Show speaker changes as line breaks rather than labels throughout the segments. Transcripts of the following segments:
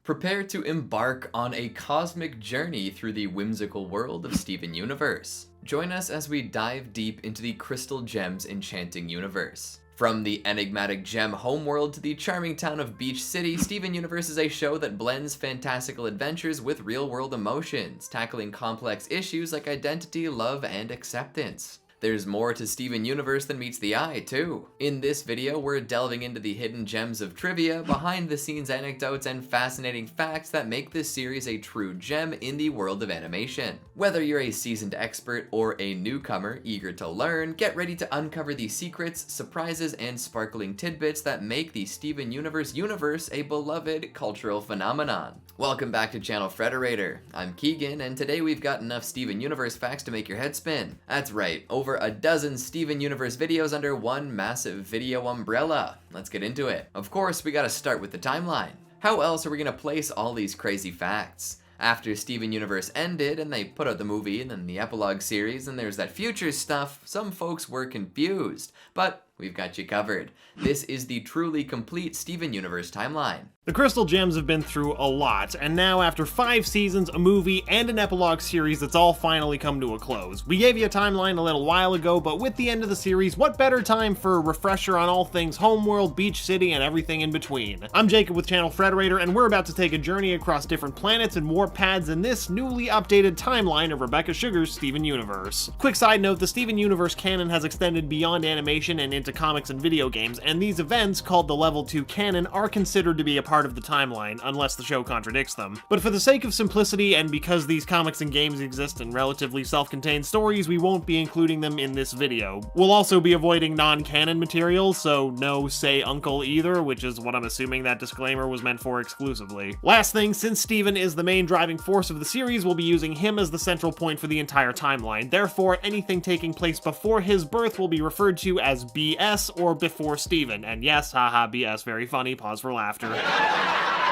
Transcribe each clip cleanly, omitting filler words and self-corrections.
Prepare to embark on a cosmic journey through the whimsical world of Steven Universe. Join us as we dive deep into the Crystal Gems enchanting universe. From the enigmatic gem homeworld to the charming town of Beach City, Steven Universe is a show that blends fantastical adventures with real-world emotions, tackling complex issues like identity, love, and acceptance. There's more to Steven Universe than meets the eye, too. In this video, we're delving into the hidden gems of trivia, behind-the-scenes anecdotes, and fascinating facts that make this series a true gem in the world of animation. Whether you're a seasoned expert or a newcomer eager to learn, get ready to uncover the secrets, surprises, and sparkling tidbits that make the Steven Universe a beloved cultural phenomenon. Welcome back to channel Frederator. I'm Keegan, and today we've got enough Steven Universe facts to make your head spin. That's right, over a dozen Steven Universe videos under one massive video umbrella. Let's get into it. Of course, we gotta start with the timeline. How else are we gonna place all these crazy facts? After Steven Universe ended and they put out the movie and then the epilogue series and there's that future stuff, some folks were confused, but we've got you covered. This is the truly complete Steven Universe timeline.
The Crystal Gems have been through a lot, and now after 5 seasons, a movie, and an epilogue series, it's all finally come to a close. We gave you a timeline a little while ago, but with the end of the series, what better time for a refresher on all things Homeworld, Beach City, and everything in between? I'm Jacob with channel Frederator, and we're about to take a journey across different planets and warp paths in this newly updated timeline of Rebecca Sugar's Steven Universe. Quick side note, the Steven Universe canon has extended beyond animation and into comics and video games, and these events, called the Level 2 canon, are considered to be a part of the timeline, unless the show contradicts them. But for the sake of simplicity, and because these comics and games exist in relatively self-contained stories, we won't be including them in this video. We'll also be avoiding non-canon material, so no say uncle either, which is what I'm assuming that disclaimer was meant for exclusively. Last thing, since Steven is the main driving force of the series, we'll be using him as the central point for the entire timeline. Therefore, anything taking place before his birth will be referred to as BS or before Steven. And yes, haha, BS, very funny, pause for laughter.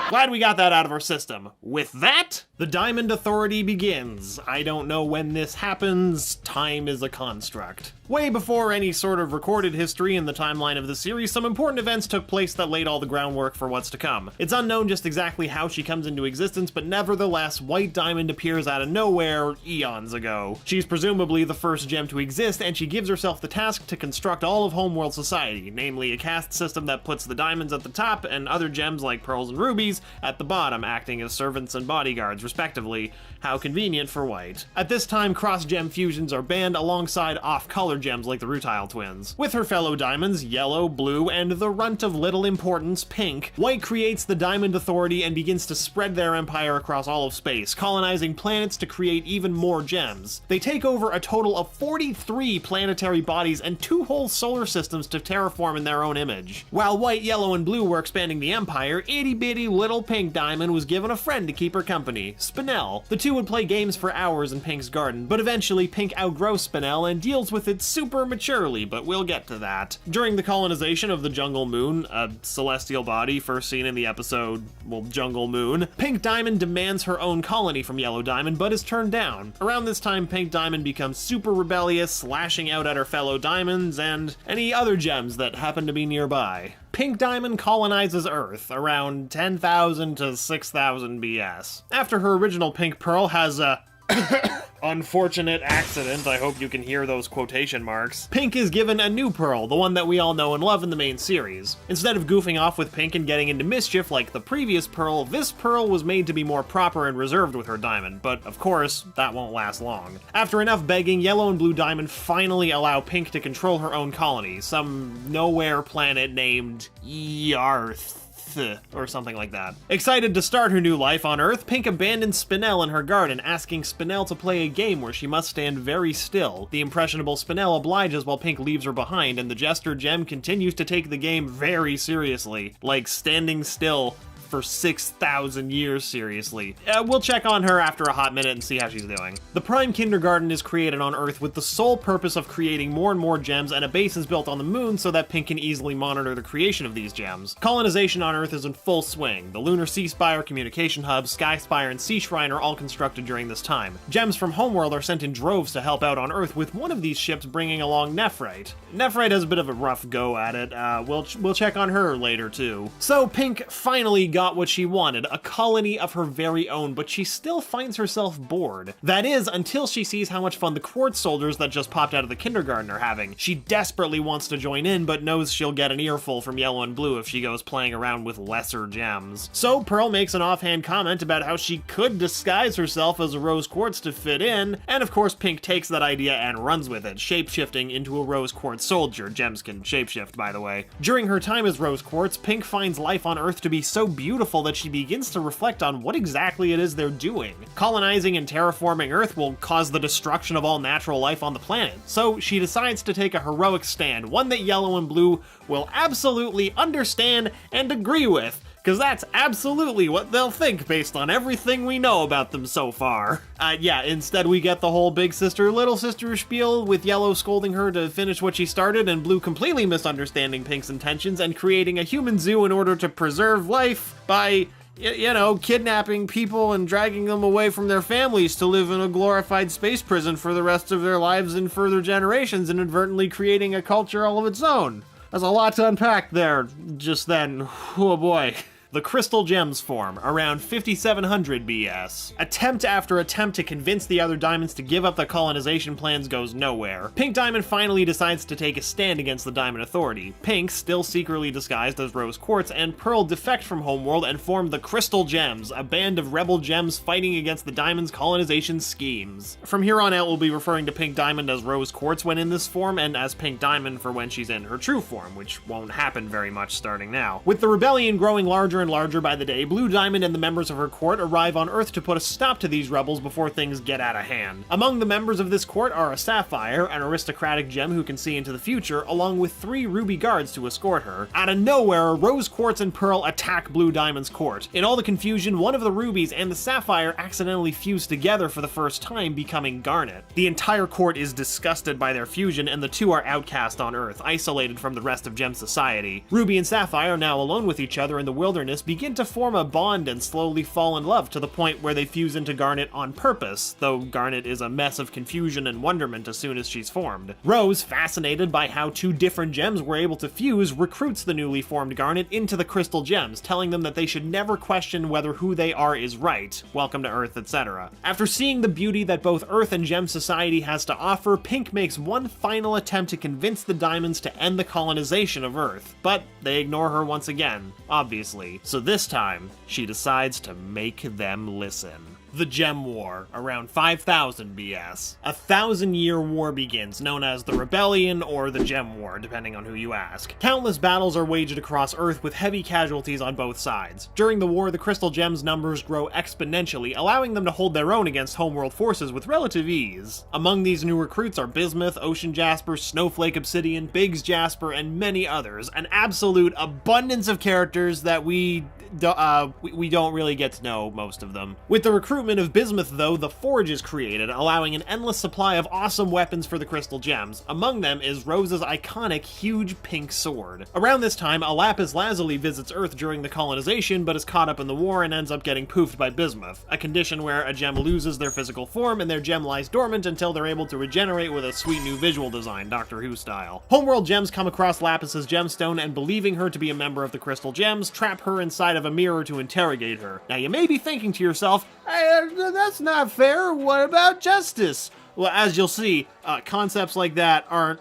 Glad we got that out of our system. With that, the Diamond Authority begins. I don't know when this happens. Time is a construct. Way before any sort of recorded history in the timeline of the series, some important events took place that laid all the groundwork for what's to come. It's unknown just exactly how she comes into existence, but nevertheless, White Diamond appears out of nowhere eons ago. She's presumably the first gem to exist, and she gives herself the task to construct all of Homeworld society, namely a caste system that puts the diamonds at the top and other gems like pearls and rubies at the bottom, acting as servants and bodyguards, respectively. How convenient for White. At this time, cross-gem fusions are banned alongside off-color gems like the Rutile twins. With her fellow diamonds, yellow, blue, and the runt of little importance, pink, White creates the Diamond Authority and begins to spread their empire across all of space, colonizing planets to create even more gems. They take over a total of 43 planetary bodies and 2 whole solar systems to terraform in their own image. While White, Yellow, and Blue were expanding the empire, itty-bitty little Pink Diamond was given a friend to keep her company, Spinel. The two would play games for hours in Pink's garden, but eventually Pink outgrows Spinel and deals with it super maturely, but we'll get to that. During the colonization of the Jungle Moon, a celestial body first seen in the episode, well, Jungle Moon, Pink Diamond demands her own colony from Yellow Diamond, but is turned down. Around this time, Pink Diamond becomes super rebellious, lashing out at her fellow diamonds and any other gems that happen to be nearby. Pink Diamond colonizes Earth around 10,000 to 6,000 BS. After her original Pink Pearl has a unfortunate accident, I hope you can hear those quotation marks, Pink is given a new Pearl, the one that we all know and love in the main series. Instead of goofing off with Pink and getting into mischief like the previous Pearl, this Pearl was made to be more proper and reserved with her diamond, but of course, that won't last long. After enough begging, Yellow and Blue Diamond finally allow Pink to control her own colony, some nowhere planet named Yarth, or something like that. Excited to start her new life on Earth, Pink abandons Spinel in her garden, asking Spinel to play a game where she must stand very still. The impressionable Spinel obliges while Pink leaves her behind, and the Jester Gem continues to take the game very seriously, like standing still for 6,000 years, seriously. We'll check on her after a hot minute and see how she's doing. The Prime Kindergarten is created on Earth with the sole purpose of creating more and more gems, and a base is built on the moon so that Pink can easily monitor the creation of these gems. Colonization on Earth is in full swing. The Lunar Sea Spire, Communication Hub, Sky Spire, and Sea Shrine are all constructed during this time. Gems from Homeworld are sent in droves to help out on Earth, with one of these ships bringing along Nephrite. Nephrite has a bit of a rough go at it. We'll check on her later too. So Pink finally got what she wanted, a colony of her very own, but she still finds herself bored. That is, until she sees how much fun the quartz soldiers that just popped out of the kindergarten are having. She desperately wants to join in, but knows she'll get an earful from Yellow and Blue if she goes playing around with lesser gems. So Pearl makes an offhand comment about how she could disguise herself as a rose quartz to fit in, and of course Pink takes that idea and runs with it, shapeshifting into a rose quartz soldier. Gems can shapeshift, by the way. During her time as rose quartz, Pink finds life on Earth to be so beautiful that she begins to reflect on what exactly it is they're doing. Colonizing and terraforming Earth will cause the destruction of all natural life on the planet, so she decides to take a heroic stand, one that Yellow and Blue will absolutely understand and agree with, because that's absolutely what they'll think based on everything we know about them so far. Instead we get the whole big sister, little sister spiel, with Yellow scolding her to finish what she started, and Blue completely misunderstanding Pink's intentions and creating a human zoo in order to preserve life by, kidnapping people and dragging them away from their families to live in a glorified space prison for the rest of their lives and further generations, inadvertently creating a culture all of its own. There's a lot to unpack there just then. Oh boy. The crystal gems form around 5700 BS. Attempt after attempt to convince the other diamonds to give up the colonization plans goes nowhere. Pink Diamond finally decides to take a stand against the Diamond Authority. Pink, still secretly disguised as Rose Quartz, and Pearl defect from Homeworld and form the Crystal Gems, a band of rebel gems fighting against the Diamond's colonization schemes. From here on out, we'll be referring to Pink Diamond as Rose Quartz when in this form, and as Pink Diamond for when she's in her true form, which won't happen very much starting now. With the rebellion growing larger and larger by the day, Blue Diamond and the members of her court arrive on Earth to put a stop to these rebels before things get out of hand. Among the members of this court are a Sapphire, an aristocratic gem who can see into the future, along with 3 ruby guards to escort her. Out of nowhere, Rose Quartz and Pearl attack Blue Diamond's court. In all the confusion, one of the rubies and the Sapphire accidentally fuse together for the first time, becoming Garnet. The entire court is disgusted by their fusion, and the two are outcast on Earth, isolated from the rest of Gem Society. Ruby and Sapphire, now alone with each other in the wilderness, begin to form a bond and slowly fall in love to the point where they fuse into Garnet on purpose, though Garnet is a mess of confusion and wonderment as soon as she's formed. Rose, fascinated by how 2 different gems were able to fuse, recruits the newly formed Garnet into the Crystal Gems, telling them that they should never question whether who they are is right, welcome to Earth, etc. After seeing the beauty that both Earth and Gem Society has to offer, Pink makes one final attempt to convince the Diamonds to end the colonization of Earth, but they ignore her once again, obviously. So this time, she decides to make them listen. The Gem War, around 5000 BS. A 1,000-year war begins, known as the Rebellion or the Gem War, depending on who you ask. Countless battles are waged across Earth with heavy casualties on both sides. During the war, the Crystal Gems' numbers grow exponentially, allowing them to hold their own against Homeworld forces with relative ease. Among these new recruits are Bismuth, Ocean Jasper, Snowflake Obsidian, Biggs Jasper, and many others. An absolute abundance of characters that we don't really get to know most of them. With the recruitment of Bismuth, though, the Forge is created, allowing an endless supply of awesome weapons for the Crystal Gems. Among them is Rose's iconic huge pink sword. Around this time, a Lapis Lazuli visits Earth during the colonization, but is caught up in the war and ends up getting poofed by Bismuth, a condition where a gem loses their physical form and their gem lies dormant until they're able to regenerate with a sweet new visual design, Doctor Who style. Homeworld gems come across Lapis's gemstone and, believing her to be a member of the Crystal Gems, trap her inside of a mirror to interrogate her. Now you may be thinking to yourself, hey, that's not fair, what about justice? Well, as you'll see, concepts like that aren't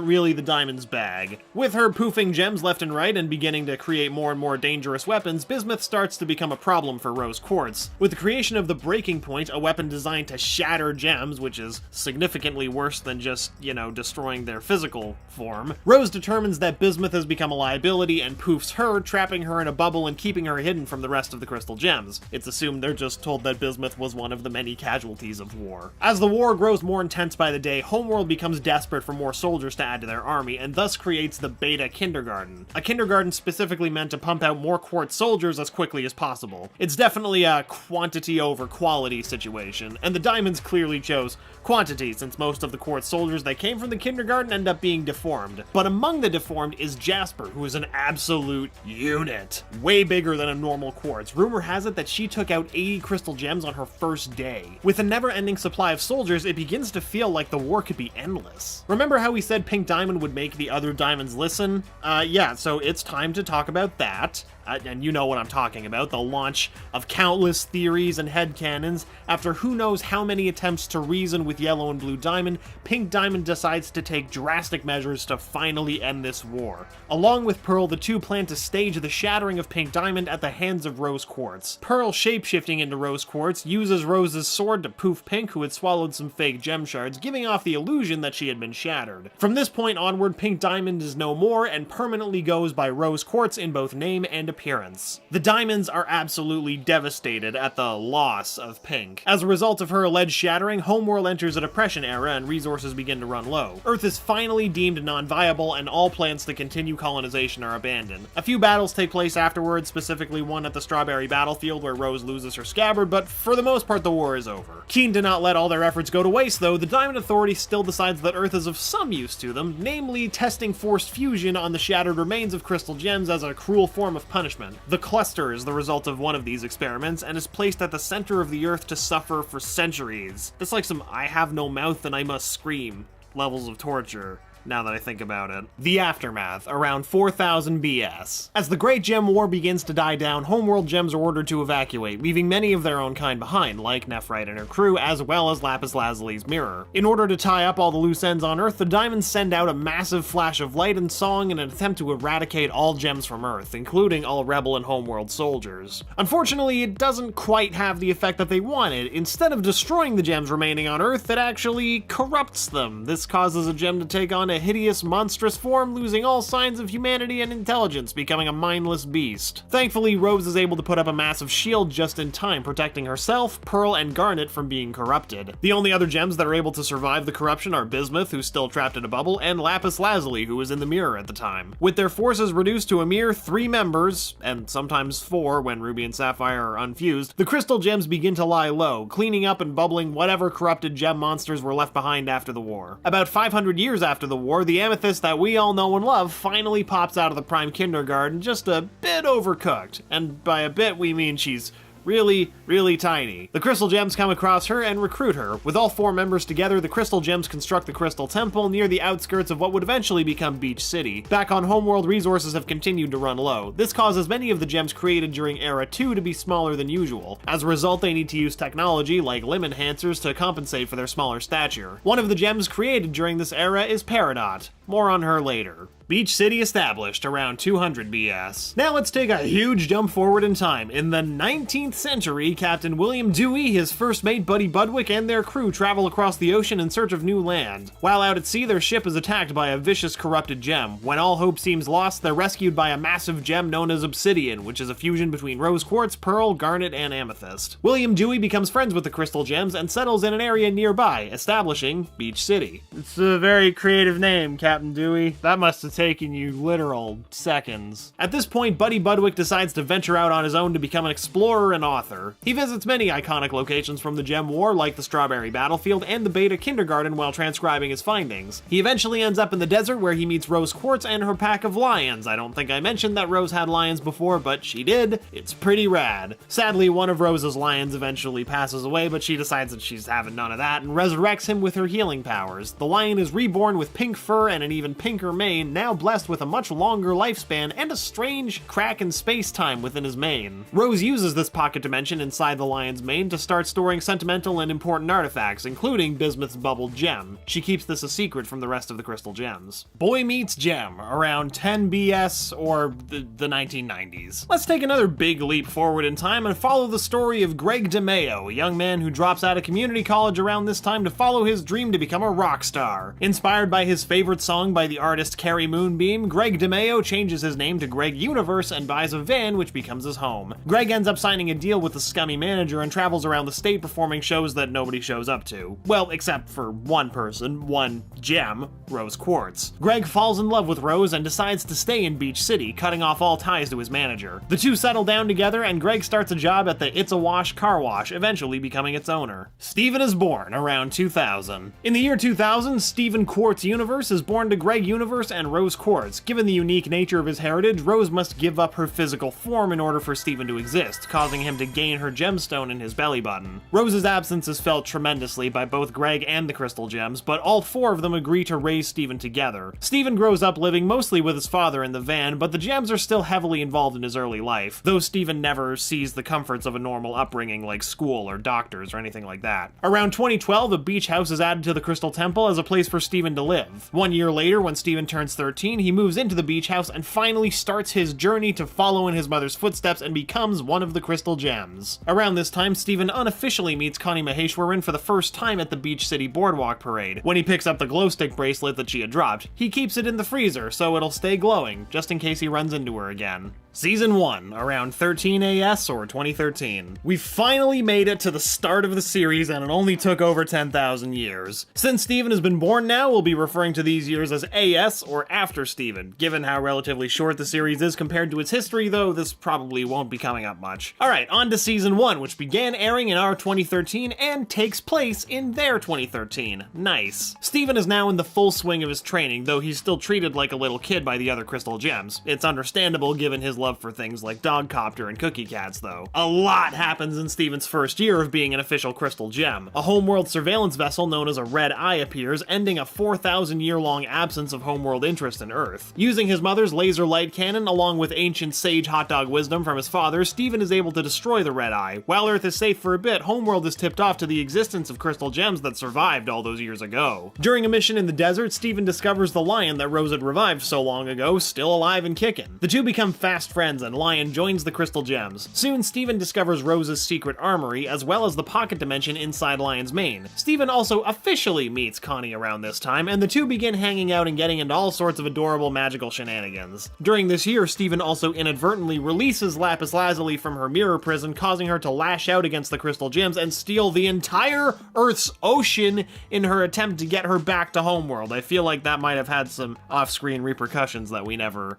really the Diamond's bag. With her poofing gems left and right and beginning to create more and more dangerous weapons, Bismuth starts to become a problem for Rose Quartz. With the creation of the Breaking Point, a weapon designed to shatter gems, which is significantly worse than just, destroying their physical form, Rose determines that Bismuth has become a liability and poofs her, trapping her in a bubble and keeping her hidden from the rest of the Crystal Gems. It's assumed they're just told that Bismuth was one of the many casualties of war. As the war grows more intense by the day, Homeworld becomes desperate for more soldiers to add to their army, and thus creates the Beta Kindergarten. A kindergarten specifically meant to pump out more Quartz soldiers as quickly as possible. It's definitely a quantity over quality situation, and the Diamonds clearly chose quantity, since most of the Quartz soldiers that came from the kindergarten end up being deformed. But among the deformed is Jasper, who is an absolute unit. Way bigger than a normal Quartz. Rumor has it that she took out 80 crystal gems on her first day. With a never-ending supply of soldiers, it begins to feel like the war could be endless. Remember how we said Pink Diamond would make the other diamonds listen? Yeah, so it's time to talk about that. and you know what I'm talking about, the launch of countless theories and headcanons. After who knows how many attempts to reason with Yellow and Blue Diamond, Pink Diamond decides to take drastic measures to finally end this war. Along with Pearl, the two plan to stage the shattering of Pink Diamond at the hands of Rose Quartz. Pearl, shapeshifting into Rose Quartz, uses Rose's sword to poof Pink, who had swallowed some fake gem shards, giving off the illusion that she had been shattered. From this point onward, Pink Diamond is no more and permanently goes by Rose Quartz in both name and appearance. The Diamonds are absolutely devastated at the loss of Pink. As a result of her alleged shattering, Homeworld enters a depression era and resources begin to run low. Earth is finally deemed non-viable and all plans to continue colonization are abandoned. A few battles take place afterwards, specifically one at the Strawberry Battlefield where Rose loses her scabbard, but for the most part the war is over. Keen to not let all their efforts go to waste though, the Diamond Authority still decides that Earth is of some use to them, namely testing forced fusion on the shattered remains of crystal gems as a cruel form of punishment. The Cluster is the result of one of these experiments and is placed at the center of the Earth to suffer for centuries. It's like some I have no mouth and I must scream levels of torture, now that I think about it. The Aftermath, around 4000 BS. As the Great Gem War begins to die down, Homeworld gems are ordered to evacuate, leaving many of their own kind behind, like Nephrite and her crew, as well as Lapis Lazuli's mirror. In order to tie up all the loose ends on Earth, the Diamonds send out a massive flash of light and song in an attempt to eradicate all gems from Earth, including all Rebel and Homeworld soldiers. Unfortunately, it doesn't quite have the effect that they wanted. Instead of destroying the gems remaining on Earth, it actually corrupts them. This causes a gem to take on a hideous, monstrous form, losing all signs of humanity and intelligence, becoming a mindless beast. Thankfully, Rose is able to put up a massive shield just in time, protecting herself, Pearl, and Garnet from being corrupted. The only other gems that are able to survive the corruption are Bismuth, who's still trapped in a bubble, and Lapis Lazuli, who was in the mirror at the time. With their forces reduced to a mere 3 members, and sometimes 4 when Ruby and Sapphire are unfused, the crystal gems begin to lie low, cleaning up and bubbling whatever corrupted gem monsters were left behind after the war. About 500 years after the war, the amethyst that we all know and love finally pops out of the prime kindergarten, just a bit overcooked. And by a bit, we mean she's really, really tiny. The crystal gems come across her and recruit her. With all 4 members together, the crystal gems construct the Crystal Temple near the outskirts of what would eventually become Beach City. Back on Homeworld, resources have continued to run low. This causes many of the gems created during Era 2 to be smaller than usual. As a result, they need to use technology, like limb enhancers, to compensate for their smaller stature. One of the gems created during this era is Peridot. More on her later. Beach City established around 200 BS. Now let's take a huge jump forward in time. In the 19th century, Captain William Dewey, his first mate Buddy Budwick, and their crew travel across the ocean in search of new land. While out at sea, their ship is attacked by a vicious corrupted gem. When all hope seems lost, they're rescued by a massive gem known as Obsidian, which is a fusion between Rose Quartz, Pearl, Garnet, and Amethyst. William Dewey becomes friends with the crystal gems and settles in an area nearby, establishing Beach City. It's a very creative name, Captain Dewey. That must have taken you literal seconds. At this point, Buddy Budwick decides to venture out on his own to become an explorer and author. He visits many iconic locations from the Gem War, like the Strawberry Battlefield and the Beta Kindergarten, while transcribing his findings. He eventually ends up in the desert where he meets Rose Quartz and her pack of lions. I don't think I mentioned that Rose had lions before, but she did. It's pretty rad. Sadly, one of Rose's lions eventually passes away, but she decides that she's having none of that and resurrects him with her healing powers. The lion is reborn with pink fur and an even pinker mane, now blessed with a much longer lifespan and a strange crack in space-time within his mane. Rose uses this pocket dimension inside the lion's mane to start storing sentimental and important artifacts, including Bismuth's bubbled gem. She keeps this a secret from the rest of the crystal gems. Boy meets gem, around 10 BS or the 1990s. Let's take another big leap forward in time and follow the story of Greg DeMeo, a young man who drops out of community college around this time to follow his dream to become a rock star. Inspired by his favorite song by the artist Carey Moonbeam, Greg DeMeo changes his name to Greg Universe and buys a van, which becomes his home. Greg ends up signing a deal with the scummy manager and travels around the state performing shows that nobody shows up to. Well, except for one person, one gem, Rose Quartz. Greg falls in love with Rose and decides to stay in Beach City, cutting off all ties to his manager. The two settle down together and Greg starts a job at the It's a Wash car wash, eventually becoming its owner. Steven is born around 2000. In the year 2000, Steven Quartz Universe is born to Greg Universe and Rose rose quartz. Given the unique nature of his heritage, Rose must give up her physical form in order for Steven to exist, causing him to gain her gemstone in his belly button. Rose's absence is felt tremendously by both Greg and the crystal gems, but all four of them agree to raise Steven together. Steven grows up living mostly with his father in the van, but the gems are still heavily involved in his early life, though Steven never sees the comforts of a normal upbringing like school or doctors or anything like that. Around 2012, a beach house is added to the Crystal Temple as a place for Steven to live. 1 year later, when Steven turns 13, he moves into the beach house and finally starts his journey to follow in his mother's footsteps and becomes one of the Crystal Gems. Around this time, Steven unofficially meets Connie Maheshwaran for the first time at the Beach City Boardwalk Parade. When he picks up the glow stick bracelet that she had dropped, he keeps it in the freezer so it'll stay glowing, just in case he runs into her again. Season 1, around 13 AS or 2013. We finally made it to the start of the series, and it only took over 10,000 years. Since Steven has been born now, we'll be referring to these years as AS or after Steven. Given how relatively short the series is compared to its history, though, this probably won't be coming up much. Alright, on to Season 1, which began airing in our 2013 and takes place in their 2013. Nice. Steven is now in the full swing of his training, though he's still treated like a little kid by the other Crystal Gems. It's understandable given his love for things like Dogcopter and Cookie Cats, though. A lot happens in Steven's first year of being an official Crystal Gem. A homeworld surveillance vessel known as a Red Eye appears, ending a 4,000-year-long absence of homeworld interest in Earth. Using his mother's laser light cannon, along with ancient sage hot dog wisdom from his father, Steven is able to destroy the Red Eye. While Earth is safe for a bit, homeworld is tipped off to the existence of Crystal Gems that survived all those years ago. During a mission in the desert, Steven discovers the lion that Rose had revived so long ago, still alive and kicking. The two become fast friends, and Lion joins the Crystal Gems. Soon, Steven discovers Rose's secret armory, as well as the pocket dimension inside Lion's mane. Steven also officially meets Connie around this time, and the two begin hanging out and getting into all sorts of adorable magical shenanigans. During this year, Steven also inadvertently releases Lapis Lazuli from her mirror prison, causing her to lash out against the Crystal Gems and steal the entire Earth's ocean in her attempt to get her back to Homeworld. I feel like that might have had some off-screen repercussions that we never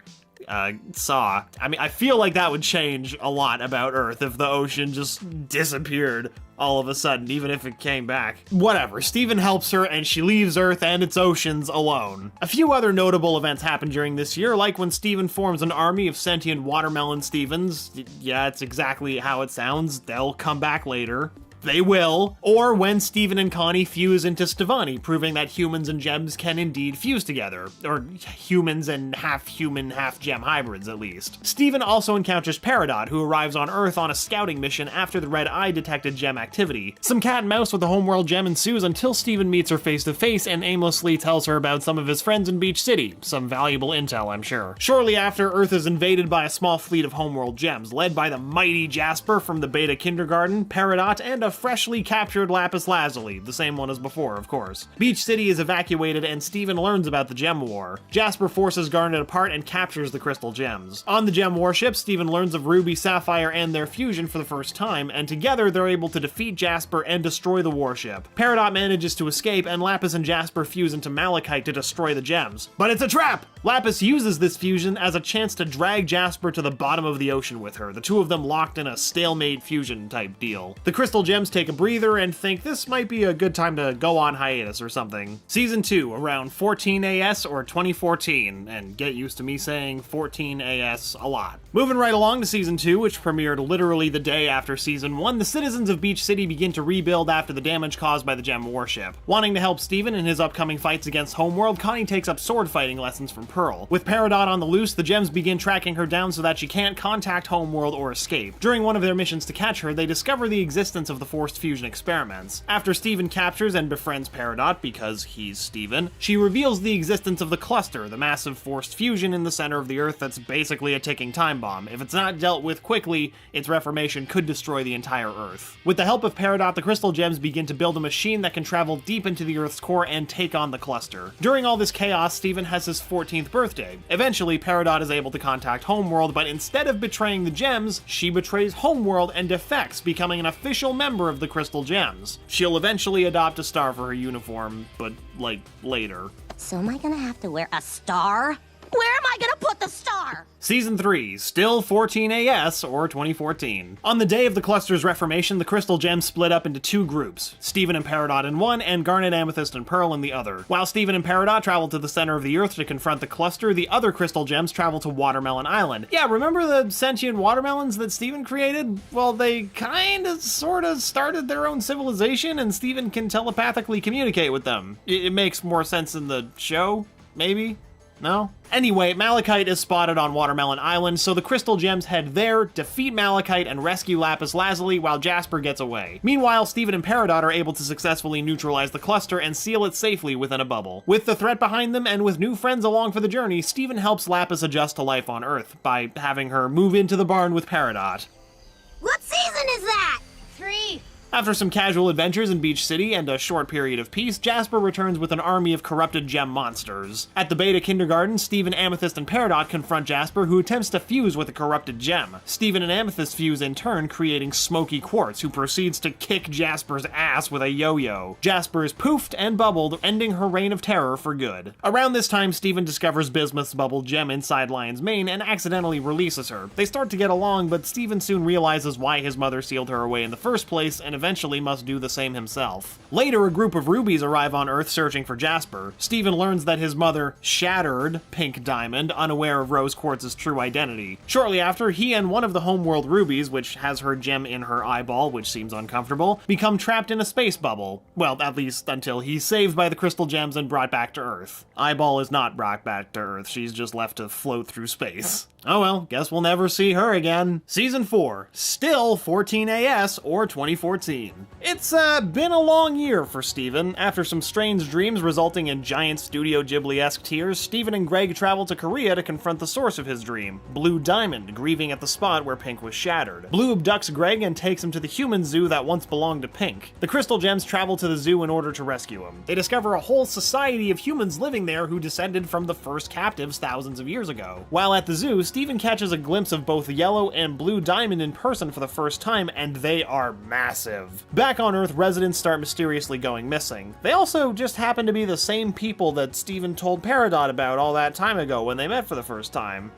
saw. I mean, I feel like that would change a lot about Earth if the ocean just disappeared all of a sudden, even if it came back. Whatever, Steven helps her and she leaves Earth and its oceans alone. A few other notable events happen during this year, like when Steven forms an army of sentient watermelon Stevens. Yeah, it's exactly how it sounds. They'll come back later. They will. Or when Steven and Connie fuse into Stevani, proving that humans and gems can indeed fuse together. Or humans and half-human, half-gem hybrids, at least. Steven also encounters Peridot, who arrives on Earth on a scouting mission after the Red Eye detected gem activity. Some cat and mouse with the homeworld gem ensues until Steven meets her face-to-face and aimlessly tells her about some of his friends in Beach City. Some valuable intel, I'm sure. Shortly after, Earth is invaded by a small fleet of homeworld gems, led by the mighty Jasper from the Beta Kindergarten, Peridot, and a freshly captured Lapis Lazuli, the same one as before, of course. Beach City is evacuated and Steven learns about the Gem War. Jasper forces Garnet apart and captures the Crystal Gems. On the Gem Warship, Steven learns of Ruby, Sapphire, and their fusion for the first time, and together they're able to defeat Jasper and destroy the warship. Peridot manages to escape, and Lapis and Jasper fuse into Malachite to destroy the gems. But it's a trap! Lapis uses this fusion as a chance to drag Jasper to the bottom of the ocean with her, the two of them locked in a stalemate fusion type deal. The Crystal Gems take a breather and think this might be a good time to go on hiatus or something. Season 2, around 14 AS or 2014, and get used to me saying 14 AS a lot. Moving right along to Season 2, which premiered literally the day after Season 1, the citizens of Beach City begin to rebuild after the damage caused by the Gem Warship. Wanting to help Steven in his upcoming fights against Homeworld, Connie takes up sword fighting lessons from Pearl. With Peridot on the loose, the gems begin tracking her down so that she can't contact Homeworld or escape. During one of their missions to catch her, they discover the existence of the forced fusion experiments. After Steven captures and befriends Peridot, because he's Steven, she reveals the existence of the cluster, the massive forced fusion in the center of the Earth that's basically a ticking time bomb. If it's not dealt with quickly, its reformation could destroy the entire Earth. With the help of Peridot, the Crystal Gems begin to build a machine that can travel deep into the Earth's core and take on the cluster. During all this chaos, Steven has his 14th birthday. Eventually, Peridot is able to contact Homeworld, but instead of betraying the gems, she betrays Homeworld and defects, becoming an official member of the Crystal Gems. She'll eventually adopt a star for her uniform, but, like, later.
So am I gonna have to wear a star? Where am I gonna put the star?
Season 3, still 14 AS, or 2014. On the day of the cluster's reformation, the crystal gems split up into two groups, Stephen and Peridot in one, and Garnet, Amethyst, and Pearl in the other. While Stephen and Peridot travel to the center of the Earth to confront the cluster, the other crystal gems travel to Watermelon Island. Yeah, remember the sentient watermelons that Stephen created? Well, they kinda, sorta started their own civilization, and Stephen can telepathically communicate with them. It makes more sense in the show, maybe? No? Anyway, Malachite is spotted on Watermelon Island, so the crystal gems head there, defeat Malachite, and rescue Lapis Lazuli while Jasper gets away. Meanwhile, Stephen and Peridot are able to successfully neutralize the cluster and seal it safely within a bubble. With the threat behind them and with new friends along for the journey, Stephen helps Lapis adjust to life on Earth by having her move into the barn with Peridot.
What season is that? 3.
After some casual adventures in Beach City and a short period of peace, Jasper returns with an army of corrupted gem monsters. At the Beta Kindergarten, Stephen, Amethyst, and Peridot confront Jasper, who attempts to fuse with a corrupted gem. Stephen and Amethyst fuse in turn, creating Smoky Quartz, who proceeds to kick Jasper's ass with a yo-yo. Jasper is poofed and bubbled, ending her reign of terror for good. Around this time, Stephen discovers Bismuth's bubbled gem inside Lion's mane and accidentally releases her. They start to get along, but Stephen soon realizes why his mother sealed her away in the first place, and eventually must do the same himself. Later, a group of rubies arrive on Earth searching for Jasper. Stephen learns that his mother shattered Pink Diamond, unaware of Rose Quartz's true identity. Shortly after, he and one of the homeworld rubies, which has her gem in her eyeball, which seems uncomfortable, become trapped in a space bubble. Well, at least until he's saved by the crystal gems and brought back to Earth. Eyeball is not brought back to Earth, she's just left to float through space. Oh well, guess we'll never see her again. Season 4, still 14 AS, or 2014. It's been a long year for Stephen. After some strange dreams resulting in giant Studio Ghibli-esque tears, Stephen and Greg travel to Korea to confront the source of his dream, Blue Diamond, grieving at the spot where Pink was shattered. Blue abducts Greg and takes him to the human zoo that once belonged to Pink. The crystal gems travel to the zoo in order to rescue him. They discover a whole society of humans living there who descended from the first captives thousands of years ago. While at the zoo, Stephen catches a glimpse of both Yellow and Blue Diamond in person for the first time, and they are massive. Back on Earth, residents start mysteriously going missing. They also just happen to be the same people that Stephen told Peridot about all that time ago when they met for the first time.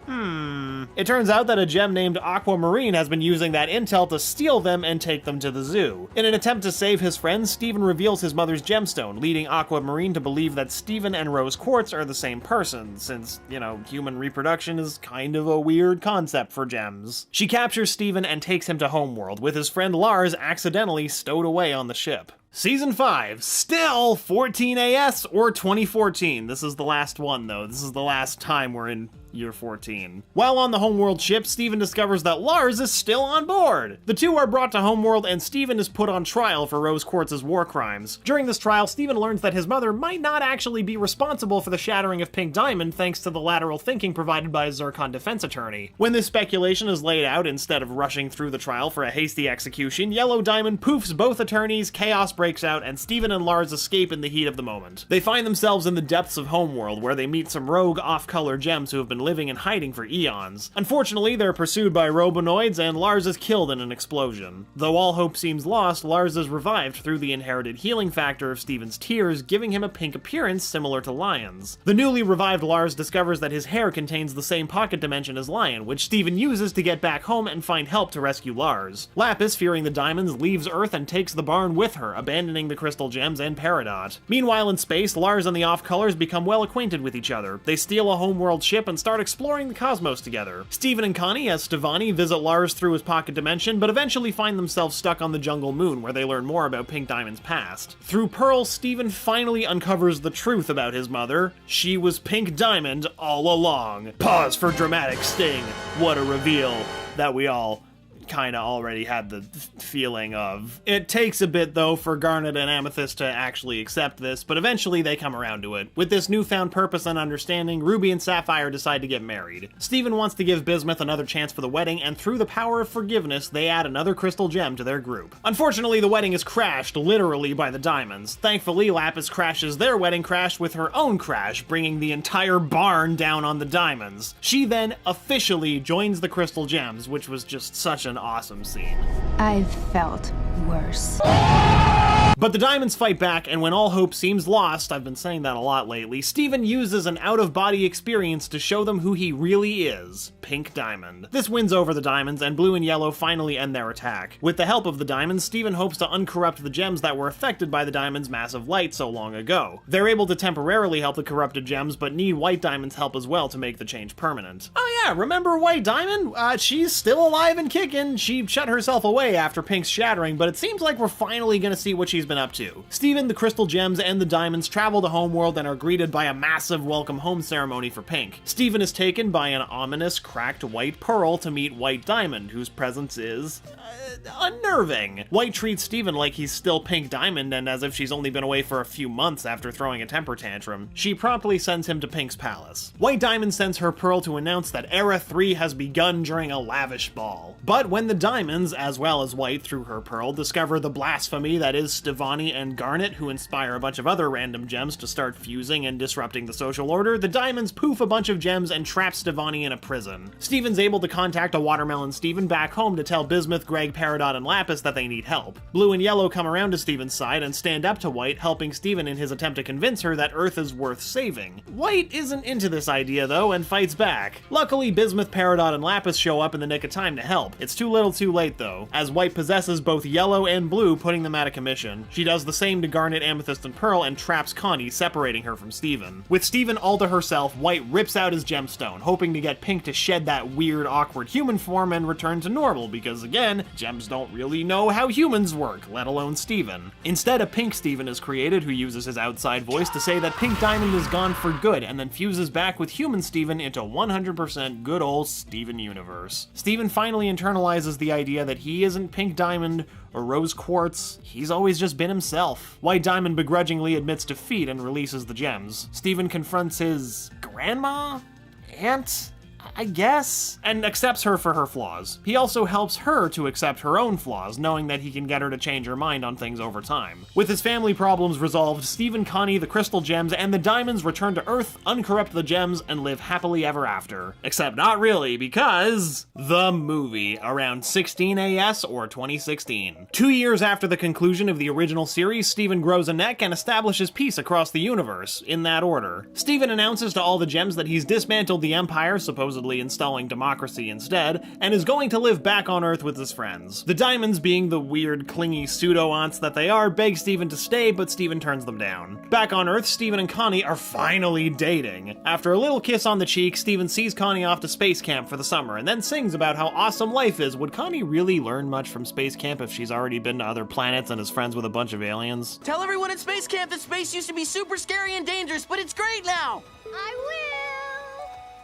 It turns out that a gem named Aquamarine has been using that intel to steal them and take them to the zoo. In an attempt to save his friends, Stephen reveals his mother's gemstone, leading Aquamarine to believe that Stephen and Rose Quartz are the same person, since, you know, human reproduction is kind of a weird concept for gems. She captures Stephen and takes him to Homeworld, with his friend Lars accidentally stowed away on the ship. Season 5, still 14 AS, or 2014. This is the last one, though. This is the last time we're in year 14. While on the Homeworld ship, Stephen discovers that Lars is still on board. The two are brought to Homeworld, and Stephen is put on trial for Rose Quartz's war crimes. During this trial, Stephen learns that his mother might not actually be responsible for the shattering of Pink Diamond thanks to the lateral thinking provided by his Zircon defense attorney. When this speculation is laid out, instead of rushing through the trial for a hasty execution, Yellow Diamond poofs both attorneys, chaos breaks out, and Stephen and Lars escape in the heat of the moment. They find themselves in the depths of Homeworld, where they meet some rogue off-color gems who have been living in hiding for eons. Unfortunately, they're pursued by robonoids, and Lars is killed in an explosion. Though all hope seems lost, Lars is revived through the inherited healing factor of Stephen's tears, giving him a pink appearance similar to Lion's. The newly revived Lars discovers that his hair contains the same pocket dimension as Lion, which Stephen uses to get back home and find help to rescue Lars. Lapis, fearing the diamonds, leaves Earth and takes the barn with her, abandoning the crystal gems and Peridot. Meanwhile, in space, Lars and the off-colors become well acquainted with each other. They steal a Homeworld ship and start exploring the cosmos together. Stephen and Connie, as Stevani, visit Lars through his pocket dimension, but eventually find themselves stuck on the jungle moon, where they learn more about Pink Diamond's past. Through Pearl, Stephen finally uncovers the truth about his mother. She was Pink Diamond all along. Pause for dramatic sting. What a reveal that we all kinda already had the feeling of. It takes a bit, though, for Garnet and Amethyst to actually accept this, but eventually they come around to it. With this newfound purpose and understanding, Ruby and Sapphire decide to get married. Stephen wants to give Bismuth another chance for the wedding, and through the power of forgiveness, they add another crystal gem to their group. Unfortunately, the wedding is crashed, literally, by the diamonds. Thankfully, Lapis crashes their wedding crash with her own crash, bringing the entire barn down on the diamonds. She then officially joins the crystal gems, which was just such an awesome scene.
I've felt worse.
But the diamonds fight back, and when all hope seems lost, I've been saying that a lot lately, Steven uses an out-of-body experience to show them who he really is, Pink Diamond. This wins over the diamonds, and blue and yellow finally end their attack. With the help of the diamonds, Steven hopes to uncorrupt the gems that were affected by the diamonds' massive light so long ago. They're able to temporarily help the corrupted gems, but need White Diamond's help as well to make the change permanent. Oh yeah, remember White Diamond? She's still alive and kicking. She shut herself away after Pink's shattering, but it seems like we're finally gonna see what she's been up to. Steven, the crystal gems, and the diamonds travel to Homeworld and are greeted by a massive welcome home ceremony for Pink. Steven is taken by an ominous, cracked white pearl to meet White Diamond, whose presence is unnerving. White treats Steven like he's still Pink Diamond and as if she's only been away for a few months after throwing a temper tantrum. She promptly sends him to Pink's palace. White Diamond sends her pearl to announce that Era 3 has begun during a lavish ball. But when the diamonds, as well as White through her pearl, discover the blasphemy that is Stevonnie and Garnet, who inspire a bunch of other random gems to start fusing and disrupting the social order, the diamonds poof a bunch of gems and trap Stevonnie in a prison. Steven's able to contact a Watermelon Steven back home to tell Bismuth, Greg, Peridot, and Lapis that they need help. Blue and yellow come around to Steven's side and stand up to White, helping Steven in his attempt to convince her that Earth is worth saving. White isn't into this idea though and fights back. Luckily, Bismuth, Peridot, and Lapis show up in the nick of time to help. It's too little too late though, as White possesses both yellow and blue, putting them out of commission. She does the same to Garnet, Amethyst, and Pearl and traps Connie, separating her from Steven. With Steven all to herself, White rips out his gemstone, hoping to get Pink to shed that weird, awkward human form and return to normal, because again, gems don't really know how humans work, let alone Steven. Instead, a Pink Steven is created who uses his outside voice to say that Pink Diamond is gone for good, and then fuses back with human Steven into 100% good old Steven Universe. Steven finally internalizes the idea that he isn't Pink Diamond or Rose Quartz, he's always just been himself. White Diamond begrudgingly admits defeat and releases the gems. Steven confronts his grandma? Aunt? I guess, and accepts her for her flaws. He also helps her to accept her own flaws, knowing that he can get her to change her mind on things over time. With his family problems resolved, Steven, Connie, the crystal gems, and the diamonds return to Earth, uncorrupt the gems, and live happily ever after. Except not really, because the movie, around 16 AS or 2016. 2 years after the conclusion of the original series, Steven grows a neck and establishes peace across the universe, in that order. Steven announces to all the gems that he's dismantled the Empire, supposedly installing democracy instead, and is going to live back on Earth with his friends. The diamonds, being the weird, clingy pseudo-aunts that they are, beg Steven to stay, but Steven turns them down. Back on Earth, Steven and Connie are finally dating. After a little kiss on the cheek, Steven sees Connie off to space camp for the summer, and then sings about how awesome life is. Would Connie really learn much from space camp if she's already been to other planets and is friends with a bunch of aliens?
Tell everyone at space camp that space used to be super scary and dangerous, but it's great now!
I will.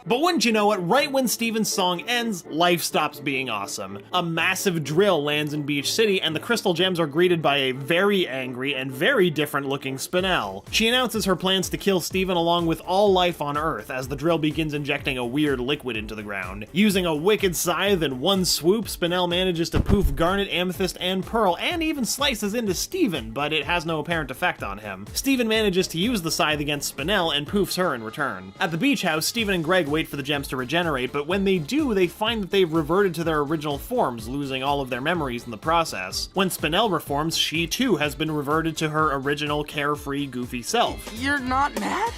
But wouldn't you know it, right when Steven's song ends, life stops being awesome. A massive drill lands in Beach City, and the crystal gems are greeted by a very angry and very different looking Spinel. She announces her plans to kill Steven along with all life on Earth as the drill begins injecting a weird liquid into the ground. Using a wicked scythe in one swoop, Spinel manages to poof Garnet, Amethyst, and Pearl, and even slices into Steven, but it has no apparent effect on him. Steven manages to use the scythe against Spinel and poofs her in return. At the beach house, Steven and Greg wait for the gems to regenerate, but when they do, they find that they've reverted to their original forms, losing all of their memories in the process. When Spinel reforms, she too has been reverted to her original carefree, goofy self.
You're not mad?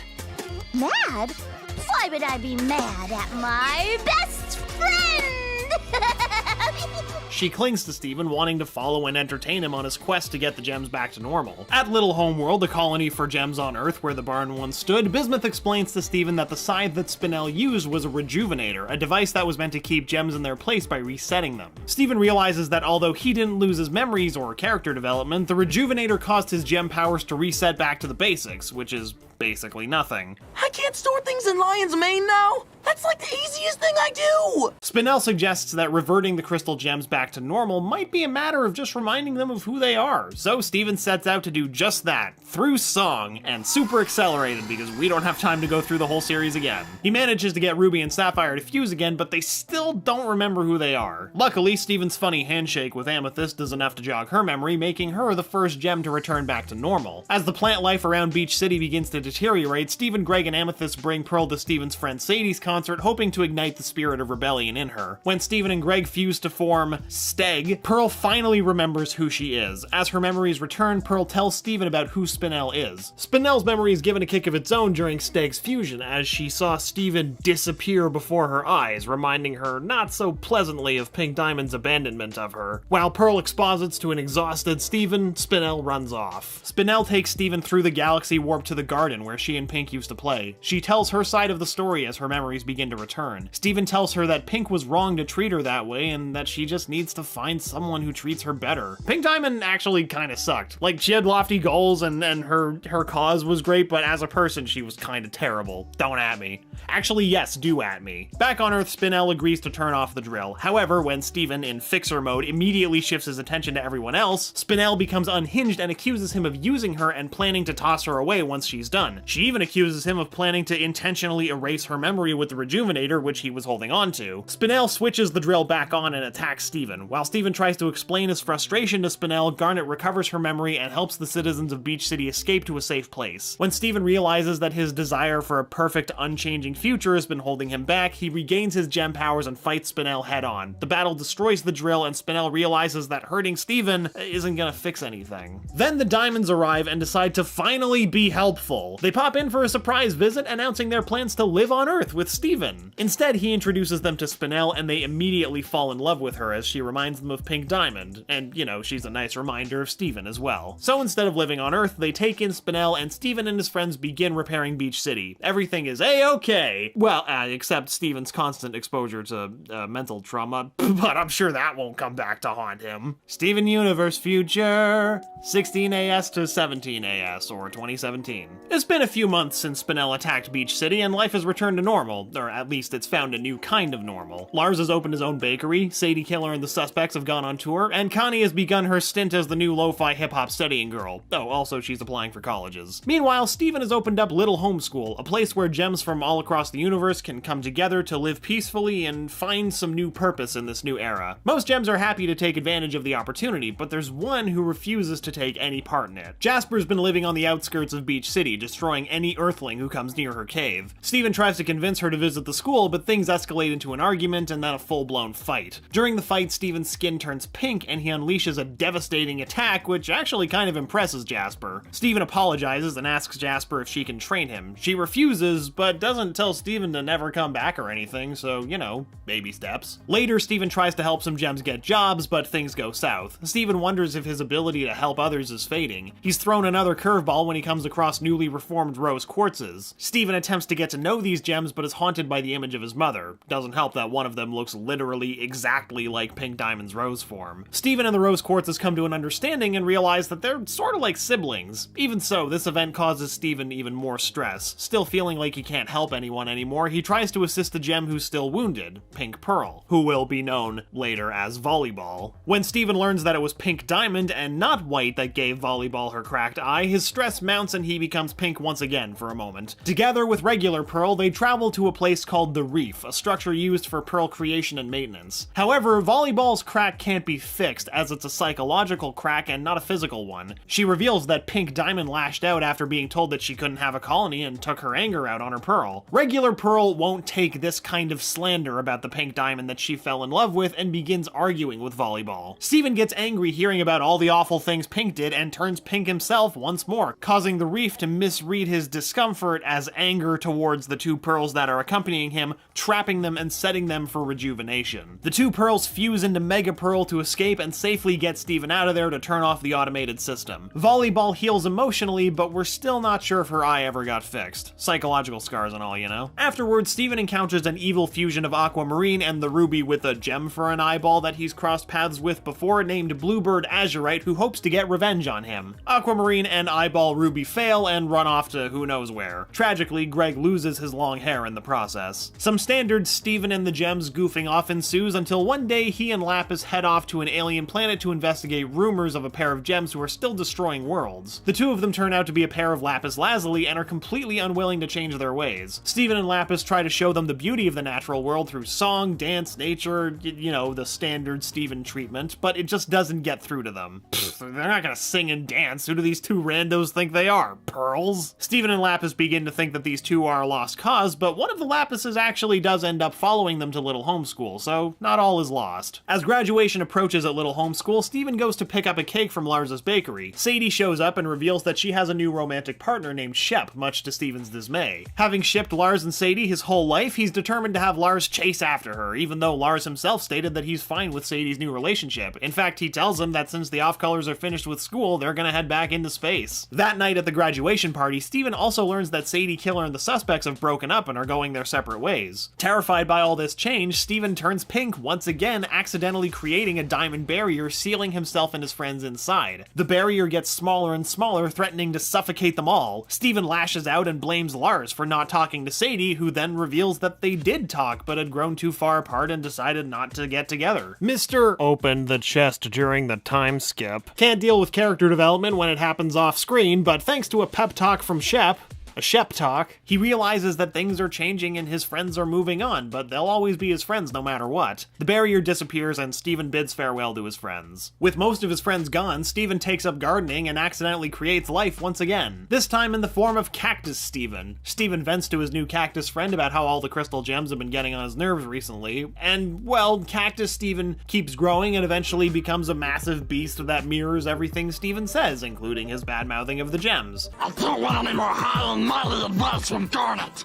Mad? Why would I be mad at my best friend?
She clings to Steven, wanting to follow and entertain him on his quest to get the gems back to normal. At Little Homeworld, a colony for gems on Earth where the barn once stood, Bismuth explains to Steven that the scythe that Spinel used was a rejuvenator, a device that was meant to keep gems in their place by resetting them. Steven realizes that although he didn't lose his memories or character development, the rejuvenator caused his gem powers to reset back to the basics, which is basically nothing.
I can't store things in Lion's Mane now? That's like the easiest thing I do!
Spinel suggests that reverting the crystal gems back to normal might be a matter of just reminding them of who they are, so Steven sets out to do just that, through song, and super accelerated because we don't have time to go through the whole series again. He manages to get Ruby and Sapphire to fuse again, but they still don't remember who they are. Luckily, Steven's funny handshake with Amethyst is enough to jog her memory, making her the first gem to return back to normal. As the plant life around Beach City begins to deteriorate, Steven, Greg, and Amethyst bring Pearl to Steven's friend Sadie's concert, hoping to ignite the spirit of rebellion in her. When Steven and Greg fuse to form Steg, Pearl finally remembers who she is. As her memories return, Pearl tells Steven about who Spinel is. Spinel's memory is given a kick of its own during Steg's fusion, as she saw Steven disappear before her eyes, reminding her not so pleasantly of Pink Diamond's abandonment of her. While Pearl exposits to an exhausted Steven, Spinel runs off. Spinel takes Steven through the galaxy warp to the garden where she and Pink used to play. She tells her side of the story as her memories begin to return. Steven tells her that Pink was wrong to treat her that way and that she just needs to find someone who treats her better. Pink Diamond actually kinda sucked. Like, she had lofty goals and her cause was great, but as a person she was kinda terrible. Don't at me. Actually, yes, do at me. Back on Earth, Spinel agrees to turn off the drill. However, when Steven, in fixer mode, immediately shifts his attention to everyone else, Spinel becomes unhinged and accuses him of using her and planning to toss her away once she's done. She even accuses him of planning to intentionally erase her memory with the Rejuvenator, which he was holding on to. Spinel switches the drill back on and attacks Steven. While Steven tries to explain his frustration to Spinel, Garnet recovers her memory and helps the citizens of Beach City escape to a safe place. When Steven realizes that his desire for a perfect, unchanging future has been holding him back, he regains his gem powers and fights Spinel head-on. The battle destroys the drill, and Spinel realizes that hurting Steven isn't gonna fix anything. Then the Diamonds arrive and decide to finally be helpful. They pop in for a surprise visit, announcing their plans to live on Earth with Steven. Instead, he introduces them to Spinel, and they immediately fall in love with her as she reminds them of Pink Diamond, and, you know, she's a nice reminder of Steven as well. So instead of living on Earth, they take in Spinel, and Steven and his friends begin repairing Beach City. Everything is A-okay! Well, except Steven's constant exposure to mental trauma, but I'm sure that won't come back to haunt him. Steven Universe future, 16AS to 17AS, or 2017. It's been a few months since Spinel attacked Beach City, and life has returned to normal, or at least it's found a new kind of normal. Lars has opened his own bakery, Sadie Killer and the Suspects have gone on tour, and Connie has begun her stint as the new lo-fi hip-hop studying girl. Oh, also she's applying for colleges. Meanwhile, Steven has opened up Little Homeschool, a place where gems from all across the universe can come together to live peacefully and find some new purpose in this new era. Most gems are happy to take advantage of the opportunity, but there's one who refuses to take any part in it. Jasper's been living on the outskirts of Beach City, destroying any Earthling who comes near her cave. Steven tries to convince her to visit the school, but things escalate into an argument and then a full-blown fight. During the fight, Steven's skin turns pink and he unleashes a devastating attack, which actually kind of impresses Jasper. Steven apologizes and asks Jasper if she can train him. She refuses, but doesn't tell Steven to never come back or anything, so, you know, baby steps. Later, Steven tries to help some gems get jobs, but things go south. Steven wonders if his ability to help others is fading. He's thrown another curveball when he comes across newly reformed rose quartzes. Steven attempts to get to know these gems, but is haunted by the image of his mother. Doesn't help that one of them looks literally exactly like Pink Diamond's rose form. Steven and the rose quartzes come to an understanding and realize that they're sort of like siblings. Even so, this event causes Steven even more stress. Still feeling like he can't help anyone anymore, he tries to assist the gem who's still wounded, Pink Pearl, who will be known later as Volleyball. When Steven learns that it was Pink Diamond and not White that gave Volleyball her cracked eye, his stress mounts and he becomes pink once again for a moment. Together with regular Pearl, they travel to a place called the Reef, a structure used for Pearl creation and maintenance. However, Volleyball's crack can't be fixed, as it's a psychological crack and not a physical one. She reveals that Pink Diamond lashed out after being told that she couldn't have a colony and took her anger out on her Pearl. Regular Pearl won't take this kind of slander about the Pink Diamond that she fell in love with and begins arguing with Volleyball. Steven gets angry hearing about all the awful things Pink did and turns pink himself once more, causing the Reef to misread his discomfort as anger towards the two pearls that are accompanying him, trapping them and setting them for rejuvenation. The two pearls fuse into Mega Pearl to escape and safely get Steven out of there to turn off the automated system. Volleyball heals emotionally, but we're still not sure if her eye ever got fixed. Psychological scars and all, you know? Afterwards, Steven encounters an evil fusion of Aquamarine and the Ruby with a gem for an eyeball that he's crossed paths with before, named Bluebird Azurite, who hopes to get revenge on him. Aquamarine and Eyeball Ruby fail and run off to who knows where. Tragically, Greg loses his long hair in the process. Some standard Steven and the gems goofing off ensues until one day he and Lapis head off to an alien planet to investigate rumors of a pair of gems who are still destroying worlds. The two of them turn out to be a pair of Lapis Lazuli and are completely unwilling to change their ways. Steven and Lapis try to show them the beauty of the natural world through song, dance, nature, you know, the standard Steven treatment, but it just doesn't get through to them. They're not gonna sing and dance. Who do these two randos think they are? Pearls? Steven and Lapis begin to think that these two are a lost cause, but one of them the Lapises actually does end up following them to Little Homeschool, so not all is lost. As graduation approaches at Little Homeschool, Steven goes to pick up a cake from Lars's bakery. Sadie shows up and reveals that she has a new romantic partner named Shep, much to Steven's dismay. Having shipped Lars and Sadie his whole life, he's determined to have Lars chase after her, even though Lars himself stated that he's fine with Sadie's new relationship. In fact, he tells him that since the off-colors are finished with school, they're gonna head back into space. That night at the graduation party, Steven also learns that Sadie, Killer, and the suspects have broken up and are going their separate ways. Terrified by all this change, Steven turns pink once again, accidentally creating a diamond barrier, sealing himself and his friends inside. The barrier gets smaller and smaller, threatening to suffocate them all. Steven lashes out and blames Lars for not talking to Sadie, who then reveals that they did talk but had grown too far apart and decided not to get together. Mr. opened the chest during the time skip can't deal with character development when it happens off screen, but thanks to a pep talk from Shep, a Shep talk, he realizes that things are changing and his friends are moving on, but they'll always be his friends no matter what. The barrier disappears and Steven bids farewell to his friends. With most of his friends gone, Steven takes up gardening and accidentally creates life once again, this time in the form of Cactus Steven. Steven vents to his new cactus friend about how all the crystal gems have been getting on his nerves recently, and, well, Cactus Steven keeps growing and eventually becomes a massive beast that mirrors everything Steven says, including his bad-mouthing of the gems.
I don't want any more high and mighty advice from Garnet.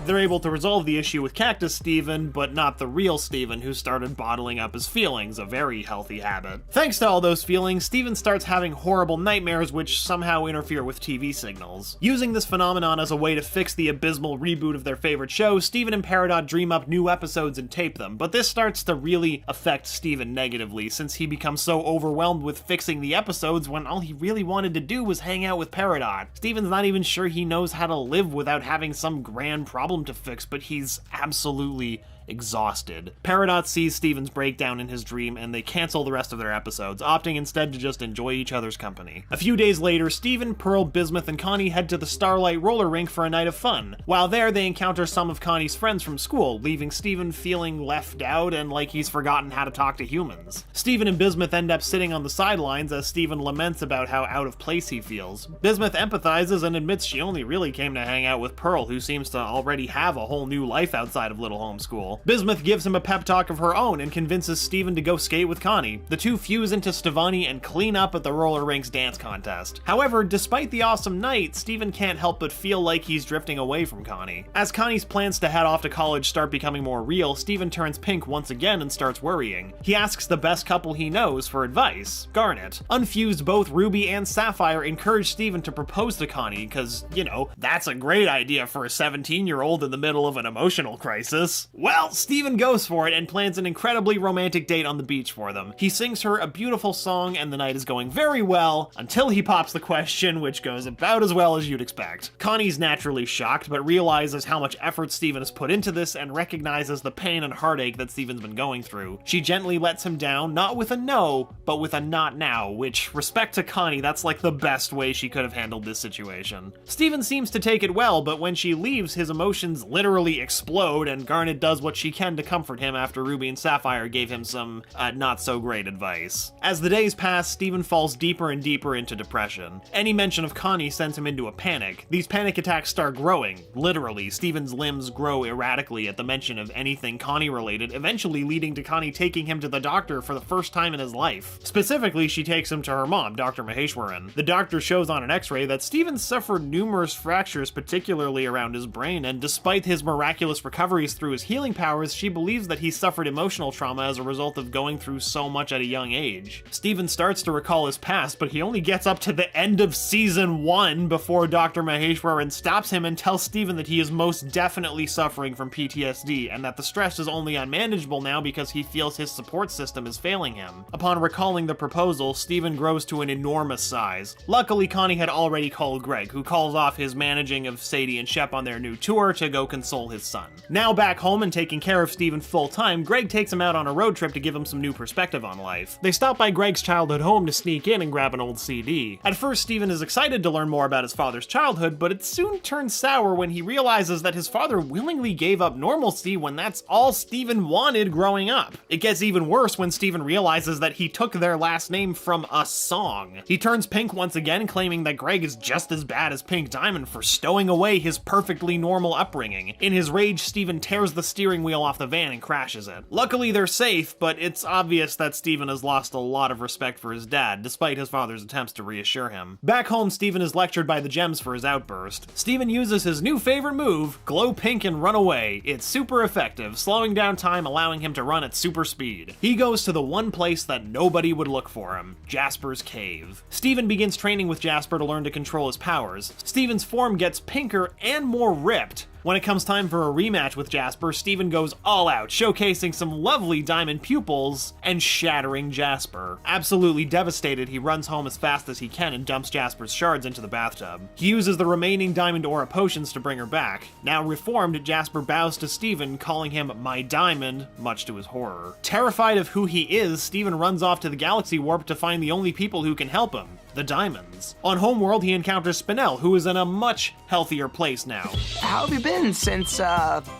They're able to resolve the issue with Cactus Steven, but not the real Steven, who started bottling up his feelings, a very healthy habit. Thanks to all those feelings, Steven starts having horrible nightmares which somehow interfere with TV signals. Using this phenomenon as a way to fix the abysmal reboot of their favorite show, Steven and Peridot dream up new episodes and tape them, but this starts to really affect Steven negatively, since he becomes so overwhelmed with fixing the episodes when all he really wanted to do was hang out with Peridot. Steven's not even sure he knows how to live without having some grand problem to fix, but he's absolutely exhausted. Peridot sees Steven's breakdown in his dream and they cancel the rest of their episodes, opting instead to just enjoy each other's company. A few days later, Steven, Pearl, Bismuth, and Connie head to the Starlight roller rink for a night of fun. While there, they encounter some of Connie's friends from school, leaving Steven feeling left out and like he's forgotten how to talk to humans. Steven and Bismuth end up sitting on the sidelines as Steven laments about how out of place he feels. Bismuth empathizes and admits she only really came to hang out with Pearl, who seems to already have a whole new life outside of Little Homeschool. Bismuth gives him a pep talk of her own and convinces Steven to go skate with Connie. The two fuse into Stevani and clean up at the roller rink's dance contest. However, despite the awesome night, Steven can't help but feel like he's drifting away from Connie. As Connie's plans to head off to college start becoming more real, Steven turns pink once again and starts worrying. He asks the best couple he knows for advice, Garnet. Unfused, both Ruby and Sapphire encourage Steven to propose to Connie, cause, you know, that's a great idea for a 17-year-old in the middle of an emotional crisis. Well, Steven goes for it and plans an incredibly romantic date on the beach for them. He sings her a beautiful song and the night is going very well until he pops the question, which goes about as well as you'd expect. Connie's naturally shocked, but realizes how much effort Steven has put into this and recognizes the pain and heartache that Steven's been going through. She gently lets him down, not with a no, but with a not now, which, respect to Connie, that's like the best way she could have handled this situation. Steven seems to take it well, but when she leaves, his emotions literally explode and Garnet does what she can to comfort him after Ruby and Sapphire gave him some not so great advice. As the days pass, Steven falls deeper and deeper into depression. Any mention of Connie sends him into a panic. These panic attacks start growing. Literally, Steven's limbs grow erratically at the mention of anything Connie related, eventually leading to Connie taking him to the doctor for the first time in his life. Specifically, she takes him to her mom, Dr. Maheshwaran. The doctor shows on an x-ray that Steven suffered numerous fractures, particularly around his brain, and despite his miraculous recoveries through his healing powers, she believes that he suffered emotional trauma as a result of going through so much at a young age. Steven starts to recall his past, but he only gets up to the end of season 1 before Dr. Maheshwaran stops him and tells Steven that he is most definitely suffering from PTSD, and that the stress is only unmanageable now because he feels his support system is failing him. Upon recalling the proposal, Steven grows to an enormous size. Luckily, Connie had already called Greg, who calls off his managing of Sadie and Shep on their new tour to go console his son. Now back home and taking taking care of Steven full-time, Greg takes him out on a road trip to give him some new perspective on life. They stop by Greg's childhood home to sneak in and grab an old CD. At first, Steven is excited to learn more about his father's childhood, but it soon turns sour when he realizes that his father willingly gave up normalcy when that's all Steven wanted growing up. It gets even worse when Steven realizes that he took their last name from a song. He turns pink once again, claiming that Greg is just as bad as Pink Diamond for stowing away his perfectly normal upbringing. In his rage, Steven tears the steering wheel off the van and crashes it. Luckily, they're safe, but it's obvious that Steven has lost a lot of respect for his dad, despite his father's attempts to reassure him. Back home, Steven is lectured by the Gems for his outburst. Steven uses his new favorite move, glow pink and run away. It's super effective, slowing down time, allowing him to run at super speed. He goes to the one place that nobody would look for him, Jasper's cave. Steven begins training with Jasper to learn to control his powers. Steven's form gets pinker and more ripped. When it comes time for a rematch with Jasper, Steven goes all out, showcasing some lovely diamond pupils and shattering Jasper. Absolutely devastated, he runs home as fast as he can and dumps Jasper's shards into the bathtub. He uses the remaining diamond aura potions to bring her back. Now reformed, Jasper bows to Steven, calling him my diamond, much to his horror. Terrified of who he is, Steven runs off to the galaxy warp to find the only people who can help him. The diamonds. On Homeworld, he encounters Spinel, who is in a much healthier place now.
How have you been since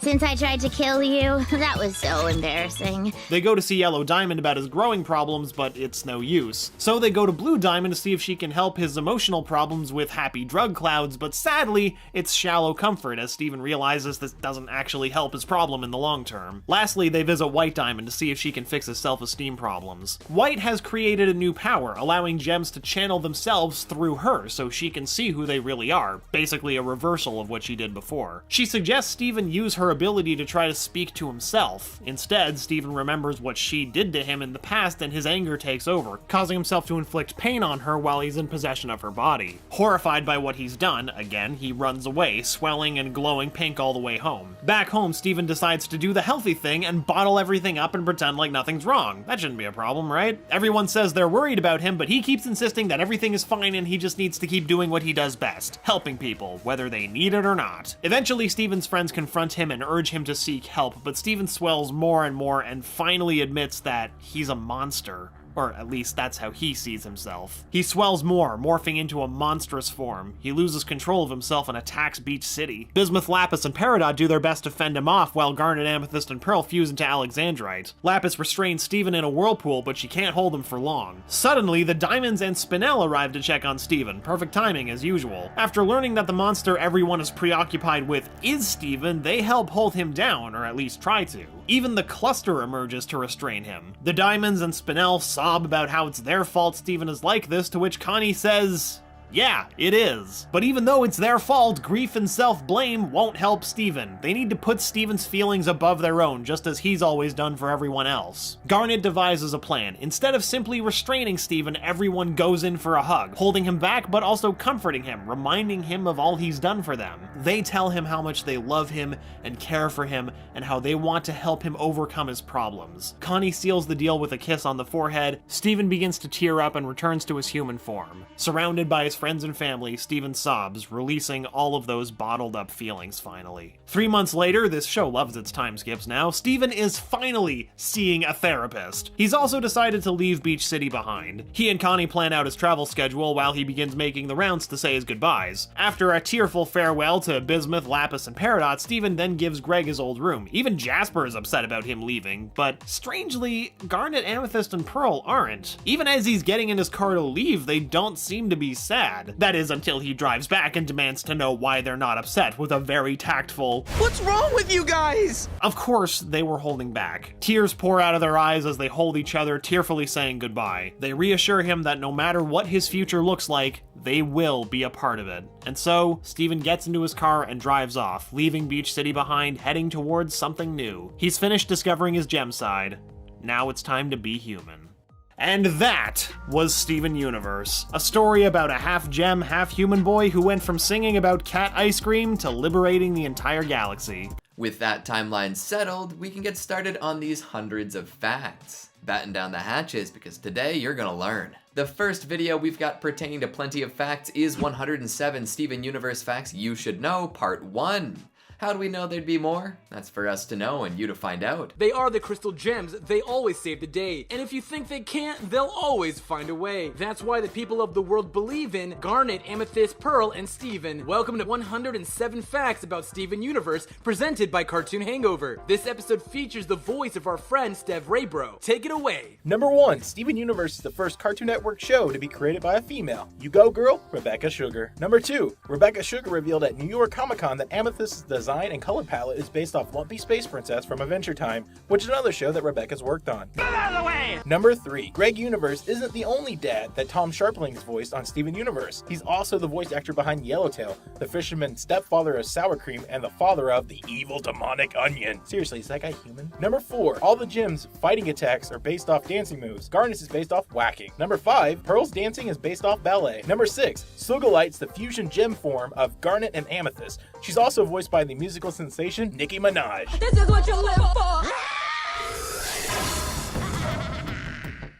Since I tried to kill you? That was so embarrassing.
They go to see Yellow Diamond about his growing problems, but it's no use. So they go to Blue Diamond to see if she can help his emotional problems with happy drug clouds, but sadly, it's shallow comfort as Steven realizes this doesn't actually help his problem in the long term. Lastly, they visit White Diamond to see if she can fix his self-esteem problems. White has created a new power, allowing gems to channel themselves through her so she can see who they really are, basically a reversal of what she did before. She suggests Steven use her ability to try to speak to himself. Instead, Steven remembers what she did to him in the past and his anger takes over, causing himself to inflict pain on her while he's in possession of her body. Horrified by what he's done, again, he runs away, swelling and glowing pink all the way home. Back home, Steven decides to do the healthy thing and bottle everything up and pretend like nothing's wrong. That shouldn't be a problem, right? Everyone says they're worried about him, but he keeps insisting that everything is fine and he just needs to keep doing what he does best, helping people, whether they need it or not. Eventually, Steven's friends confront him and urge him to seek help, but Steven swells more and more and finally admits that he's a monster. Or at least that's how he sees himself. He swells more, morphing into a monstrous form. He loses control of himself and attacks Beach City. Bismuth, Lapis, and Peridot do their best to fend him off, while Garnet, Amethyst, and Pearl fuse into Alexandrite. Lapis restrains Steven in a whirlpool, but she can't hold him for long. Suddenly, the Diamonds and Spinel arrive to check on Steven. Perfect timing, as usual. After learning that the monster everyone is preoccupied with is Steven, they help hold him down, or at least try to. Even the Cluster emerges to restrain him. The Diamonds and Spinel sob about how it's their fault Steven is like this, to which Connie says, yeah, it is. But even though it's their fault, grief and self-blame won't help Steven. They need to put Steven's feelings above their own, just as he's always done for everyone else. Garnet devises a plan. Instead of simply restraining Steven, everyone goes in for a hug, holding him back but also comforting him, reminding him of all he's done for them. They tell him how much they love him and care for him, and how they want to help him overcome his problems. Connie seals the deal with a kiss on the forehead. Steven begins to tear up and returns to his human form. Surrounded by his friends and family, Steven sobs, releasing all of those bottled up feelings finally. 3 months later, this show loves its time skips now, Steven is finally seeing a therapist. He's also decided to leave Beach City behind. He and Connie plan out his travel schedule while he begins making the rounds to say his goodbyes. After a tearful farewell to Bismuth, Lapis, and Peridot, Steven then gives Greg his old room. Even Jasper is upset about him leaving, but strangely, Garnet, Amethyst, and Pearl aren't. Even as he's getting in his car to leave, they don't seem to be sad. That is, until he drives back and demands to know why they're not upset with a very tactful,
What's wrong with you guys?
Of course, they were holding back. Tears pour out of their eyes as they hold each other, tearfully saying goodbye. They reassure him that no matter what his future looks like, they will be a part of it. And so, Steven gets into his car and drives off, leaving Beach City behind, heading towards something new. He's finished discovering his gem side. Now it's time to be human. And that was Steven Universe, a story about a half-gem, half-human boy who went from singing about cat ice cream to liberating the entire galaxy.
With that timeline settled, we can get started on these hundreds of facts. Batten down the hatches, because today you're gonna learn. The first video we've got pertaining to plenty of facts is 107 Steven Universe Facts You Should Know, Part 1. How do we know there'd be more? That's for us to know and you to find out.
They are the crystal gems, they always save the day. And if you think they can't, they'll always find a way. That's why the people of the world believe in Garnet, Amethyst, Pearl, and Steven. Welcome to 107 Facts About Steven Universe, presented by Cartoon Hangover. This episode features the voice of our friend Stev Raybro. Take it away.
Number 1, Steven Universe is the first Cartoon Network show to be created by a female. You go girl, Rebecca Sugar. Number 2, Rebecca Sugar revealed at New York Comic Con that Amethyst's design and color palette is based off Lumpy Space Princess from Adventure Time, which is another show that Rebecca's worked on.
Get out of the way!
Number 3, Greg Universe isn't the only dad that Tom Sharpling's voiced on Steven Universe. He's also the voice actor behind Yellowtail, the fisherman's stepfather of Sour Cream, and the father of the evil demonic onion. Seriously, is that guy human? Number 4, all the gyms' fighting attacks are based off dancing moves. Garnet's is based off whacking. Number 5, Pearl's dancing is based off ballet. Number 6, Sugalite's the fusion gem form of Garnet and Amethyst. She's also voiced by the musical sensation Nicki Minaj.
This is what you live for!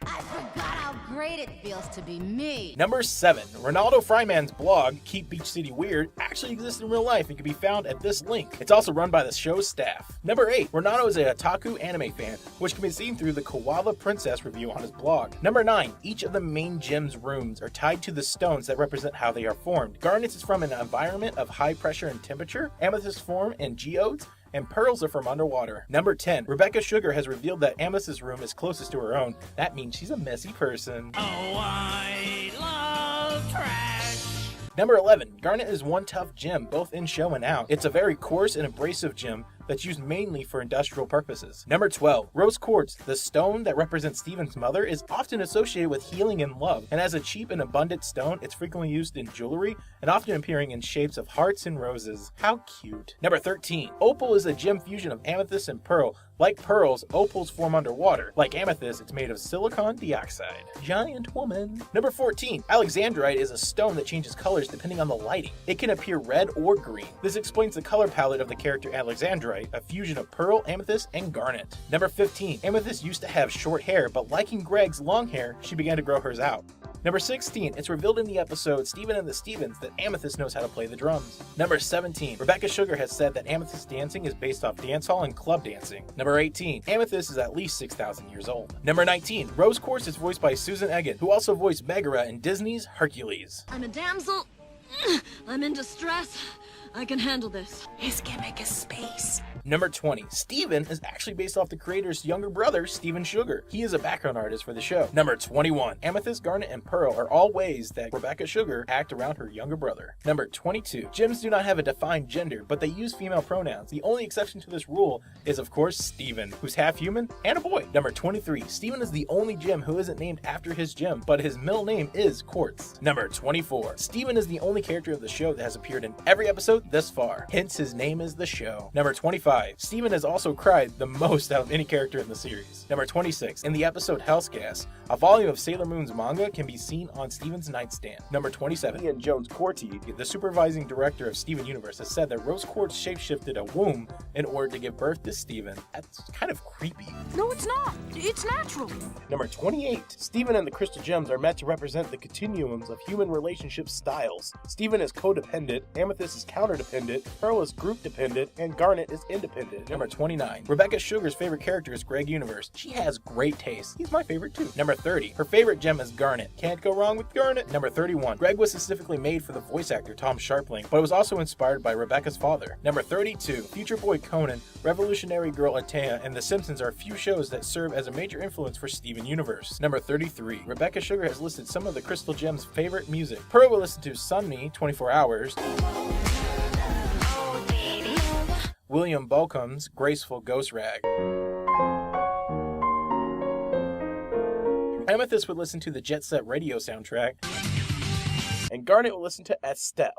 I forgot how great it feels to be me.
Number 7, Ronaldo Fryman's blog, Keep Beach City Weird, actually exists in real life and can be found at this link. It's also run by the show's staff. Number 8, Ronaldo is a otaku anime fan, which can be seen through the Koala Princess review on his blog. Number 9, each of the main gem's rooms are tied to the stones that represent how they are formed. Garnet's is from an environment of high pressure and temperature, Amethyst's form in geodes, and Pearls are from underwater. Number 10, Rebecca Sugar has revealed that Amethyst's room is closest to her own. That means she's a messy person.
Oh, I love trash.
Number 11, Garnet is one tough gem, both in show and out. It's a very coarse and abrasive gem that's used mainly for industrial purposes. Number 12, Rose Quartz, the stone that represents Steven's mother, is often associated with healing and love, and as a cheap and abundant stone, it's frequently used in jewelry and often appearing in shapes of hearts and roses. How cute. Number 13, Opal is a gem fusion of amethyst and pearl. Like pearls, opals form underwater. Like amethyst, it's made of silicon dioxide. Giant woman. Number 14, Alexandrite is a stone that changes colors depending on the lighting. It can appear red or green. This explains the color palette of the character Alexandrite, a fusion of pearl, amethyst, and garnet. Number 15, Amethyst used to have short hair, but liking Greg's long hair, she began to grow hers out. Number 16, it's revealed in the episode Steven and the Stevens that Amethyst knows how to play the drums. Number 17, Rebecca Sugar has said that Amethyst dancing is based off dancehall and club dancing. Number 18, Amethyst is at least 6,000 years old. Number 19, Rose Quartz is voiced by Susan Egan, who also voiced Megara in Disney's Hercules.
I'm a damsel. I'm in distress. I can handle this.
His gimmick is space.
Number 20, Steven is actually based off the creator's younger brother, Steven Sugar. He is a background artist for the show. Number 21, Amethyst, Garnet, and Pearl are all ways that Rebecca Sugar act around her younger brother. Number 22, gems do not have a defined gender, but they use female pronouns. The only exception to this rule is, of course, Steven, who's half human and a boy. Number 23, Steven is the only gem who isn't named after his gem, but his middle name is Quartz. Number 24, Steven is the only character of the show that has appeared in every episode thus far, hence his name is the show. Number 25, Steven has also cried the most out of any character in the series. Number 26, in the episode Hell's Gas, a volume of Sailor Moon's manga can be seen on Steven's nightstand. Number 27, Ian Jones Corti, the supervising director of Steven Universe, has said that Rose Quartz shapeshifted a womb in order to give birth to Steven. That's kind of creepy.
No, it's not. It's natural.
Number 28, Steven and the Crystal Gems are meant to represent the continuums of human relationship styles. Steven is codependent, Amethyst is counterdependent, Pearl is group dependent, and Garnet is independent. Number 29, Rebecca Sugar's favorite character is Greg Universe. She has great taste. He's my favorite too. Number 30, her favorite gem is Garnet. Can't go wrong with Garnet. Number 31, Greg was specifically made for the voice actor Tom Sharpling, but it was also inspired by Rebecca's father. Number 32, Future Boy Conan, Revolutionary Girl Atea, and The Simpsons are a few shows that serve as a major influence for Steven Universe. Number 33, Rebecca Sugar has listed some of the Crystal Gems' favorite music. Pearl will listen to Sun Me, 24 Hours, William Balcom's Graceful Ghost Rag. Amethyst would listen to the Jet Set Radio soundtrack, and Garnet will listen to Estelle.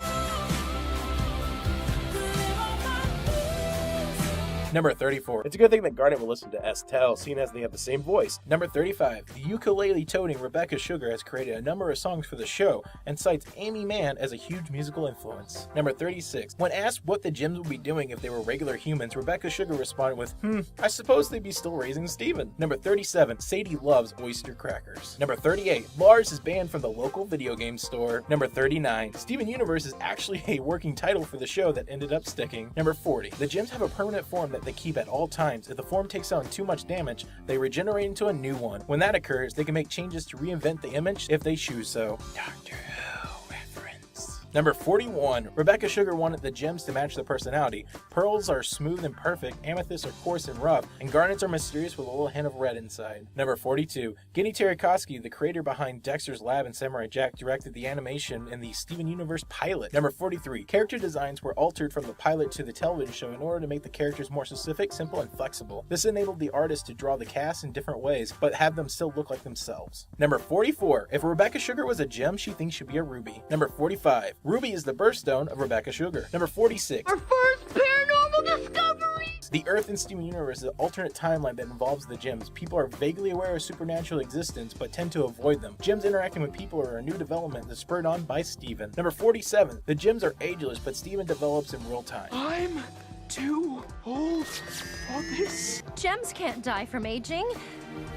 Number 34. It's a good thing that Garnet will listen to Estelle, seeing as they have the same voice. Number 35. The ukulele-toting Rebecca Sugar has created a number of songs for the show and cites Amy Mann as a huge musical influence. Number 36. When asked what the Gems would be doing if they were regular humans, Rebecca Sugar responded with, I suppose they'd be still raising Steven. Number 37. Sadie loves oyster crackers. Number 38. Lars is banned from the local video game store. Number 39. Steven Universe is actually a working title for the show that ended up sticking. Number 40. The Gems have a permanent form that they keep at all times. If the form takes on too much damage, they regenerate into a new one. When that occurs, they can make changes to reinvent the image if they choose so. Doctor Who reference. Number 41. Rebecca Sugar wanted the Gems to match the personality. Pearls are smooth and perfect, amethysts are coarse and rough, and garnets are mysterious with a little hint of red inside. Number 42. Genny Tartakovsky, the creator behind Dexter's Lab and Samurai Jack, directed the animation in the Steven Universe pilot. Number 43. Character designs were altered from the pilot to the television show in order to make the characters more specific, simple, and flexible. This enabled the artist to draw the cast in different ways, but have them still look like themselves. Number 44. If Rebecca Sugar was a gem, she thinks she'd be a ruby. Number 45. Ruby is the birthstone of Rebecca Sugar. Number 46.
Our first paranormal discovery!
The Earth and Steven Universe is an alternate timeline that involves the Gems. People are vaguely aware of supernatural existence, but tend to avoid them. Gems interacting with people are a new development that's spurred on by Steven. Number 47. The Gems are ageless, but Steven develops in real time.
I'm too old for this.
Gems can't die from aging,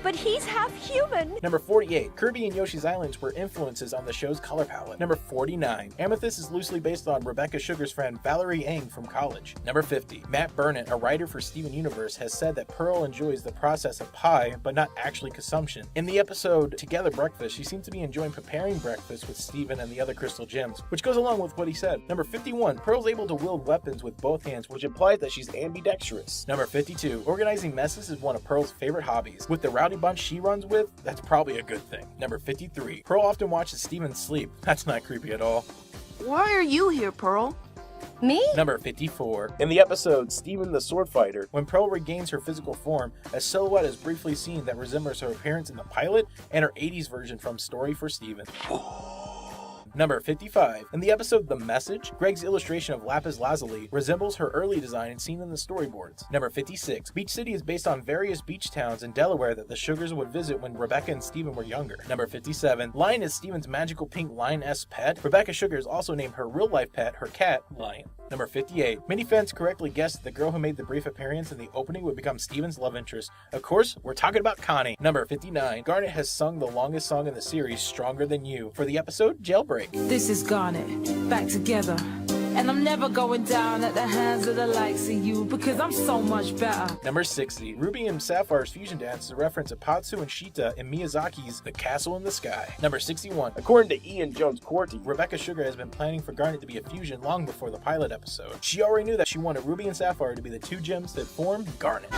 but he's half human.
Number 48. Kirby and Yoshi's Islands were influences on the show's color palette. Number 49. Amethyst is loosely based on Rebecca Sugar's friend Valerie Ng from college. Number 50. Matt Burnett, a writer for Steven Universe, has said that Pearl enjoys the process of pie, but not actually consumption. In the episode Together Breakfast, she seems to be enjoying preparing breakfast with Steven and the other Crystal Gems, which goes along with what he said. Number 51. Pearl's able to wield weapons with both hands, which implies that she's ambidextrous. Number 52. Organizing messes is one of Pearl's favorite hobbies. With the rowdy bunch she runs with, that's probably a good thing. Number 53. Pearl often watches Steven sleep. That's not creepy at all.
Why are you here, Pearl?
Me?
Number 54. In the episode Steven the Sword Fighter, when Pearl regains her physical form, a silhouette is briefly seen that resembles her appearance in the pilot and her 80s version from Story for Steven. Number 55. In the episode The Message, Greg's illustration of Lapis Lazuli resembles her early design and seen in the storyboards. Number 56. Beach City is based on various beach towns in Delaware that the Sugars would visit when Rebecca and Steven were younger. Number 57. Lion is Steven's magical pink lioness pet. Rebecca Sugars also named her real-life pet, her cat, Lion. Number 58. Many fans correctly guessed that the girl who made the brief appearance in the opening would become Steven's love interest. Of course, we're talking about Connie. Number 59. Garnet has sung the longest song in the series, Stronger Than You, for the episode Jailbreak.
This is Garnet, back together. And I'm never going down at the hands of the likes of you, because I'm so much better.
Number 60. Ruby and Sapphire's fusion dance is a reference to Patsu and Shita in Miyazaki's The Castle in the Sky. Number 61. According to Ian Jones-Quartey, Rebecca Sugar has been planning for Garnet to be a fusion long before the pilot episode. She already knew that she wanted Ruby and Sapphire to be the two gems that form Garnet.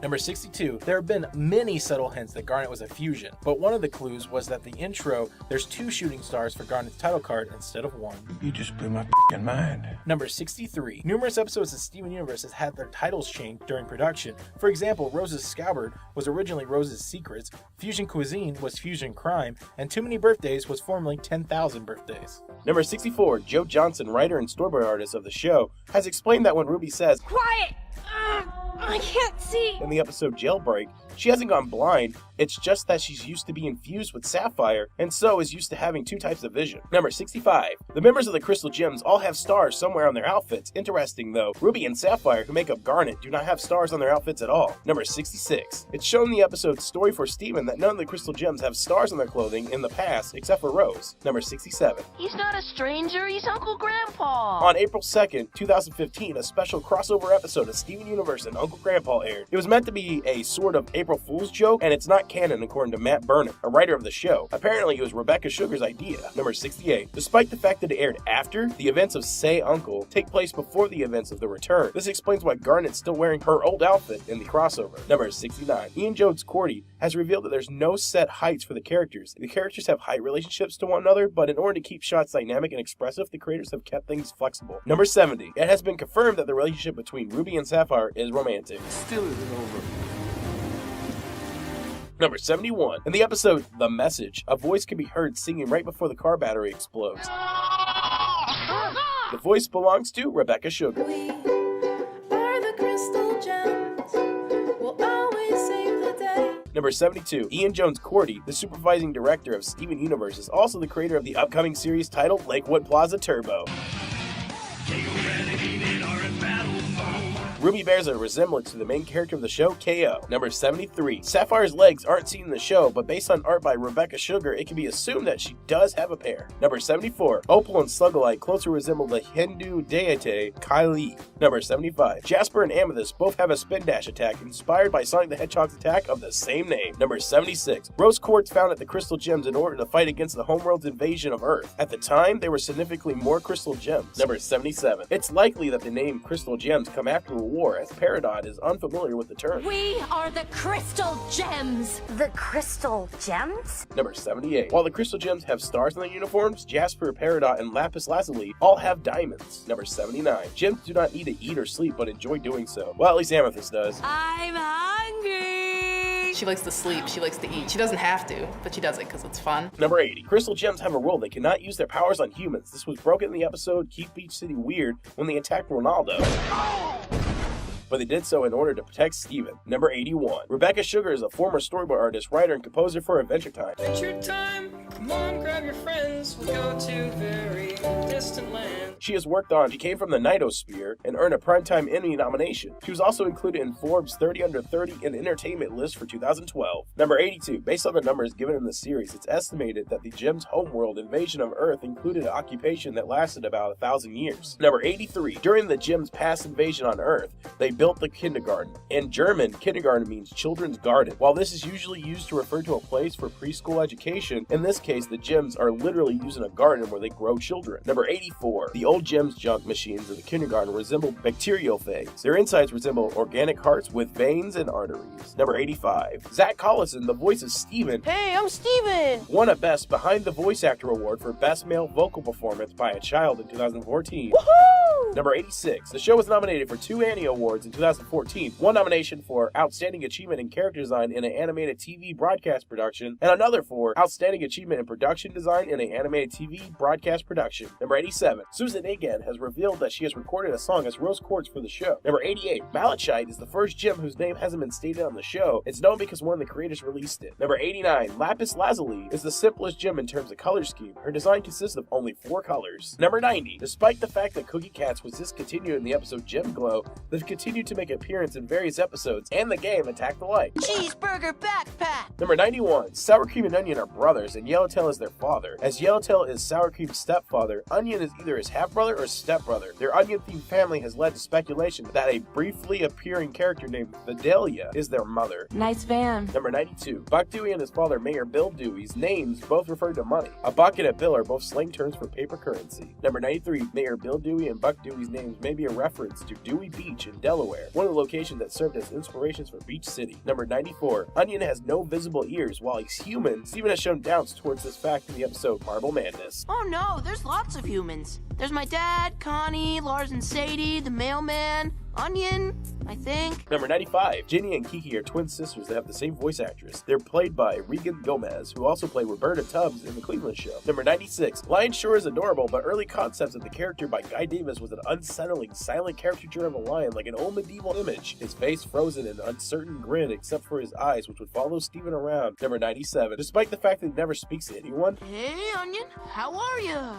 Number 62. There have been many subtle hints that Garnet was a fusion, but one of the clues was that the intro, there's 2 shooting stars for Garnet's title card instead of 1.
You just blew my f***ing mind.
Number 63. Numerous episodes of Steven Universe has had their titles changed during production. For example, Rose's Scabbard was originally Rose's Secrets, Fusion Cuisine was Fusion Crime, and Too Many Birthdays was formerly 10,000 Birthdays. Number 64. Joe Johnson, writer and storyboard artist of the show, has explained that when Ruby says,
Quiet! I can't see!
in the episode Jailbreak, she hasn't gone blind, it's just that she's used to being fused with Sapphire, and so is used to having 2 types of vision. Number 65. The members of the Crystal Gems all have stars somewhere on their outfits. Interesting though, Ruby and Sapphire, who make up Garnet, do not have stars on their outfits at all. Number 66. It's shown in the episode Story for Steven that none of the Crystal Gems have stars on their clothing in the past, except for Rose. Number 67.
He's not a stranger, he's Uncle Grandpa.
On April 2nd, 2015, a special crossover episode of Steven Universe and Uncle Grandpa aired. It was meant to be a sort of April Fool's joke, and it's not canon according to Matt Burnett, a writer of the show. Apparently, it was Rebecca Sugar's idea. Number 68. Despite the fact that it aired after, the events of Say Uncle take place before the events of The Return. This explains why Garnet's still wearing her old outfit in the crossover. Number 69. Ian Jones-Quartey has revealed that there's no set heights for the characters. The characters have height relationships to one another, but in order to keep shots dynamic and expressive, the creators have kept things flexible. Number 70. It has been confirmed that the relationship between Ruby and Sapphire is romantic.
Still isn't over.
Number 71. In the episode The Message, a voice can be heard singing right before the car battery explodes. The voice belongs to Rebecca Sugar.
We burn
Number 72. Ian Jones-Cordy, the supervising director of Steven Universe, is also the creator of the upcoming series titled Lakewood Plaza Turbo. Ruby bears a resemblance to the main character of the show, KO. Number 73. Sapphire's legs aren't seen in the show, but based on art by Rebecca Sugar, it can be assumed that she does have a pair. Number 74. Opal and Slugolite closely resemble the Hindu deity Kali. Number 75. Jasper and Amethyst both have a spin dash attack inspired by Sonic the Hedgehog's attack of the same name. Number 76. Rose quartz founded the crystal gems in order to fight against the homeworld's invasion of Earth. At the time, there were significantly more crystal gems. Number 77. It's likely that the name crystal gems come after a war, as Peridot is unfamiliar with the term.
We are the Crystal Gems.
The Crystal Gems?
Number 78. While the crystal gems have stars on their uniforms, Jasper, Peridot, and Lapis Lazuli all have diamonds. Number 79. Gems do not need to eat or sleep, but enjoy doing so. Well, at least Amethyst does.
I'm hungry. She likes to sleep, she likes to eat. She doesn't have to, but she does it because it's fun.
Number 80. Crystal gems have a rule. They cannot use their powers on humans. This was broken in the episode Keep Beach City Weird when they attacked Ronaldo. But they did so in order to protect Steven. Number 81. Rebecca Sugar is a former storyboard artist, writer, and composer for Adventure Time.
Adventure Time! Come on, grab your friends, we'll go to very distant land.
She came from the Nightosphere and earned a Primetime Emmy nomination. She was also included in Forbes 30 Under 30 in Entertainment list for 2012. Number 82. Based on the numbers given in the series, it's estimated that the Gems' homeworld invasion of Earth included an occupation that lasted about 1,000 years. Number 83. During the Gems' past invasion on Earth, they built the kindergarten. In German, kindergarten means children's garden. While this is usually used to refer to a place for preschool education, in this case, the Gems are literally using a garden where they grow children. Number 84. The old Gems junk machines of the kindergarten resemble bacteriophages. Their insides resemble organic hearts with veins and arteries. Number 85. Zach Collison, the voice of Steven.
Hey, I'm Steven!
Won a Best Behind the Voice Actor Award for Best Male Vocal Performance by a Child in 2014.
Woohoo!
Number 86. The show was nominated for 2 Annie Awards in 2014. One nomination for Outstanding Achievement in Character Design in an Animated TV Broadcast Production, and another for Outstanding Achievement in Production Design in an Animated TV Broadcast Production. Number 87. Susan Egan has revealed that she has recorded a song as Rose Quartz for the show. Number 88. Malachite is the first gem whose name hasn't been stated on the show. It's known because one of the creators released it. Number 89. Lapis Lazuli is the simplest gem in terms of color scheme. Her design consists of only 4 colors. Number 90. Despite the fact that Cookie Cats was discontinued in the episode Gem Glow, they've continued to make an appearance in various episodes and the game Attack the Light.
Cheeseburger backpack!
Number 91. Sour Cream and Onion are brothers, and Yellowtail is their father. As Yellowtail is Sour Cream's stepfather, Onion is either his half-brother or stepbrother. Their onion-themed family has led to speculation that a briefly appearing character named Fidelia is their mother.
Nice van.
Number 92. Buck Dewey and his father, Mayor Bill Dewey's names both refer to money. A buck and a bill are both slang terms for paper currency. Number 93. Mayor Bill Dewey and Buck Dewey's names may be a reference to Dewey Beach in Delaware, one of the locations that served as inspirations for Beach City. Number 94. Onion has no visible ears. While he's human, Steven has shown doubts towards this fact in the episode Marble Madness.
Oh no, there's lots of humans. There's my dad, Connie, Lars and Sadie, the mailman, Onion, I think.
Number 95. Ginny and Kiki are twin sisters that have the same voice actress. They're played by Regan Gomez, who also played Roberta Tubbs in the Cleveland Show. Number 96. Lion sure is adorable, but early concepts of the character by Guy Davis was an unsettling, silent caricature of a lion, like an old medieval image. His face frozen in an uncertain grin, except for his eyes, which would follow Steven around. Number 97. Despite the fact that he never speaks to anyone,
Hey, Onion, how are ya?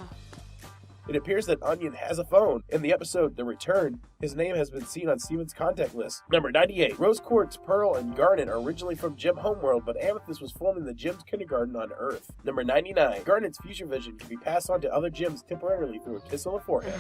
it appears that Onion has a phone. In the episode The Return, his name has been seen on Steven's contact list. Number 98. Rose Quartz, Pearl, and Garnet are originally from Gem Homeworld, but Amethyst was formed in the Gem's kindergarten on Earth. Number 99. Garnet's future vision can be passed on to other gems temporarily through a kiss on the forehead.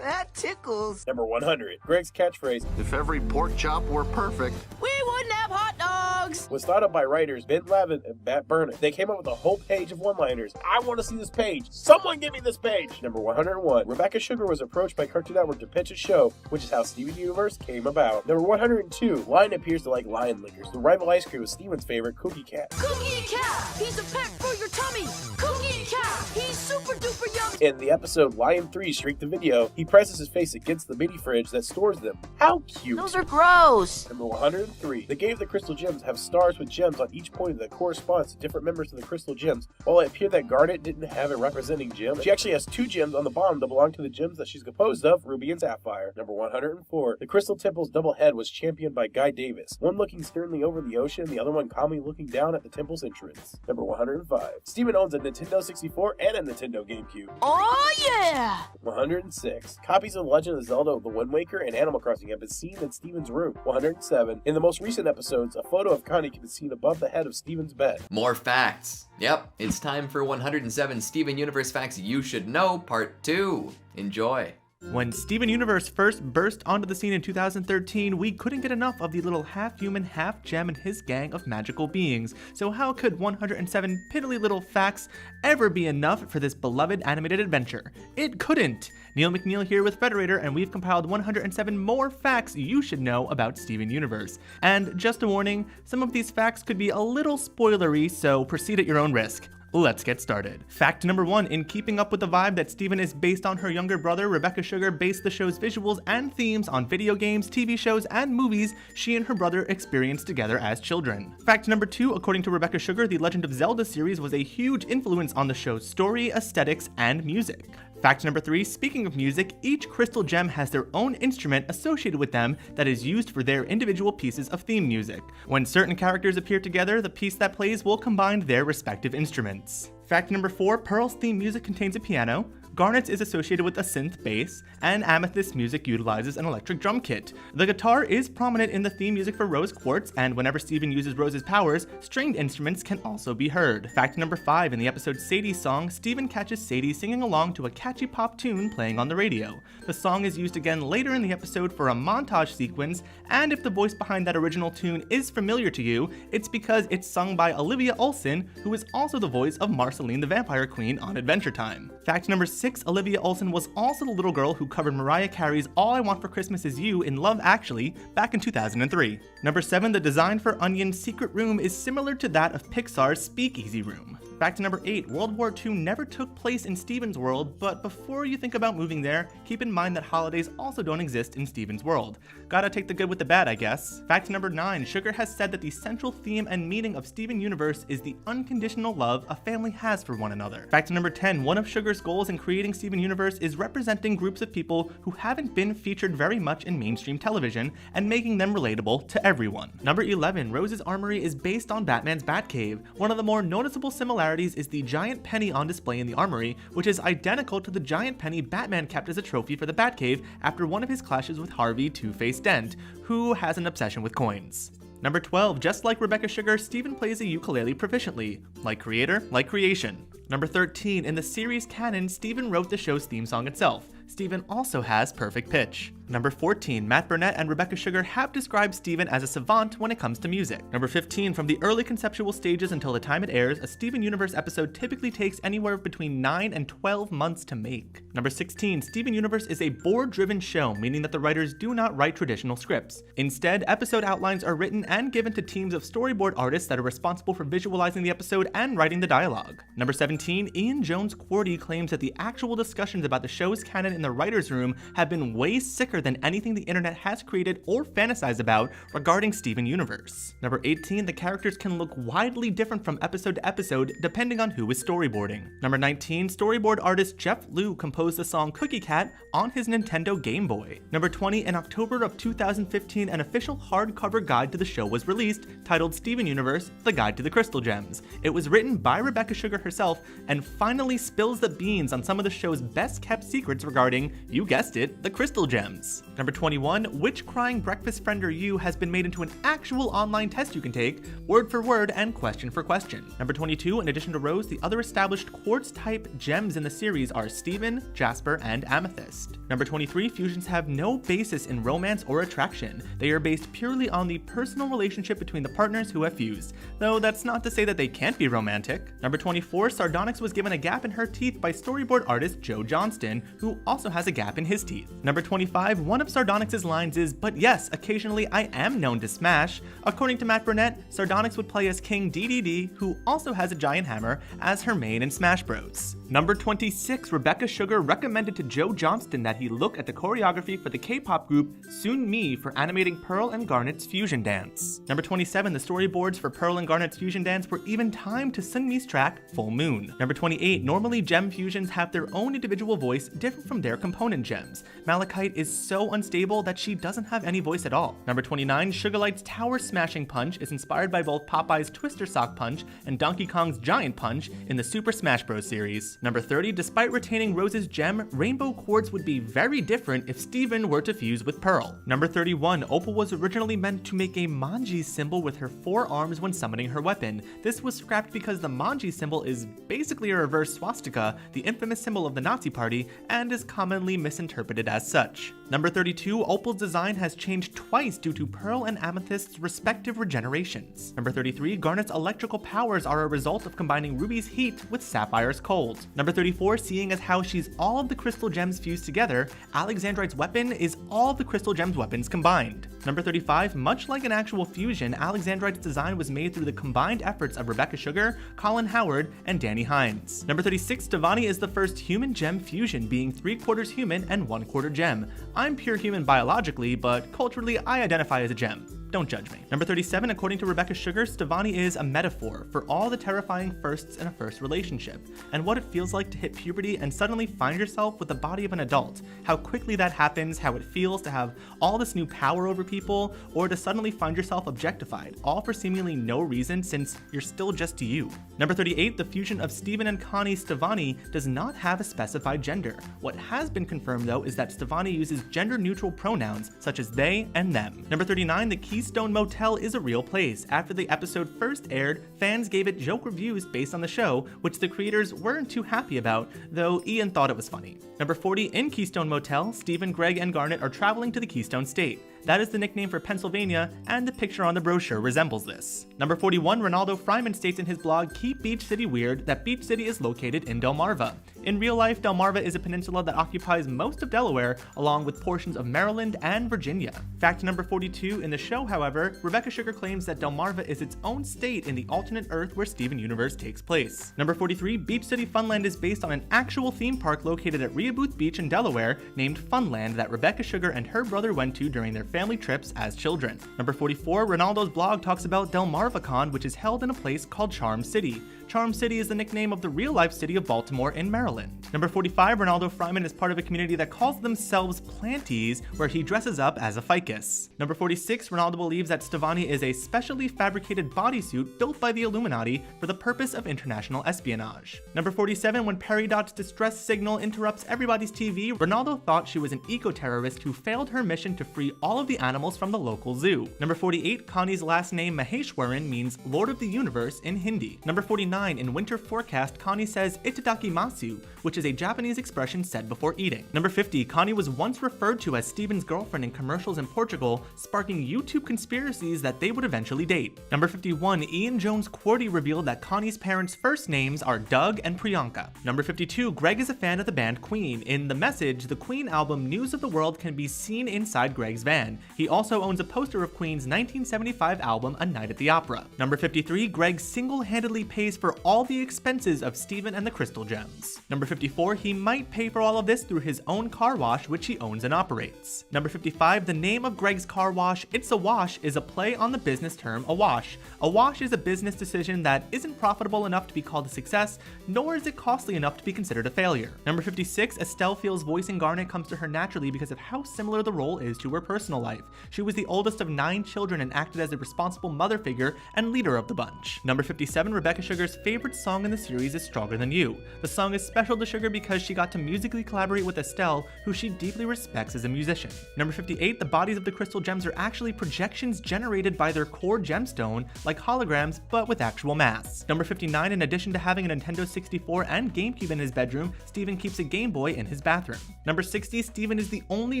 That tickles.
Number 100. Greg's catchphrase,
"If every pork chop were perfect,"
We wouldn't have hot dogs.
was thought up by writers Ben Lavin and Matt Burnett. They came up with a whole page of one-liners. I want to see this page. Someone give me this page. Number 101. Rebecca Sugar was approached by Cartoon Network to pitch a show, which is how Steven Universe came about. Number 102. Lion appears to like lion lickers. The rival ice cream was Steven's favorite, Cookie Cat.
Cookie Cat! He's a pet for your tummy! Cookie Cat! He's super duper yummy!
In the episode Lion 3 Shriek the Video, he presses his face against the mini fridge that stores them. How cute!
Those are gross!
Number 103. The Game of the Crystal Gems have stars with gems on each point that corresponds to different members of the Crystal Gems. While it appeared that Garnet didn't have a representing gem, she actually has 2 gems on the bottom that belong to the gems that she's composed of, Ruby and Sapphire. Number 104. The Crystal Temple's double head was championed by Guy Davis, one looking sternly over the ocean, the other one calmly looking down at the temple's entrance. Number 105. Steven owns a Nintendo 64 and a Nintendo GameCube.
Oh yeah!
106. Copies of The Legend of Zelda, The Wind Waker, and Animal Crossing have been seen in Steven's room. 107. In the most recent episodes, a photo of Connie can be seen above the head of Steven's bed.
More facts. Yep, it's time for 107 Steven Universe Facts You Should Know, Part 2. Enjoy.
When Steven Universe first burst onto the scene in 2013, we couldn't get enough of the little half-human, half-gem and his gang of magical beings. So how could 107 piddly little facts ever be enough for this beloved animated adventure? It couldn't! Neil McNeil here with Frederator, and we've compiled 107 more facts you should know about Steven Universe. And just a warning, some of these facts could be a little spoilery, so proceed at your own risk. Let's get started. Fact number 1, in keeping up with the vibe that Steven is based on her younger brother, Rebecca Sugar based the show's visuals and themes on video games, TV shows, and movies she and her brother experienced together as children. Fact number 2, according to Rebecca Sugar, the Legend of Zelda series was a huge influence on the show's story, aesthetics, and music. Fact number 3, speaking of music, each crystal gem has their own instrument associated with them that is used for their individual pieces of theme music. When certain characters appear together, the piece that plays will combine their respective instruments. Fact number 4, Pearl's theme music contains a piano, Garnet's is associated with a synth bass, and Amethyst's music utilizes an electric drum kit. The guitar is prominent in the theme music for Rowe's Quartz, and whenever Steven uses Rose's powers, stringed instruments can also be heard. Fact number 5, in the episode Sadie's Song, Steven catches Sadie singing along to a catchy pop tune playing on the radio. The song is used again later in the episode for a montage sequence, and if the voice behind that original tune is familiar to you, it's because it's sung by Olivia Olson, who is also the voice of Marceline the Vampire Queen on Adventure Time. Fact number 6, Olivia Olson was also the little girl who covered Mariah Carey's All I Want for Christmas Is You in Love Actually back in 2003. Number 7, the design for Onion's secret room is similar to that of Pixar's Speakeasy Room. Fact number 8, World War II never took place in Steven's world, but before you think about moving there, keep in mind that holidays also don't exist in Steven's world. Gotta take the good with the bad, I guess. Fact number 9, Sugar has said that the central theme and meaning of Steven Universe is the unconditional love a family has for one another. Fact number 10, one of Sugar's goals in creating Steven Universe is representing groups of people who haven't been featured very much in mainstream television and making them relatable to everyone. Number 11, Rose's armory is based on Batman's Batcave. One of the more noticeable similarities is the giant penny on display in the armory, which is identical to the giant penny Batman kept as a trophy for the Batcave after one of his clashes with Harvey Two-Face Dent, who has an obsession with coins. Number 12, just like Rebecca Sugar, Steven plays a ukulele proficiently. Like creator, like creation. Number 13, in the series canon, Steven wrote the show's theme song itself. Steven also has perfect pitch. Number 14, Matt Burnett and Rebecca Sugar have described Steven as a savant when it comes to music. Number 15, from the early conceptual stages until the time it airs, a Steven Universe episode typically takes anywhere between 9 and 12 months to make. Number 16, Steven Universe is a board-driven show, meaning that the writers do not write traditional scripts. Instead, episode outlines are written and given to teams of storyboard artists that are responsible for visualizing the episode and writing the dialogue. Number 17, Ian Jones-Quartey claims that the actual discussions about the show's canon in the writer's room have been way sicker than anything the internet has created or fantasized about regarding Steven Universe. Number 18, the characters can look widely different from episode to episode depending on who is storyboarding. Number 19, storyboard artist Jeff Liu composed the song Cookie Cat on his Nintendo Game Boy. Number 20, in October of 2015, an official hardcover guide to the show was released titled Steven Universe, The Guide to the Crystal Gems. It was written by Rebecca Sugar herself and finally spills the beans on some of the show's best kept secrets regarding, you guessed it, the Crystal Gems. Number 21, Which Crying Breakfast Friend Are You has been made into an actual online test you can take, word for word and question for question. Number 22, in addition to Rose, the other established quartz-type gems in the series are Steven, Jasper, and Amethyst. Number 23, fusions have no basis in romance or attraction. They are based purely on the personal relationship between the partners who have fused, though that's not to say that they can't be romantic. Number 24, Sardonyx was given a gap in her teeth by storyboard artist Joe Johnston, who also has a gap in his teeth. Number 25, one of Sardonyx's lines is, "But yes, occasionally I am known to smash." According to Matt Burnett, Sardonyx would play as King DDD, who also has a giant hammer, as her main in Smash Bros. Number 26, Rebecca Sugar recommended to Joe Johnston that he look at the choreography for the K-pop group Soon Mi for animating Pearl and Garnet's fusion dance. Number 27, the storyboards for Pearl and Garnet's fusion dance were even timed to Sun Mi's track Full Moon. Number 28, normally gem fusions have their own individual voice different from their component gems. Malachite is so unstable that she doesn't have any voice at all. Number 29, Sugarlight's Tower Smashing Punch is inspired by both Popeye's Twister Sock Punch and Donkey Kong's Giant Punch in the Super Smash Bros. Series. Number 30, despite retaining Rose's gem, Rainbow Quartz would be very different if Steven were to fuse with Pearl. Number 31, Opal was originally meant to make a Manji symbol with her 4 arms when summoning her weapon. This was scrapped because the Manji symbol is basically a reverse swastika, the infamous symbol of the Nazi Party, and is commonly misinterpreted as such. Number 32, Opal's design has changed twice due to Pearl and Amethyst's respective regenerations. Number 33, Garnet's electrical powers are a result of combining Ruby's heat with Sapphire's cold. Number 34, seeing as how she's all of the crystal gems fused together, Alexandrite's weapon is all of the crystal gems weapons combined. Number 35, much like an actual fusion, Alexandrite's design was made through the combined efforts of Rebecca Sugar, Colin Howard, and Danny Hines. Number 36, Stevani is the first human gem fusion, being 3/4 human and 1/4 gem. I'm pure human biologically, but culturally I identify as a gem. Don't judge me. Number 37, according to Rebecca Sugar, Stevani is a metaphor for all the terrifying firsts in a first relationship, and what it feels like to hit puberty and suddenly find yourself with the body of an adult, how quickly that happens, how it feels to have all this new power over people, or to suddenly find yourself objectified, all for seemingly no reason since you're still just you. Number 38, the fusion of Steven and Connie Stevani does not have a specified gender. What has been confirmed though is that Stevani uses gender-neutral pronouns such as they and them. Number 39, the Keystone Motel is a real place. After the episode first aired, fans gave it joke reviews based on the show, which the creators weren't too happy about, though Ian thought it was funny. Number 40, in Keystone Motel, Steven, Greg, and Garnet are traveling to the Keystone State. That is the nickname for Pennsylvania, and the picture on the brochure resembles this. Number 41, Ronaldo Fryman states in his blog Keep Beach City Weird that Beach City is located in Delmarva. In real life, Delmarva is a peninsula that occupies most of Delaware, along with portions of Maryland and Virginia. Fact number 42, in the show, however, Rebecca Sugar claims that Delmarva is its own state in the alternate Earth where Steven Universe takes place. Number 43, Beach City Funland is based on an actual theme park located at Rehoboth Beach in Delaware named Funland that Rebecca Sugar and her brother went to during their family trips as children. Number 44, Ronaldo's blog talks about DelmarvaCon, which is held in a place called Charm City. Charm City is the nickname of the real-life city of Baltimore in Maryland. Number 45, Ronaldo Fryman is part of a community that calls themselves Planties, where he dresses up as a ficus. Number 46, Ronaldo believes that Stevani is a specially fabricated bodysuit built by the Illuminati for the purpose of international espionage. Number 47, when Peridot's distress signal interrupts everybody's TV, Ronaldo thought she was an eco-terrorist who failed her mission to free all of the animals from the local zoo. Number 48, Connie's last name Maheshwaran means Lord of the Universe in Hindi. Number 49, in Winter Forecast, Connie says itadakimasu, which is a Japanese expression said before eating. Number 50, Connie was once referred to as Steven's girlfriend in commercials in Portugal, sparking YouTube conspiracies that they would eventually date. Number 51, Ian Jones-Quartey revealed that Connie's parents' first names are Doug and Priyanka. Number 52, Greg is a fan of the band Queen. In The Message, the Queen album News of the World can be seen inside Greg's van. He also owns a poster of Queen's 1975 album A Night at the Opera. Number 53, Greg single-handedly pays for all the expenses of Steven and the Crystal Gems. Number 54, he might pay for all of this through his own car wash, which he owns and operates. Number 55, the name of Greg's car wash, It's a Wash, is a play on the business term awash. A wash is a business decision that isn't profitable enough to be called a success, nor is it costly enough to be considered a failure. Number 56, Estelle feels voicing Garnet comes to her naturally because of how similar the role is to her personal life. She was the oldest of 9 children and acted as a responsible mother figure and leader of the bunch. Number 57, Rebecca Sugar's favorite song in the series is Stronger Than You. The song is special to Sugar because she got to musically collaborate with Estelle, who she deeply respects as a musician. Number 58, the bodies of the crystal gems are actually projections generated by their core gemstone, like holograms, but with actual mass. Number 59, in addition to having a Nintendo 64 and GameCube in his bedroom, Steven keeps a Game Boy in his bathroom. Number 60, Steven is the only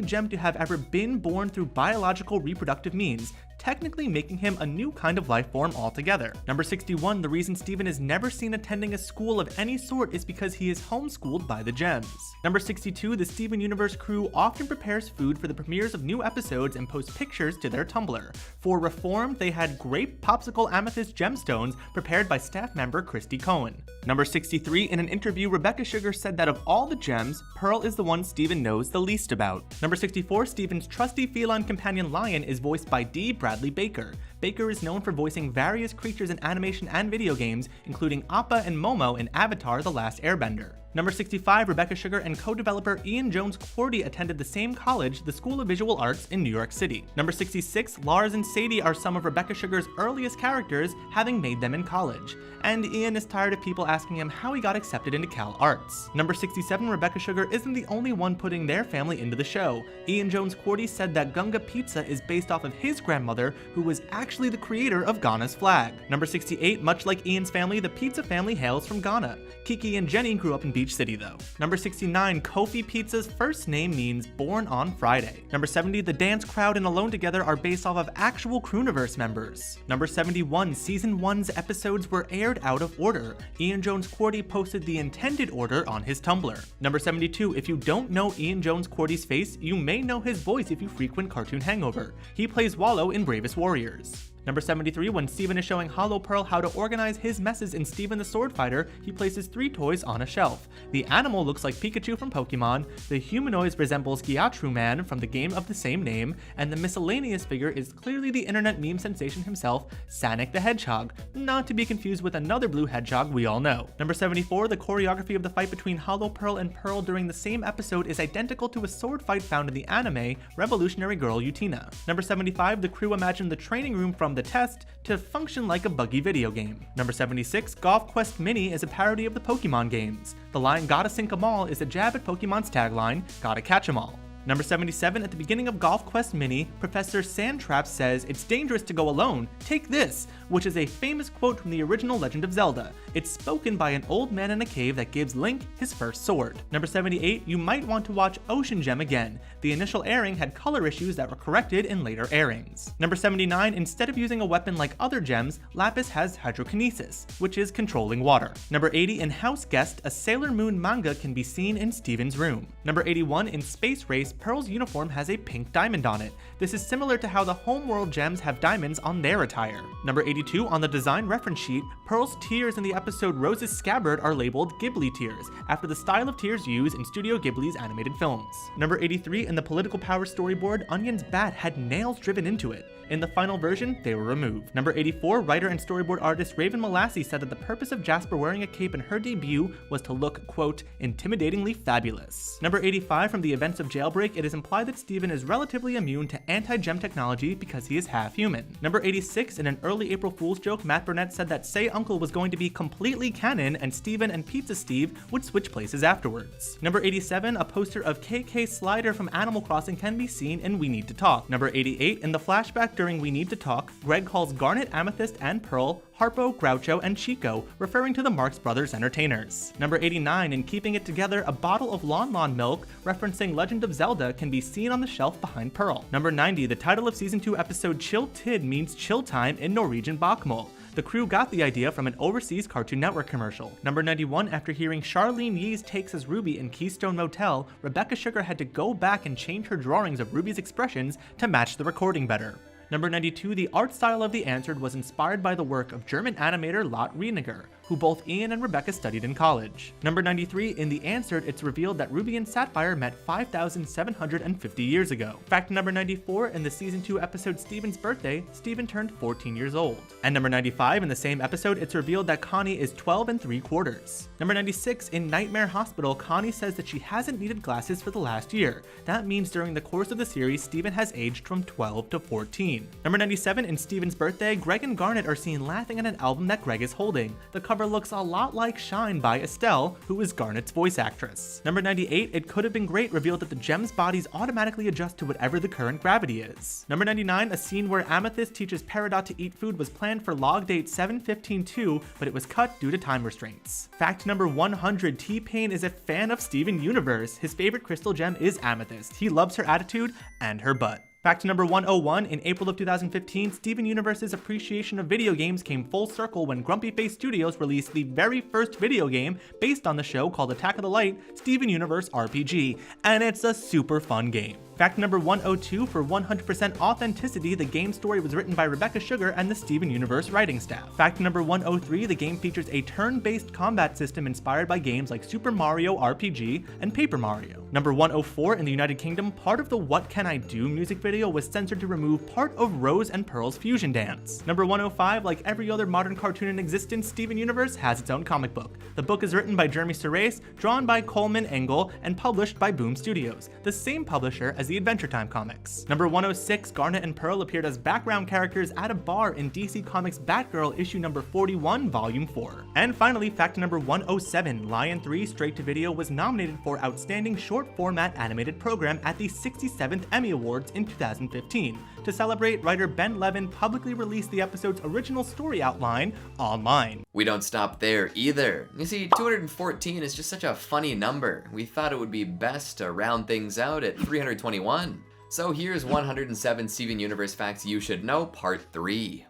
gem to have ever been born through biological reproductive means. technically making him a new kind of life form altogether. Number 61, the reason Steven is never seen attending a school of any sort is because he is homeschooled by the Gems. Number 62, the Steven Universe crew often prepares food for the premieres of new episodes and posts pictures to their Tumblr. For Reformed, they had grape popsicle amethyst gemstones prepared by staff member Christy Cohen. Number 63, in an interview, Rebecca Sugar said that of all the gems, Pearl is the one Steven knows the least about. Number 64, Steven's trusty feline companion Lion is voiced by D. Bradley Baker. Baker is known for voicing various creatures in animation and video games, including Appa and Momo in Avatar: The Last Airbender. Number 65, Rebecca Sugar and co-developer Ian Jones-Quartey attended the same college, the School of Visual Arts in New York City. Number 66, Lars and Sadie are some of Rebecca Sugar's earliest characters, having made them in college. And Ian is tired of people asking him how he got accepted into Cal Arts. Number 67, Rebecca Sugar isn't the only one putting their family into the show. Ian Jones-Quartey said that Gunga Pizza is based off of his grandmother, who was actually the creator of Ghana's flag. Number 68, much like Ian's family, the pizza family hails from Ghana. Kiki and Jenny grew up in Beach City though. Number 69, Kofi Pizza's first name means born on Friday. Number 70, the dance crowd and Alone Together are based off of actual Crewniverse members. Number 71, Season 1's episodes were aired out of order. Ian Jones-Quartey posted the intended order on his Tumblr. Number 72, if you don't know Ian Jones-Quartey's face, you may know his voice if you frequent Cartoon Hangover. He plays Wallow in Bravest Warriors. Number 73, when Steven is showing Hollow Pearl how to organize his messes in Steven the Sword Fighter, he places 3 toys on a shelf. The animal looks like Pikachu from Pokemon, the humanoid resembles Gyatru Man from the game of the same name, and the miscellaneous figure is clearly the internet meme sensation himself, Sonic the Hedgehog, not to be confused with another blue hedgehog we all know. Number 74, the choreography of the fight between Hollow Pearl and Pearl during the same episode is identical to a sword fight found in the anime Revolutionary Girl Utena. Number 75, the crew imagined the training room from the test to function like a buggy video game. Number 76, Golf Quest Mini is a parody of the Pokemon games. The line "Gotta sink 'em all" is a jab at Pokemon's tagline, "Gotta catch 'em all." Number 77, at the beginning of Golf Quest Mini, Professor Sandtrap says, "It's dangerous to go alone, take this," which is a famous quote from the original Legend of Zelda. It's spoken by an old man in a cave that gives Link his first sword. Number 78, you might want to watch Ocean Gem again. The initial airing had color issues that were corrected in later airings. Number 79, instead of using a weapon like other gems, Lapis has hydrokinesis, which is controlling water. Number 80, in House Guest, a Sailor Moon manga can be seen in Steven's room. Number 81, in Space Race, Pearl's uniform has a pink diamond on it. This is similar to how the Homeworld gems have diamonds on their attire. Number 82, on the design reference sheet, Pearl's tears in the episode Rose's Scabbard are labeled Ghibli tears, after the style of tears used in Studio Ghibli's animated films. Number 83, in the Political Power storyboard, Onion's bat had nails driven into it. In the final version, they were removed. Number 84, writer and storyboard artist Raven Malassi said that the purpose of Jasper wearing a cape in her debut was to look, quote, intimidatingly fabulous. Number 85, from the events of Jailbreak, it is implied that Steven is relatively immune to anti-gem technology because he is half human. Number 86, in an early April Fool's joke, Matt Burnett said that Say Uncle was going to be completely canon and Steven and Pizza Steve would switch places afterwards. Number 87, a poster of KK Slider from Animal Crossing can be seen in We Need to Talk. Number 88, in the flashback during We Need to Talk, Greg calls Garnet, Amethyst, and Pearl Harpo, Groucho, and Chico, referring to the Marx Brothers entertainers. Number 89, in Keeping It Together, a bottle of Lon milk referencing Legend of Zelda can be seen on the shelf behind Pearl. Number 90, the title of Season 2 episode Chill Tid means chill time in Norwegian Bokmål. The crew got the idea from an overseas Cartoon Network commercial. Number 91, after hearing Charlene Yee's takes as Ruby in Keystone Motel, Rebecca Sugar had to go back and change her drawings of Ruby's expressions to match the recording better. Number 92, the art style of The Answered was inspired by the work of German animator Lot Rieniger, who both Ian and Rebecca studied in college. Number 93, in The Answered, it's revealed that Ruby and Sapphire met 5,750 years ago. Fact number 94, in the Season 2 episode Steven's Birthday, Steven turned 14 years old. And number 95, in the same episode, it's revealed that Connie is 12 3/4. Number 96, in Nightmare Hospital, Connie says that she hasn't needed glasses for the last year. That means during the course of the series, Steven has aged from 12 to 14. Number 97, in Steven's Birthday, Greg and Garnet are seen laughing at an album that Greg is holding. The cover looks a lot like Shine by Estelle, who is Garnet's voice actress. Number 98, It Could Have Been Great revealed that the gems' bodies automatically adjust to whatever the current gravity is. Number 99, a scene where Amethyst teaches Peridot to eat food was planned for log date 7/15/2, but it was cut due to time restraints. Fact number 100, T-Pain is a fan of Steven Universe. His favorite crystal gem is Amethyst. He loves her attitude and her butt. Fact number 101, in April of 2015, Steven Universe's appreciation of video games came full circle when Grumpy Face Studios released the very first video game based on the show called Attack of the Light, Steven Universe RPG, and it's a super fun game. Fact number 102, for 100% authenticity, the game story was written by Rebecca Sugar and the Steven Universe writing staff. Fact number 103, the game features a turn-based combat system inspired by games like Super Mario RPG and Paper Mario. Number 104, in the United Kingdom, part of the What Can I Do music video was censored to remove part of Rose and Pearl's fusion dance. Number 105, like every other modern cartoon in existence, Steven Universe has its own comic book. The book is written by Jeremy Serace, drawn by Coleman Engel, and published by Boom Studios, the same publisher as the Adventure Time comics. Number 106, Garnet and Pearl appeared as background characters at a bar in DC Comics Batgirl issue number 41, volume 4. And finally, fact number 107, Lion 3 Straight to Video was nominated for Outstanding Short Format Animated Program at the 67th Emmy Awards in 2015. To celebrate, writer Ben Levin publicly released the episode's original story outline online.
We don't stop there either. You see, 214 is just such a funny number. We thought it would be best to round things out at 321. So here's 107 Steven Universe facts you should know, part 3.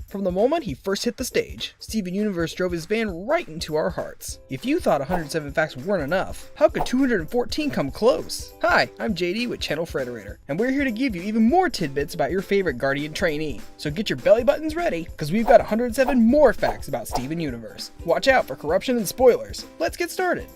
From the moment he first hit the stage, Steven Universe drove his van right into our hearts. If you thought 107 facts weren't enough, how could 214 come close? Hi, I'm JD with Channel Frederator, and we're here to give you even more tidbits about your favorite Guardian trainee. So get your belly buttons ready, because we've got 107 more facts about Steven Universe. Watch out for corruption and spoilers. Let's get started.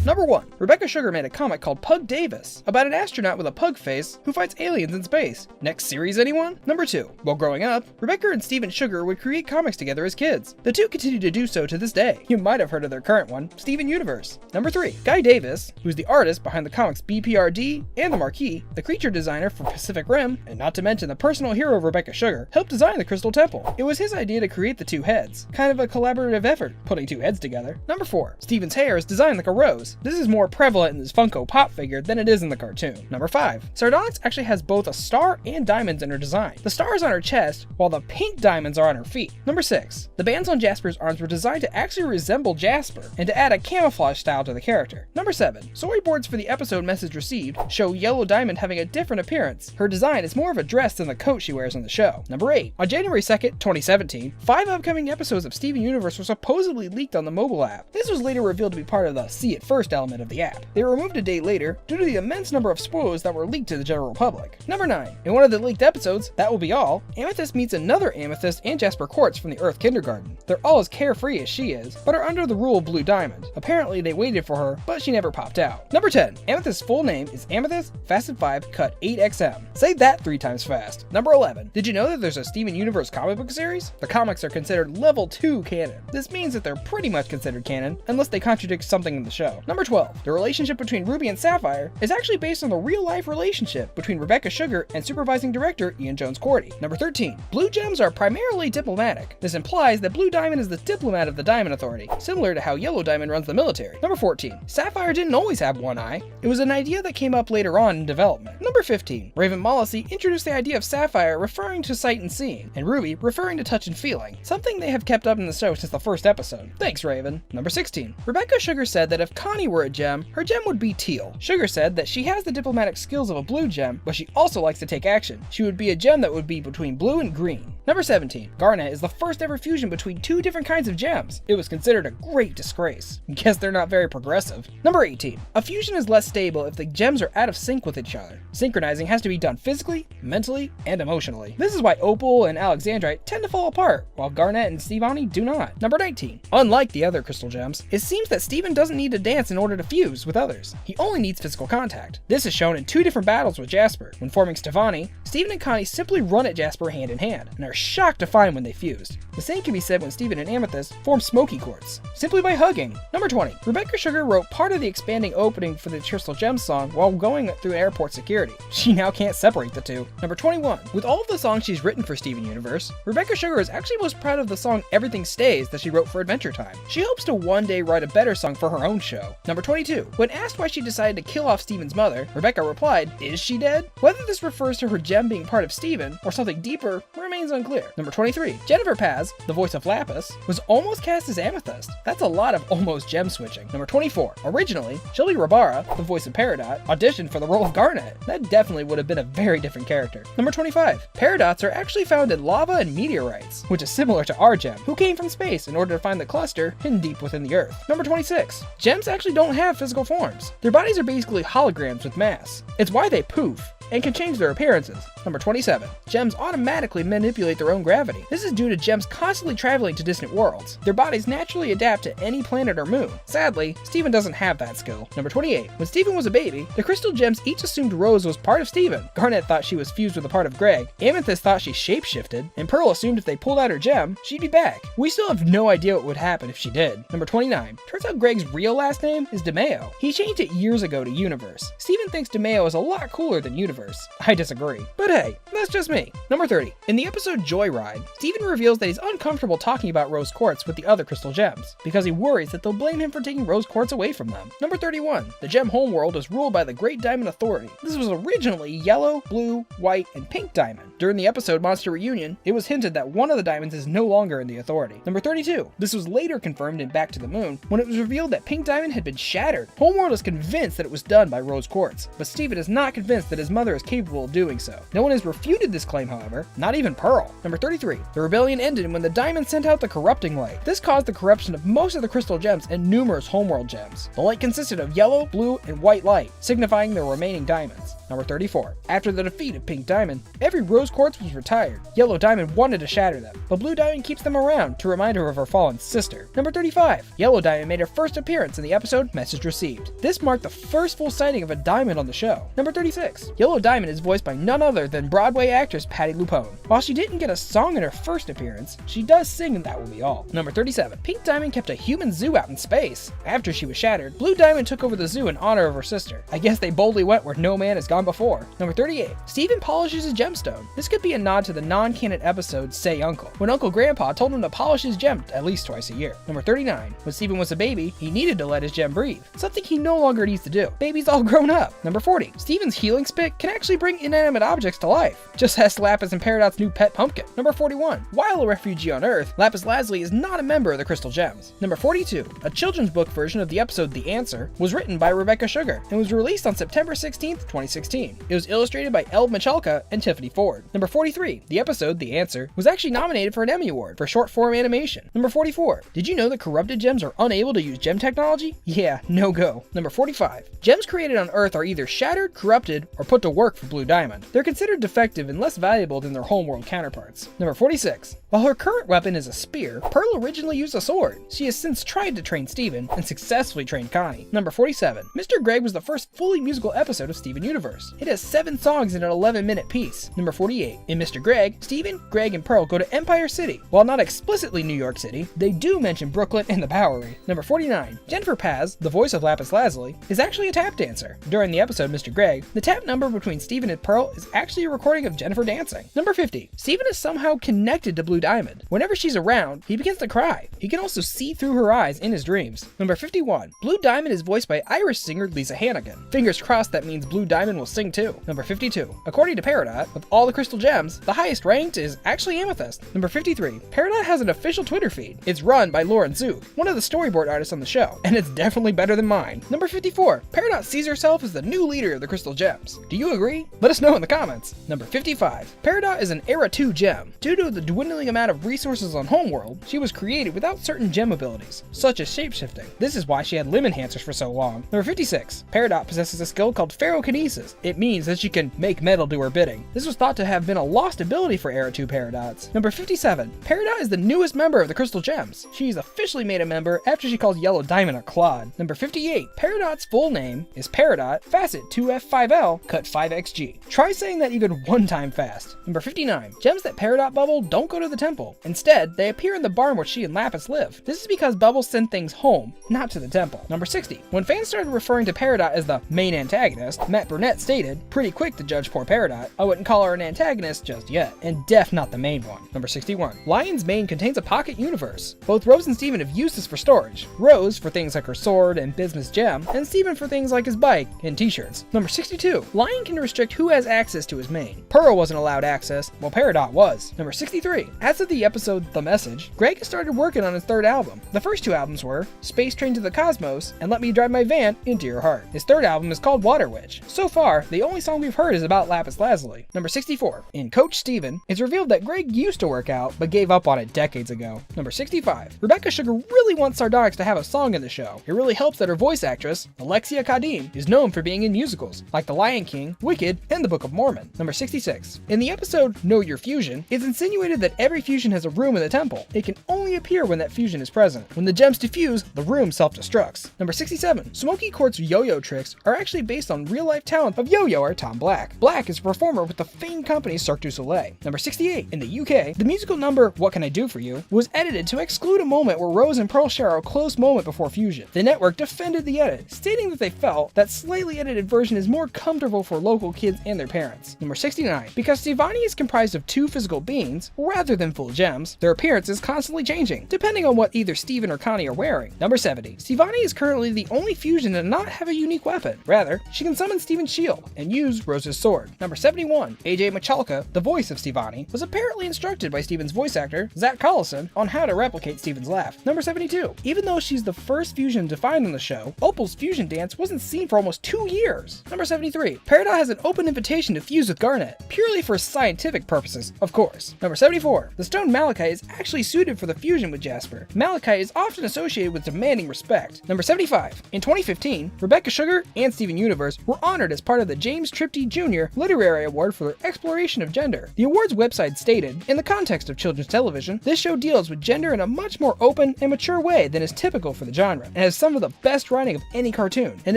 Number 1. Rebecca Sugar made a comic called Pug Davis, about an astronaut with a pug face who fights aliens in space. Next series, anyone? Number 2. While growing up, Rebecca and Steven Sugar would create comics together as kids. The two continue to do so to this day. You might have heard of their current one, Steven Universe. Number 3. Guy Davis, who's the artist behind the comics BPRD and the Marquee, the creature designer for Pacific Rim, and not to mention the personal hero of Rebecca Sugar, helped design the Crystal Temple. It was his idea to create the two heads, kind of a collaborative effort, putting two heads together. Number 4. Steven's hair is designed like a rose. This is more prevalent in this Funko Pop figure than it is in the cartoon. Number 5. Sardonyx actually has both a star and diamonds in her design. The star is on her chest, while the pink diamonds are on her feet. Number 6. The bands on Jasper's arms were designed to actually resemble Jasper, and to add a camouflage style to the character. Number 7. Storyboards for the episode Message Received show Yellow Diamond having a different appearance. Her design is more of a dress than the coat she wears in the show. Number 8. On January 2nd, 2017, 5 upcoming episodes of Steven Universe were supposedly leaked on the mobile app. This was later revealed to be part of the See It First element of the app. They were removed a day later due to the immense number of spoilers that were leaked to the general public. Number 9. In one of the leaked episodes, That Will Be All, Amethyst meets another Amethyst and Jasper Quartz from the Earth Kindergarten. They're all as carefree as she is, but are under the rule of Blue Diamond. Apparently they waited for her, but she never popped out. Number 10. Amethyst's full name is Amethyst Facet 5 Cut 8XM. Say that 3 times fast. Number 11. Did you know that there's a Steven Universe comic book series? The comics are considered level 2 canon. This means that they're pretty much considered canon, unless they contradict something in the show. Number 12. The relationship between Ruby and Sapphire is actually based on the real-life relationship between Rebecca Sugar and supervising director Ian Jones-Cordy. Number 13. Blue gems are primarily diplomatic. This implies that Blue Diamond is the diplomat of the Diamond Authority, similar to how Yellow Diamond runs the military. Number 14. Sapphire didn't always have one eye. It was an idea that came up later on in development. Number 15. Raven Mollissey introduced the idea of Sapphire referring to sight and seeing, and Ruby referring to touch and feeling, something they have kept up in the show since the first episode. Thanks, Raven. Number 16. Rebecca Sugar said that if Connie were a gem, her gem would be teal. Sugar said that she has the diplomatic skills of a blue gem, but she also likes to take action. She would be a gem that would be between blue and green. Number 17. Garnet is the first ever fusion between 2 different kinds of gems. It was considered a great disgrace. Guess they're not very progressive. Number 18. A fusion is less stable if the gems are out of sync with each other. Synchronizing has to be done physically, mentally, and emotionally. This is why Opal and Alexandrite tend to fall apart, while Garnet and Stevonnie do not. Number 19. Unlike the other crystal gems, it seems that Steven doesn't need to dance in order to fuse with others. He only needs physical contact. This is shown in 2 different battles with Jasper. When forming Stevonnie, Steven and Connie simply run at Jasper hand in hand, and are shocked to find when they fused. The same can be said when Steven and Amethyst form Smoky Quartz, simply by hugging. Number 20. Rebecca Sugar wrote part of the expanding opening for the Crystal Gems song while going through airport security. She now can't separate the two. Number 21. With all of the songs she's written for Steven Universe, Rebecca Sugar is actually most proud of the song Everything Stays that she wrote for Adventure Time. She hopes to one day write a better song for her own show. show. Number 22. When asked why she decided to kill off Steven's mother, Rebecca replied, "Is she dead?" Whether this refers to her gem being part of Steven or something deeper remains unclear. Number 23. Jennifer Paz, the voice of Lapis, was almost cast as Amethyst. That's a lot of almost gem switching. Number 24. Originally, Shelby Rabara, the voice of Peridot, auditioned for the role of Garnet. That definitely would have been a very different character. Number 25. Peridots are actually found in lava and meteorites, which is similar to our gem, who came from space in order to find the cluster hidden deep within the Earth. Number 26. Gems actually don't have physical forms. Their bodies are basically holograms with mass. It's why they poof and can change their appearances. Number 27. Gems automatically manipulate their own gravity. This is due to gems constantly traveling to distant worlds. Their bodies naturally adapt to any planet or moon. Sadly, Steven doesn't have that skill. Number 28. When Steven was a baby, the crystal gems each assumed Rose was part of Steven. Garnet thought she was fused with a part of Greg. Amethyst thought she shapeshifted, and Pearl assumed if they pulled out her gem, she'd be back. We still have no idea what would happen if she did. Number 29. Turns out Greg's real last name is DeMeo. He changed it years ago to Universe. Steven thinks DeMeo is a lot cooler than Universe. I disagree. But hey, that's just me. Number 30. In the episode Joyride, Steven reveals that he's uncomfortable talking about Rose Quartz with the other crystal gems, because he worries that they'll blame him for taking Rose Quartz away from them. Number 31. The gem homeworld is ruled by the Great Diamond Authority. This was originally yellow, blue, white, and pink diamond. During the episode Monster Reunion, it was hinted that one of the diamonds is no longer in the Authority. Number 32. This was later confirmed in Back to the Moon, when it was revealed that Pink Diamond had been shattered. Homeworld is convinced that it was done by Rose Quartz, but Steven is not convinced that his mother is capable of doing so. No one has refuted this claim, however, not even Pearl. Number 33. The rebellion ended when the diamond sent out the corrupting light. This caused the corruption of most of the crystal gems and numerous homeworld gems. The light consisted of yellow, blue, and white light, signifying the remaining diamonds. Number 34. After the defeat of Pink Diamond, every Rose Quartz was retired. Yellow Diamond wanted to shatter them, but Blue Diamond keeps them around to remind her of her fallen sister. Number 35. Yellow Diamond made her first appearance in the episode Message Received. This marked the first full sighting of a diamond on the show. Number 36. Yellow Diamond is voiced by none other than Broadway actress Patti LuPone. While she didn't get a song in her first appearance, she does sing in That Will Be All. Number 37. Pink Diamond kept a human zoo out in space. After she was shattered, Blue Diamond took over the zoo in honor of her sister. I guess they boldly went where no man has gone before. Number 38. Steven polishes his gemstone. This could be a nod to the non-canon episode Say Uncle, when Uncle Grandpa told him to polish his gem at least twice a year. Number 39. When Steven was a baby, he needed to let his gem breathe, something he no longer needs to do. Baby's all grown up. Number 40. Steven's healing spit can actually bring inanimate objects to life. Just ask Lapis and Peridot's new pet pumpkin. Number 41. While a refugee on Earth, Lapis Lazuli is not a member of the Crystal Gems. Number 42. A children's book version of the episode The Answer was written by Rebecca Sugar and was released on September 16th, 2016. It was illustrated by Elle Michalka and Tiffany Ford. Number 43. The episode The Answer was actually nominated for an Emmy Award for short form animation. Number 44. Did you know that corrupted gems are unable to use gem technology? Yeah, no go. Number 45. Gems created on Earth are either shattered, corrupted, or put to work for Blue Diamond. They're considered defective and less valuable than their homeworld counterparts. Number 46. While her current weapon is a spear, Pearl originally used a sword. She has since tried to train Steven and successfully trained Connie. Number 47. Mr. Greg was the first fully musical episode of Steven Universe. It has 7 songs in an 11-minute piece. Number 48. In Mr. Greg, Steven, Greg, and Pearl go to Empire City. While not explicitly New York City, they do mention Brooklyn and the Bowery. Number 49. Jennifer Paz, the voice of Lapis Lazuli, is actually a tap dancer. During the episode Mr. Greg, the tap number between Steven and Pearl is actually a recording of Jennifer dancing. Number 50. Steven is somehow connected to Blue Diamond. Whenever she's around, he begins to cry. He can also see through her eyes in his dreams. Number 51. Blue Diamond is voiced by Irish singer Lisa Hannigan. Fingers crossed that means Blue Diamond will sing too. Number 52. According to Peridot, of all the crystal gems, the highest ranked is actually Amethyst. Number 53. Peridot has an official Twitter feed. It's run by Lauren Zook, one of the storyboard artists on the show, and it's definitely better than mine. Number 54. Peridot sees herself as the new leader of the crystal gems. Do you agree? Let us know in the comments. Number 55. Peridot is an Era 2 gem. Due to the dwindling amount of resources on Homeworld, she was created without certain gem abilities, such as shapeshifting. This is why she had limb enhancers for so long. Number 56. Peridot possesses a skill called ferrokinesis. It means that she can make metal do her bidding. This was thought to have been a lost ability for Era 2 Peridots. Number 57. Peridot is the newest member of the Crystal Gems. She's officially made a member after she called Yellow Diamond a clod. Number 58. Peridot's full name is Peridot Facet 2F5L Cut 5XG. Try saying that even one time fast. Number 59. Gems that Peridot bubble don't go to the temple. Instead, they appear in the barn where she and Lapis live. This is because Bubbles send things home, not to the temple. Number 60. When fans started referring to Peridot as the main antagonist, Matt Burnett stated, "Pretty quick to judge poor Peridot. I wouldn't call her an antagonist just yet, and def not the main one." Number 61. Lion's mane contains a pocket universe. Both Rose and Steven have used this for storage. Rose for things like her sword and Bismuth's gem, and Steven for things like his bike and t-shirts. Number 62. Lion can restrict who has access to his mane. Pearl wasn't allowed access, while Peridot was. Number 63. As of the episode The Message, Greg has started working on his third album. The first two albums were Space Train to the Cosmos and Let Me Drive My Van Into Your Heart. His third album is called Water Witch. So far, the only song we've heard is about Lapis Lazuli. Number 64. In Coach Steven, it's revealed that Greg used to work out, but gave up on it decades ago. Number 65. Rebecca Sugar really wants Sardonyx to have a song in the show. It really helps that her voice actress, Alexia Kadim, is known for being in musicals, like The Lion King, Wicked, and The Book of Mormon. Number 66. In the episode Know Your Fusion, it's insinuated that every fusion has a room in the temple. It can only appear when that fusion is present. When the gems diffuse, the room self-destructs. Number 67. Smoky Quartz yo-yo tricks are actually based on real-life talent of yo-yoer Tom Black. Black is a performer with the famed company Cirque du Soleil. Number 68. In the UK, the musical number What Can I Do For You was edited to exclude a moment where Rose and Pearl share a close moment before fusion. The network defended the edit, stating that they felt that slightly edited version is more comfortable for local kids and their parents. Number 69. Because Stevani is comprised of two physical beings, rather than full gems, their appearance is constantly changing, depending on what either Steven or Connie are wearing. Number 70. Stevani is currently the only fusion to not have a unique weapon. Rather, she can summon Steven's shield and use Rose's sword. Number 71. AJ Michalka, the voice of Stevani, was apparently instructed by Steven's voice actor, Zach Collison, on how to replicate Steven's laugh. Number 72. Even though she's the first fusion defined on the show, Opal's fusion dance wasn't seen for almost 2 years. Number 73. Peridot has an open invitation to fuse with Garnet, purely for scientific purposes, of course. Number 74. The stone Malachite is actually suited for the fusion with Jasper. Malachite is often associated with demanding respect. Number 75. In 2015, Rebecca Sugar and Steven Universe were honored as part of the James Tripty Jr. Literary Award for their exploration of gender. The award's website stated, in the context of children's television, this show deals with gender in a much more open and mature way than is typical for the genre, and has some of the best writing of any cartoon. In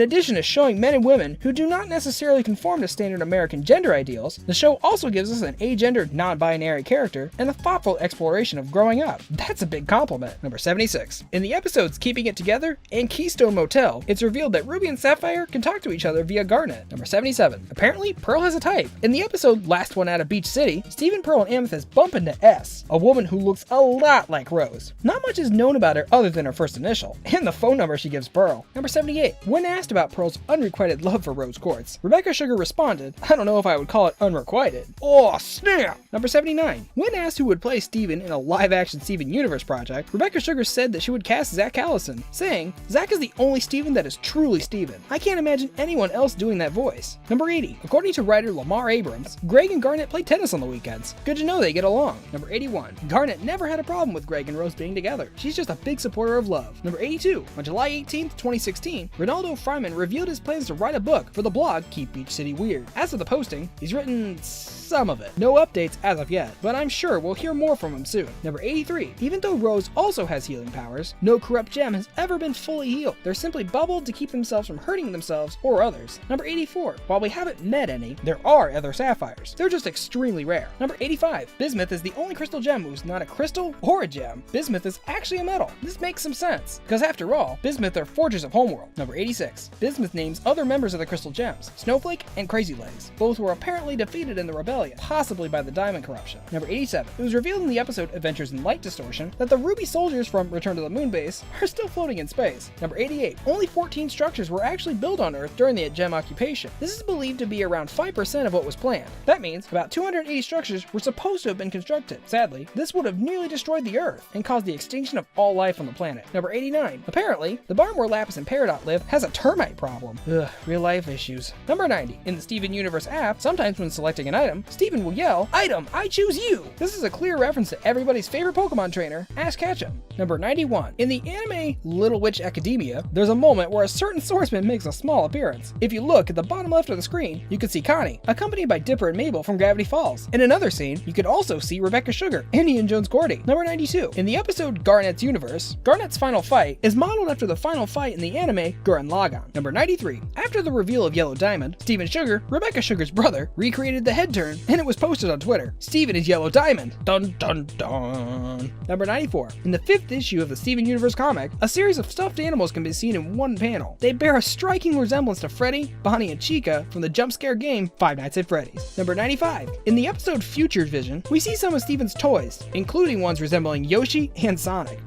addition to showing men and women who do not necessarily conform to standard American gender ideals, the show also gives us an agendered, non-binary character and a thoughtful exploration of growing up. That's a big compliment. Number 76. In the episodes Keeping It Together and Keystone Motel, it's revealed that Ruby and Sapphire can talk to each other via Garnet. Number 77. Apparently, Pearl has a type. In the episode Last One Out of Beach City, Steven, Pearl, and Amethyst bump into S, a woman who looks a lot like Rose. Not much is known about her other than her first initial, and the phone number she gives Pearl. Number 78. When asked about Pearl's unrequited love for Rose Quartz, Rebecca Sugar responded, "I don't know if I would call it unrequited." Oh, snap! Number 79. When asked who would play Steven in a live-action Steven Universe project, Rebecca Sugar said that she would cast Zach Callison, saying, "Zach is the only Steven that is truly Steven. I can't imagine anyone else doing that voice." Number 80. According to writer Lamar Abrams, Greg and Garnet play tennis on the weekends. Good to know they get along. Number 81. Garnet never had a problem with Greg and Rose being together. She's just a big supporter of love. Number 82. On July 18th, 2016, Ronaldo Fryman revealed his plans to write a book for the blog Keep Beach City Weird. As of the posting, he's written some of it. No updates as of yet, but I'm sure we'll hear more from him soon. Number 83. Even though Rose also has healing powers, no corrupt gem has ever been fully healed. They're simply bubbled to keep themselves from hurting themselves or others. Number 84. While we haven't met any, there are other sapphires. They're just extremely rare. Number 85. Bismuth is the only crystal gem who's not a crystal or a gem. Bismuth is actually a metal. This makes some sense, because after all, Bismuth are forges of Homeworld. Number 86. Bismuth names other members of the crystal gems, Snowflake and Crazy Legs. Both were apparently defeated in the rebellion, possibly by the Diamond Corruption. Number 87. It was revealed in the episode Adventures in Light Distortion that the Ruby soldiers from Return to the Moon base are still floating in space. Number 88. Only 14 structures were actually built on Earth during the gem occupation. This is believed to be around 5% of what was planned. That means about 280 structures were supposed to have been constructed. Sadly, this would have nearly destroyed the Earth and caused the extinction of all life on the planet. Number 89. Apparently, the barn where Lapis and Peridot live has a termite problem. Ugh, real life issues. Number 90. In the Steven Universe app, sometimes when selecting an item, Steven will yell, "Item, I choose you!" This is a clear reference to everybody's favorite Pokemon trainer, Ash Ketchum. Number 91. In the anime Little Witch Academia, there's a moment where a certain swordsman makes a small appearance. If you look at the bottom left of the screen, you can see Connie, accompanied by Dipper and Mabel from Gravity Falls. In another scene, you can also see Rebecca Sugar and Ian Jones-Cordy. Number 92. In the episode Garnet's Universe, Garnet's final fight is modeled after the final fight in the anime Gurren Lagann. Number 93. After the reveal of Yellow Diamond, Steven Sugar, Rebecca Sugar's brother, recreated the head turn discovered, and it was posted on Twitter. Steven is Yellow Diamond. Dun dun dun. Number 94. In the 5th issue of the Steven Universe comic, a series of stuffed animals can be seen in one panel. They bear a striking resemblance to Freddy, Bonnie, and Chica from the jump scare game Five Nights at Freddy's. Number 95. In the episode Future Vision, we see some of Steven's toys, including ones resembling Yoshi and Sonic.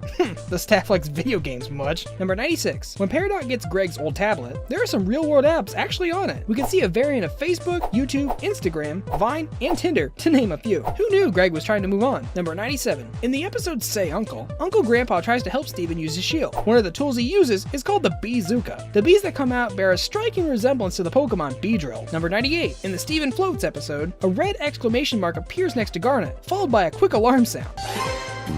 The staff likes video games much. Number 96. When Peridot gets Greg's old tablet, there are some real-world apps actually on it. We can see a variant of Facebook, YouTube, Instagram, Vine, and Tinder, to name a few. Who knew Greg was trying to move on? Number 97. In the episode Say Uncle, Uncle Grandpa tries to help Steven use his shield. One of the tools he uses is called the Beezooka. The bees that come out bear a striking resemblance to the Pokemon Beedrill. Number 98. In the Steven Floats episode, a red exclamation mark appears next to Garnet, followed by a quick alarm sound.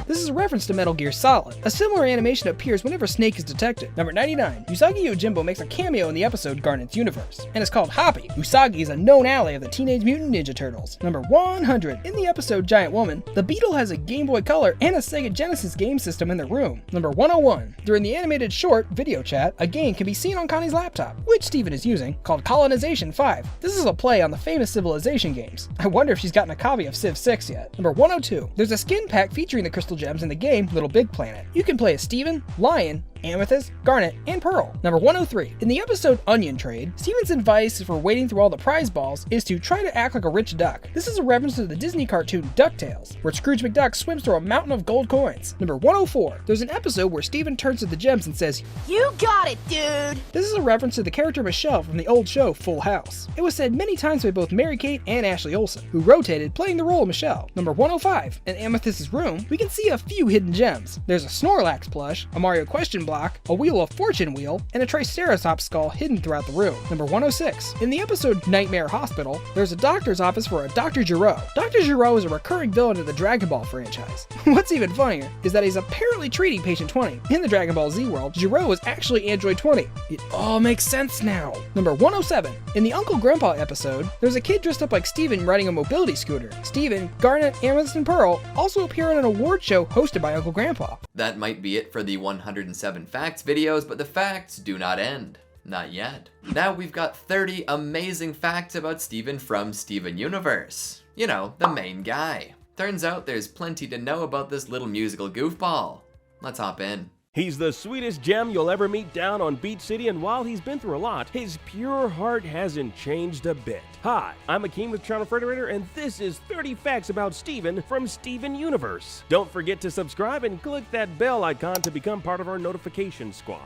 This is a reference to Metal Gear Solid. A similar animation appears whenever Snake is detected. Number 99. Usagi Yojimbo makes a cameo in the episode Garnet's Universe, and it's called Hoppy. Usagi is a known ally of the Teenage Mutant Ninja Turtles. Number 100. In the episode Giant Woman, the Beetle has a Game Boy Color and a Sega Genesis game system in their room. Number 101. During the animated short Video Chat, a game can be seen on Connie's laptop, which Steven is using, called Colonization 5. This is a play on the famous Civilization games. I wonder if she's gotten a copy of Civ 6 yet. Number 102. There's a skin pack featuring the crystal gems in the game Little Big Planet. You can play as Steven, Lion, Amethyst, Garnet, and Pearl. Number 103. In the episode Onion Trade, Steven's advice for wading through all the prize balls is to try to act like a rich duck. This is a reference to the Disney cartoon DuckTales, where Scrooge McDuck swims through a mountain of gold coins. Number 104. There's an episode where Steven turns to the gems and says,
"You got it, dude!"
This is a reference to the character Michelle from the old show Full House. It was said many times by both Mary-Kate and Ashley Olsen, who rotated playing the role of Michelle. Number 105. In Amethyst's room, we can see a few hidden gems. There's a Snorlax plush, a Mario question block, a Wheel of Fortune wheel, and a Triceratops skull hidden throughout the room. Number 106. In the episode Nightmare Hospital, there's a doctor's office for a Dr. Giro. Dr. Giro is a recurring villain of the Dragon Ball franchise. What's even funnier is that he's apparently treating Patient 20. In the Dragon Ball Z world, Giro is actually Android 20. It all makes sense now. Number 107. In the Uncle Grandpa episode, there's a kid dressed up like Steven riding a mobility scooter. Steven, Garnet, Amethyst, and Pearl also appear in an award show hosted by Uncle Grandpa.
That might be it for the 107 facts videos, but the facts do not end. Not yet. Now we've got 30 amazing facts about Steven from Steven Universe. You know, the main guy. Turns out there's plenty to know about this little musical goofball. Let's hop in.
He's the sweetest gem you'll ever meet down on Beach City, and while he's been through a lot, his pure heart hasn't changed a bit. Hi, I'm Acuna with Channel Frederator, and this is 30 facts about Steven from Steven Universe. Don't forget to subscribe and click that bell icon to become part of our notification squad.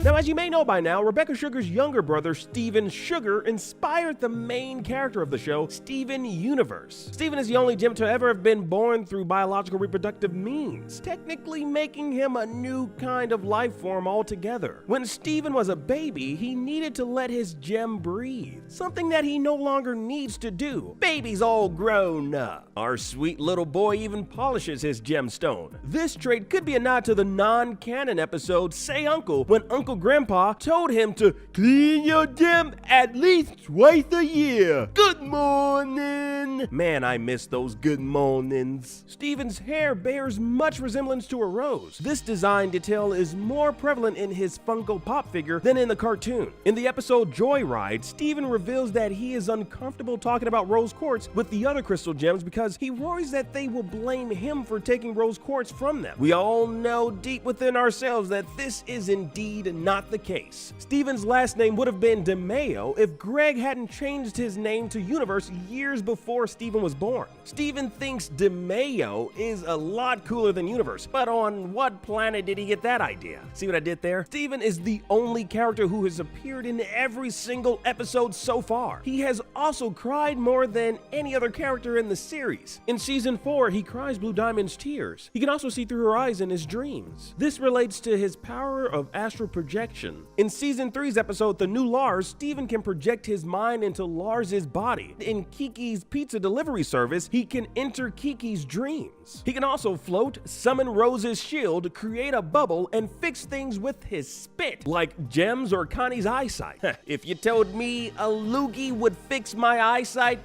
Now, as you may know by now, Rebecca Sugar's younger brother, Steven Sugar, inspired the main character of the show, Steven Universe. Steven is the only gem to ever have been born through biological reproductive means, technically making him a new kind of life form altogether. When Steven was a baby, he needed to let his gem breathe, something that he no longer needs to do. Baby's all grown up. Our sweet little boy even polishes his gemstone. This trait could be a nod to the non-canon episode Say Uncle, when Uncle Grandpa told him to clean your gem at least twice a year. Good morning. Man, I miss those good mornings. Steven's hair bears much resemblance to a rose. This design detail is more prevalent in his Funko Pop figure than in the cartoon. In the episode Joyride, Steven reveals that he is uncomfortable talking about rose quartz with the other crystal gems because he worries that they will blame him for taking rose quartz from them. We all know deep within ourselves that this is indeed not the case. Steven's last name would have been DeMeo if Greg hadn't changed his name to Universe years before Steven was born. Steven thinks DeMeo is a lot cooler than Universe, but on what planet did he get that idea? See what I did there? Steven is the only character who has appeared in every single episode so far. He has also cried more than any other character in the series. In season 4, he cries Blue Diamond's tears. He can also see through her eyes in his dreams. This relates to his power of astral projection. In season 3's episode, The New Lars, Steven can project his mind into Lars's body. In Kiki's pizza delivery service, he can enter Kiki's dreams. He can also float, summon Rose's shield, create a bubble, and fix things with his spit, like gems or Connie's eyesight. If you told me a loogie would fix my eyesight,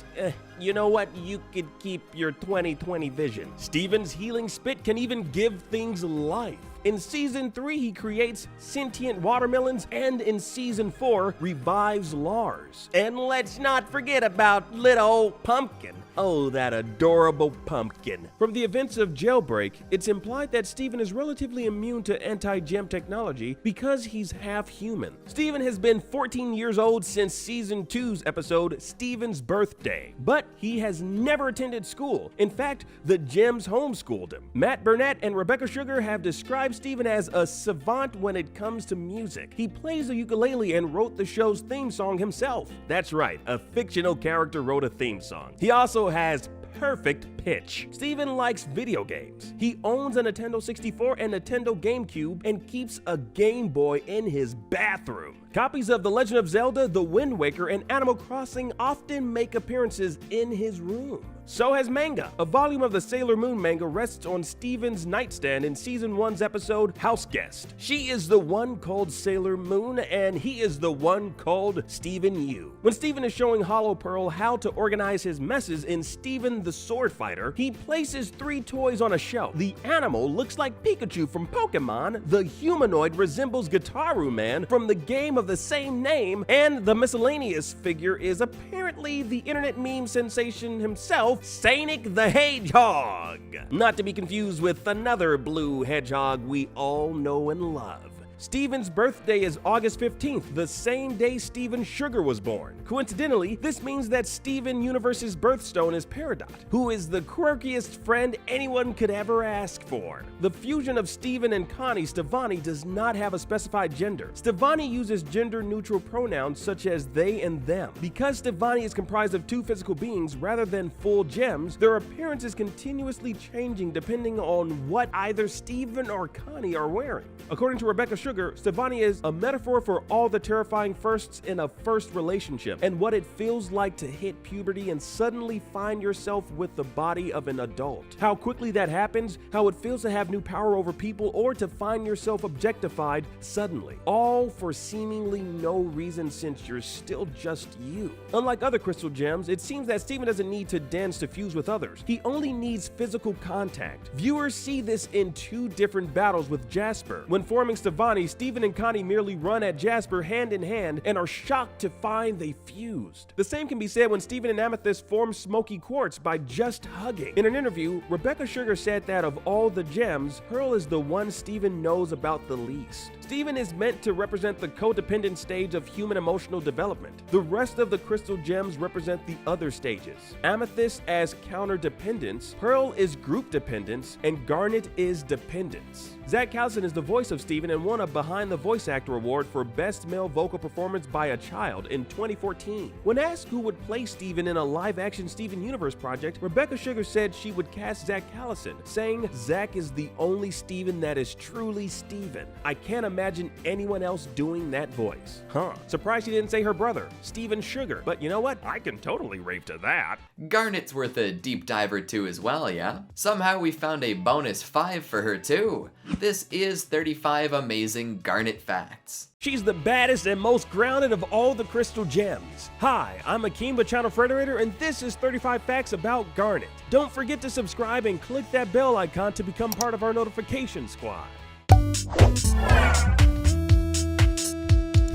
you know what? You could keep your 20/20 vision. Steven's healing spit can even give things life. In Season 3, he creates sentient watermelons, and in Season 4, revives Lars. And let's not forget about little old Pumpkin. Oh, that adorable pumpkin. From the events of Jailbreak, it's implied that Steven is relatively immune to anti-gem technology because he's half human. Steven has been 14 years old since Season 2's episode, Steven's Birthday, but he has never attended school. In fact, the gems homeschooled him. Matt Burnett and Rebecca Sugar have described Steven as a savant when it comes to music. He plays the ukulele and wrote the show's theme song himself. That's right, a fictional character wrote a theme song. He also has perfect pitch. Steven likes video games. He owns a Nintendo 64 and Nintendo GameCube and keeps a Game Boy in his bathroom. Copies of The Legend of Zelda, The Wind Waker, and Animal Crossing often make appearances in his room. So has manga. A volume of the Sailor Moon manga rests on Steven's nightstand in Season 1's episode, House Guest. She is the one called Sailor Moon, and he is the one called Steven Yu. When Steven is showing Hollow Pearl how to organize his messes in Steven the Sword Fighter, he places 3 toys on a shelf. The animal looks like Pikachu from Pokemon, the humanoid resembles Gitaru Man from the game of the same name, and the miscellaneous figure is apparently the internet meme sensation himself, Sonic the Hedgehog. Not to be confused with another blue hedgehog we all know and love. Steven's birthday is August 15th, the same day Steven Sugar was born. Coincidentally, this means that Steven Universe's birthstone is Peridot, who is the quirkiest friend anyone could ever ask for. The fusion of Steven and Connie, Stevani, does not have a specified gender. Stevani uses gender-neutral pronouns such as they and them. Because Stevani is comprised of 2 physical beings rather than full gems, their appearance is continuously changing depending on what either Steven or Connie are wearing. According to Rebecca Sugar, Stevani is a metaphor for all the terrifying firsts in a first relationship and what it feels like to hit puberty and suddenly find yourself with the body of an adult. How quickly that happens, how it feels to have new power over people or to find yourself objectified suddenly. All for seemingly no reason since you're still just you. Unlike other crystal gems, it seems that Steven doesn't need to dance to fuse with others. He only needs physical contact. Viewers see this in 2 different battles with Jasper. When forming Stevani, Steven and Connie merely run at Jasper hand in hand and are shocked to find they fused. The same can be said when Steven and Amethyst form Smoky Quartz by just hugging. In an interview, Rebecca Sugar said that of all the gems, Pearl is the one Steven knows about the least. Steven is meant to represent the codependent stage of human emotional development. The rest of the crystal gems represent the other stages. Amethyst as counter-dependence, Pearl is group dependence, and Garnet is dependence. Zach Callison is the voice of Steven and won a Behind the Voice Actor Award for Best Male Vocal Performance by a Child in 2014. When asked who would play Steven in a live-action Steven Universe project, Rebecca Sugar said she would cast Zach Callison, saying, "Zach is the only Steven that is truly Steven. I can't imagine anyone else doing that voice." Surprised she didn't say her brother, Steven Sugar, but you know what? I can totally rave to that.
Garnet's worth a deep dive or 2 as well, yeah? Somehow we found a bonus 5 for her too. This is 35 amazing Garnet facts.
She's the baddest and most grounded of all the crystal gems. Hi, I'm Akimba Channel Frederator, and this is 35 facts about Garnet. Don't forget to subscribe and click that bell icon to become part of our notification squad.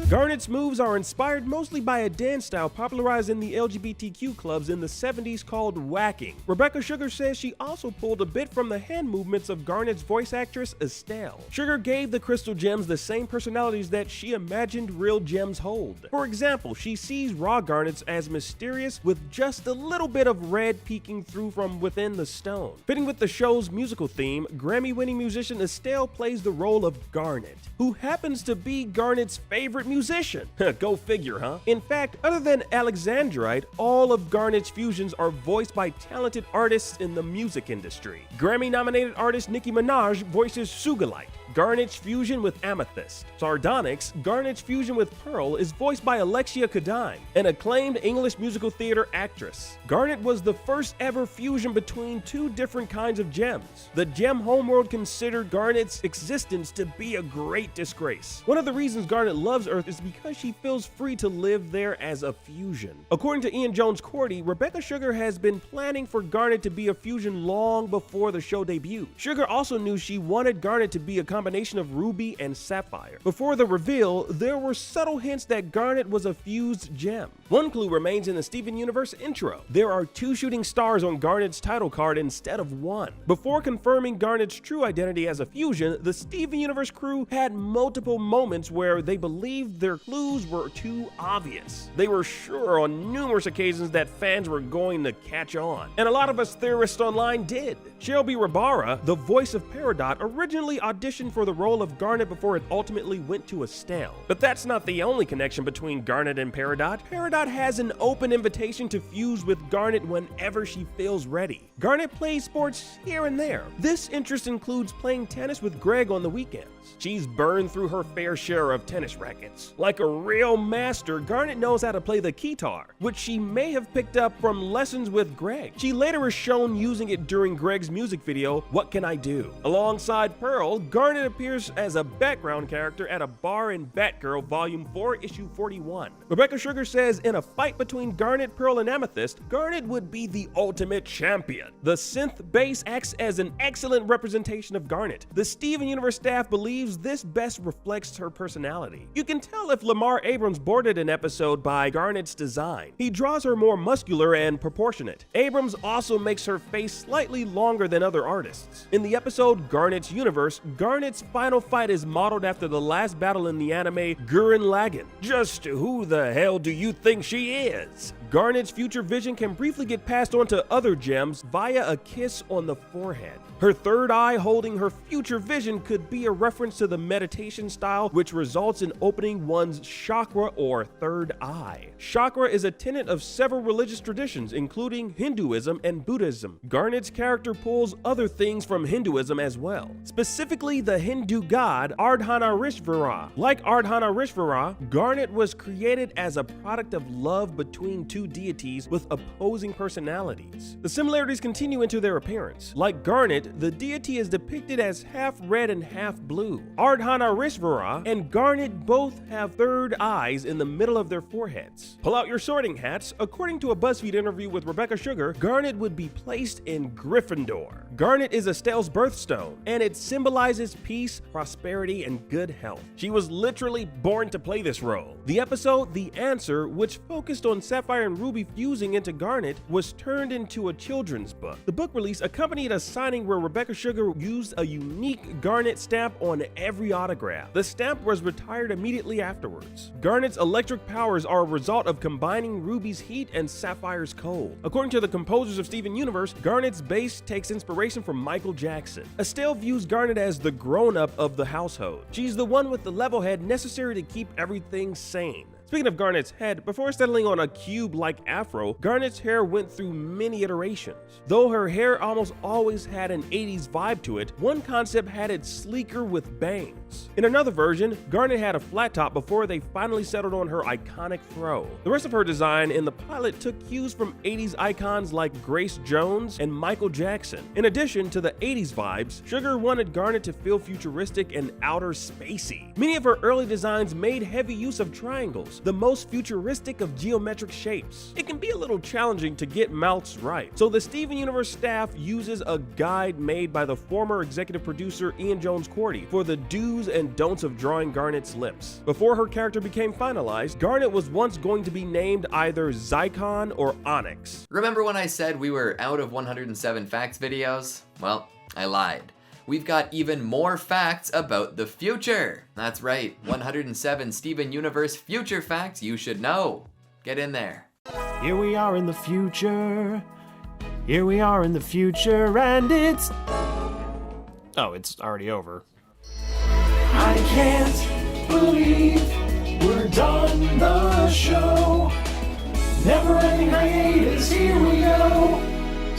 Garnet's moves are inspired mostly by a dance style popularized in the LGBTQ clubs in the 70s called whacking. Rebecca Sugar says she also pulled a bit from the hand movements of Garnet's voice actress Estelle. Sugar gave the crystal gems the same personalities that she imagined real gems hold. For example, she sees raw garnets as mysterious with just a little bit of red peeking through from within the stone. Fitting with the show's musical theme, Grammy-winning musician Estelle plays the role of Garnet, who happens to be Garnet's favorite musician. Go figure, huh? In fact, other than Alexandrite, all of Garnet's fusions are voiced by talented artists in the music industry. Grammy-nominated artist Nicki Minaj voices Sugalite. Garnet's fusion with Amethyst. Sardonyx, Garnet's fusion with Pearl, is voiced by Alexia Kadine, an acclaimed English musical theater actress. Garnet was the first ever fusion between two different kinds of gems. The gem homeworld considered Garnet's existence to be a great disgrace. One of the reasons Garnet loves Earth is because she feels free to live there as a fusion. According to Ian Jones-Cordy, Rebecca Sugar has been planning for Garnet to be a fusion long before the show debuted. Sugar also knew she wanted Garnet to be a combination of Ruby and Sapphire. Before the reveal, there were subtle hints that Garnet was a fused gem. One clue remains in the Steven Universe intro. There are 2 shooting stars on Garnet's title card instead of 1. Before confirming Garnet's true identity as a fusion, the Steven Universe crew had multiple moments where they believed their clues were too obvious. They were sure on numerous occasions that fans were going to catch on, and a lot of us theorists online did. Shelby Rabara, the voice of Peridot, originally auditioned for the role of Garnet before it ultimately went to Estelle. But that's not the only connection between Garnet and Peridot. Peridot has an open invitation to fuse with Garnet whenever she feels ready. Garnet plays sports here and there. This interest includes playing tennis with Greg on the weekends. She's burned through her fair share of tennis rackets. Like a real master, Garnet knows how to play the guitar, which she may have picked up from lessons with Greg. She later is shown using it during Greg's music video, What Can I Do? Alongside Pearl, Garnet appears as a background character at a bar in Batgirl Volume 4, Issue 41. Rebecca Sugar says in a fight between Garnet, Pearl, and Amethyst, Garnet would be the ultimate champion. The synth bass acts as an excellent representation of Garnet. The Steven Universe staff believes this best reflects her personality. You can tell if Lamar Abrams boarded an episode by Garnet's design. He draws her more muscular and proportionate. Abrams also makes her face slightly longer than other artists. In the episode Garnet's Universe, Garnet's final fight is modeled after the last battle in the anime Gurren Lagann. Just who the hell do you think she is? Garnet's future vision can briefly get passed on to other gems via a kiss on the forehead. Her third eye holding her future vision could be a reference to the meditation style, which results in opening one's chakra or third eye. Chakra is a tenet of several religious traditions, including Hinduism and Buddhism. Garnet's character pulls other things from Hinduism as well, specifically the Hindu god Ardhanarishvara. Like Ardhanarishvara, Garnet was created as a product of love between two deities with opposing personalities. The similarities continue into their appearance. Like Garnet, the deity is depicted as half red and half blue. Ardhanarishvara and Garnet both have third eyes in the middle of their foreheads. Pull out your sorting hats. According to a BuzzFeed interview with Rebecca Sugar, Garnet would be placed in Gryffindor. Garnet is Estelle's birthstone, and it symbolizes peace, prosperity, and good health. She was literally born to play this role. The episode The Answer, which focused on Sapphire and Ruby fusing into Garnet, was turned into a children's book. The book release accompanied a signing where Rebecca Sugar used a unique Garnet stamp on every autograph. The stamp was retired immediately afterwards. Garnet's electric powers are a result of combining Ruby's heat and Sapphire's cold. According to the composers of Steven Universe, Garnet's bass takes inspiration from Michael Jackson. Estelle views Garnet as the grown-up of the household. She's the one with the level head necessary to keep everything sane. Speaking of Garnet's head, before settling on a cube-like afro, Garnet's hair went through many iterations. Though her hair almost always had an 80s vibe to it, one concept had it sleeker with bangs. In another version, Garnet had a flat top before they finally settled on her iconic fro. The rest of her design in the pilot took cues from 80s icons like Grace Jones and Michael Jackson. In addition to the 80s vibes, Sugar wanted Garnet to feel futuristic and outer spacey. Many of her early designs made heavy use of triangles, the most futuristic of geometric shapes. It can be a little challenging to get mouths right, so the Steven Universe staff uses a guide made by the former executive producer Ian Jones-Cordy for the do's and don'ts of drawing Garnet's lips. Before her character became finalized, Garnet was once going to be named either Zycon or Onyx.
Remember when I said we were out of 107 facts videos? Well, I lied. We've got even more facts about the future. That's right, 107 Steven Universe future facts you should know. Get in there.
Here we are in the future. Here we are in the future, and it's... Oh, it's already over.
I can't believe we're done the show. Never ending hiatus, here we go.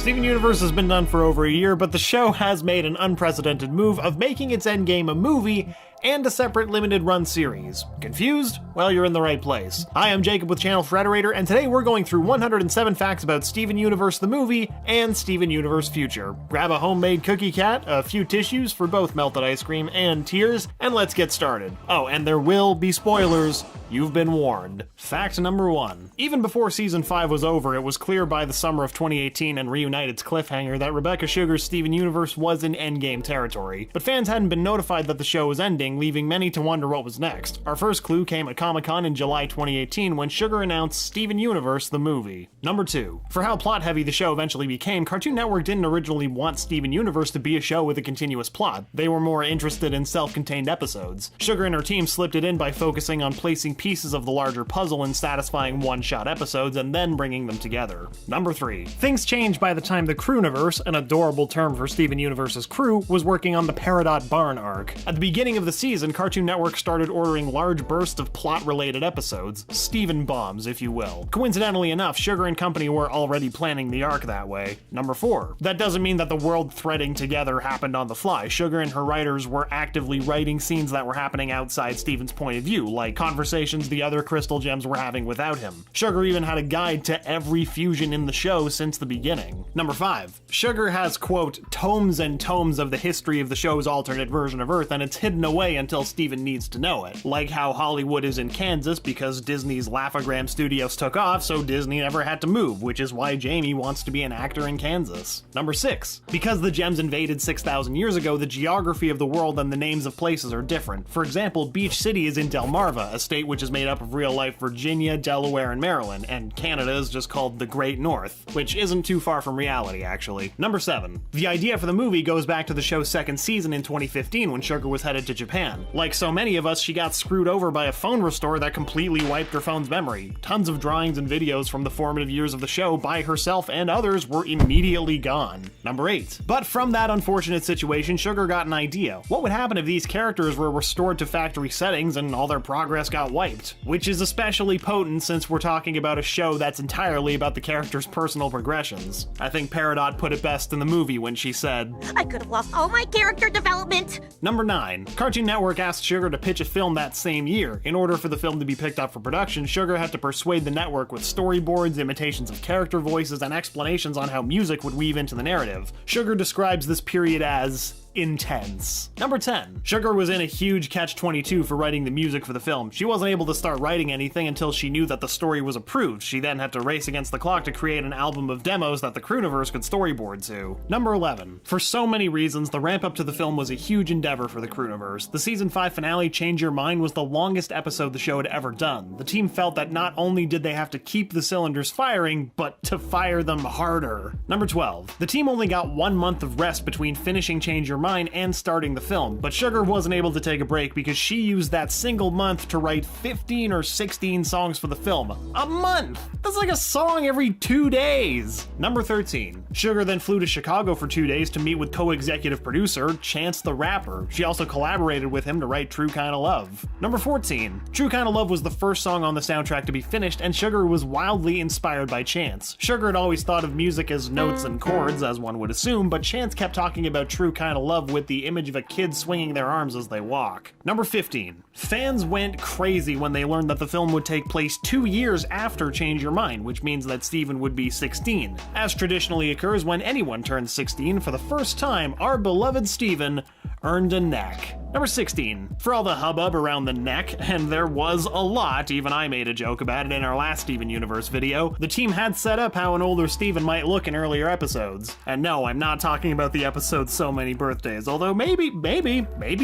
Steven Universe has been done for over a year, but the show has made an unprecedented move of making its endgame a movie and a separate limited run series. Confused? Well, you're in the right place. Hi, I'm Jacob with channel Frederator, and today we're going through 107 facts about Steven Universe the movie and Steven Universe Future. Grab a homemade cookie cat, a few tissues for both melted ice cream and tears, and let's get started. Oh, and there will be spoilers. You've been warned. Fact number 1. Even before season 5 was over, it was clear by the summer of 2018 and Reunited's cliffhanger that Rebecca Sugar's Steven Universe was in endgame territory, but fans hadn't been notified that the show was ending, leaving many to wonder what was next. Our first clue came at Comic-Con in July 2018 when Sugar announced Steven Universe the movie. Number 2. For how plot-heavy the show eventually became, Cartoon Network didn't originally want Steven Universe to be a show with a continuous plot. They were more interested in self-contained episodes. Sugar and her team slipped it in by focusing on placing pieces of the larger puzzle in satisfying one-shot episodes and then bringing them together. Number 3. Things changed by the time the Crewniverse, an adorable term for Steven Universe's crew, was working on the Peridot Barn arc. At the beginning of the season, Cartoon Network started ordering large bursts of plot-related episodes, Steven bombs, if you will. Coincidentally enough, Sugar and company were already planning the arc that way. Number 4. That doesn't mean that the world threading together happened on the fly. Sugar and her writers were actively writing scenes that were happening outside Steven's point of view, like conversations the other Crystal Gems were having without him. Sugar even had a guide to every fusion in the show since the beginning. Number 5. Sugar has, quote, tomes and tomes of the history of the show's alternate version of Earth, and it's hidden away until Steven needs to know it. Like how Hollywood is in Kansas because Disney's Laugh-O-Gram Studios took off, so Disney never had to move, which is why Jamie wants to be an actor in Kansas. Number 6. Because the Gems invaded 6,000 years ago, the geography of the world and the names of places are different. For example, Beach City is in Delmarva, a state which is made up of real-life Virginia, Delaware, and Maryland, and Canada is just called the Great North, which isn't too far from reality, actually. Number 7. The idea for the movie goes back to the show's second season in 2015 when Sugar was headed to Japan. Like so many of us, she got screwed over by a phone restore that completely wiped her phone's memory. Tons of drawings and videos from the formative years of the show by herself and others were immediately gone. Number 8. But from that unfortunate situation, Sugar got an idea. What would happen if these characters were restored to factory settings and all their progress got wiped? Which is especially potent since we're talking about a show that's entirely about the characters' personal progressions. I think Peridot put it best in the movie when she said,
I could have lost all my character development.
Number 9. Cartoon Network asked Sugar to pitch a film that same year. In order for the film to be picked up for production, Sugar had to persuade the network with storyboards, imitations of character voices, and explanations on how music would weave into the narrative. Sugar describes this period as intense. Number 10. Sugar was in a huge catch-22 for writing the music for the film. She wasn't able to start writing anything until she knew that the story was approved. She then had to race against the clock to create an album of demos that the Crewniverse could storyboard to. Number 11. For so many reasons, the ramp-up to the film was a huge endeavor for the Crewniverse. The season 5 finale, Change Your Mind, was the longest episode the show had ever done. The team felt that not only did they have to keep the cylinders firing, but to fire them harder. Number 12. The team only got 1 month of rest between finishing Change Your Mind and starting the film, but Sugar wasn't able to take a break because she used that single month to write 15 or 16 songs for the film. A month! That's like a song every 2 days! Number 13. Sugar then flew to Chicago for 2 days to meet with co-executive producer Chance the Rapper. She also collaborated with him to write True Kinda Love. Number 14. True Kinda Love was the first song on the soundtrack to be finished, and Sugar was wildly inspired by Chance. Sugar had always thought of music as notes and chords, as one would assume, but Chance kept talking about True Kinda Love with the image of a kid swinging their arms as they walk. Number 15. Fans went crazy when they learned that the film would take place 2 years after Change Your Mind, which means that Steven would be 16. As traditionally occurs when anyone turns 16, for the first time, our beloved Steven earned a neck. Number 16. For all the hubbub around the neck, and there was a lot, even I made a joke about it in our last Steven Universe video, the team had set up how an older Steven might look in earlier episodes. And no, I'm not talking about the episode So Many Birthdays, although maybe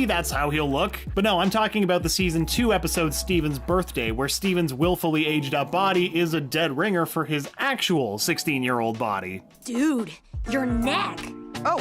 that's how he'll look. But no, I'm talking about the season 2 episode Steven's Birthday, where Steven's willfully aged up body is a dead ringer for his actual 16-year-old body.
Dude, your neck.
Oh,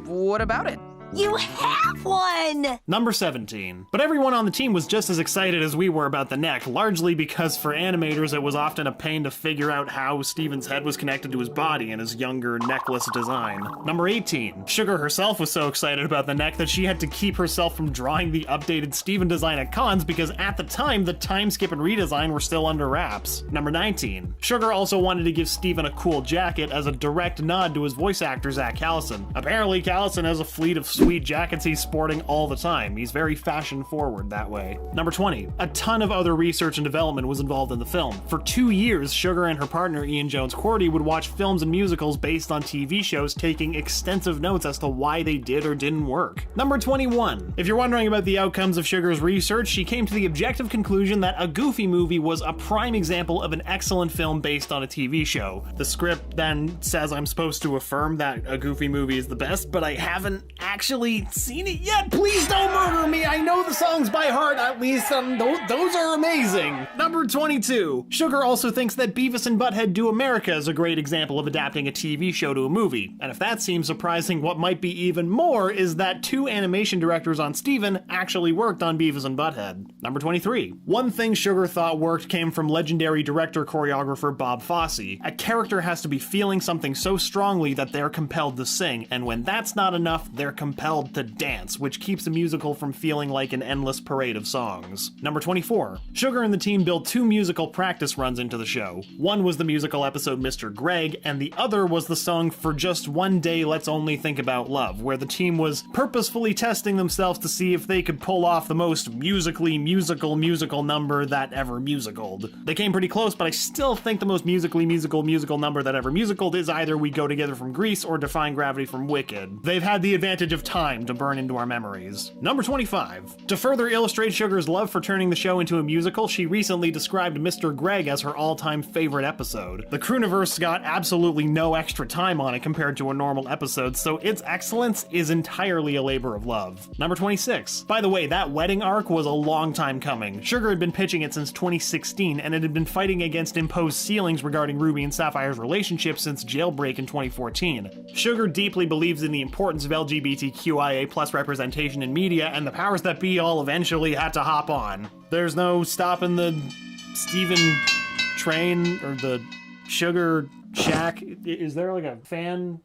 what about it?
You have one!
Number 17. But everyone on the team was just as excited as we were about the neck, largely because for animators it was often a pain to figure out how Steven's head was connected to his body in his younger necklace design. Number 18. Sugar herself was so excited about the neck that she had to keep herself from drawing the updated Steven design at cons because at the time the time skip and redesign were still under wraps. Number 19. Sugar also wanted to give Steven a cool jacket as a direct nod to his voice actor Zach Callison. Apparently Callison has a fleet of sweet jackets he's sporting all the time. He's very fashion forward that way. Number 20. A ton of other research and development was involved in the film. For 2 years, Sugar and her partner Ian Jones-Cordy would watch films and musicals based on TV shows, taking extensive notes as to why they did or didn't work. Number 21. If you're wondering about the outcomes of Sugar's research, she came to the objective conclusion that A Goofy Movie was a prime example of an excellent film based on a TV show. The script then says I'm supposed to affirm that A Goofy Movie is the best, but I haven't actually seen it yet. Please don't murder me. I know the songs by heart, at least. Those are amazing. Number 22. Sugar also thinks that Beavis and Butthead Do America is a great example of adapting a TV show to a movie. And if that seems surprising, what might be even more is that 2 animation directors on Steven actually worked on Beavis and Butthead. Number 23. One thing Sugar thought worked came from legendary director-choreographer Bob Fosse. A character has to be feeling something so strongly that they're compelled to sing, and when that's not enough, they're compelled to dance, which keeps a musical from feeling like an endless parade of songs. Number 24. Sugar and the team built 2 musical practice runs into the show. One was the musical episode Mr. Greg, and the other was the song For Just One Day Let's Only Think About Love, where the team was purposefully testing themselves to see if they could pull off the most musically musical number that ever musicaled. They came pretty close, but I still think the most musically musical number that ever musicaled is either We Go Together from Grease or Defying Gravity from Wicked. They've had the advantage of time to burn into our memories. Number 25. To further illustrate Sugar's love for turning the show into a musical, she recently described Mr. Greg as her all-time favorite episode. The Crooniverse got absolutely no extra time on it compared to a normal episode, so its excellence is entirely a labor of love. Number 26. By the way, that wedding arc was a long time coming. Sugar had been pitching it since 2016, and it had been fighting against imposed ceilings regarding Ruby and Sapphire's relationship since Jailbreak in 2014. Sugar deeply believes in the importance of LGBTQIA+ representation in media, and the powers that be all eventually had to hop on. There's no stopping the Steven train or the Sugar Shack. Is there like a fan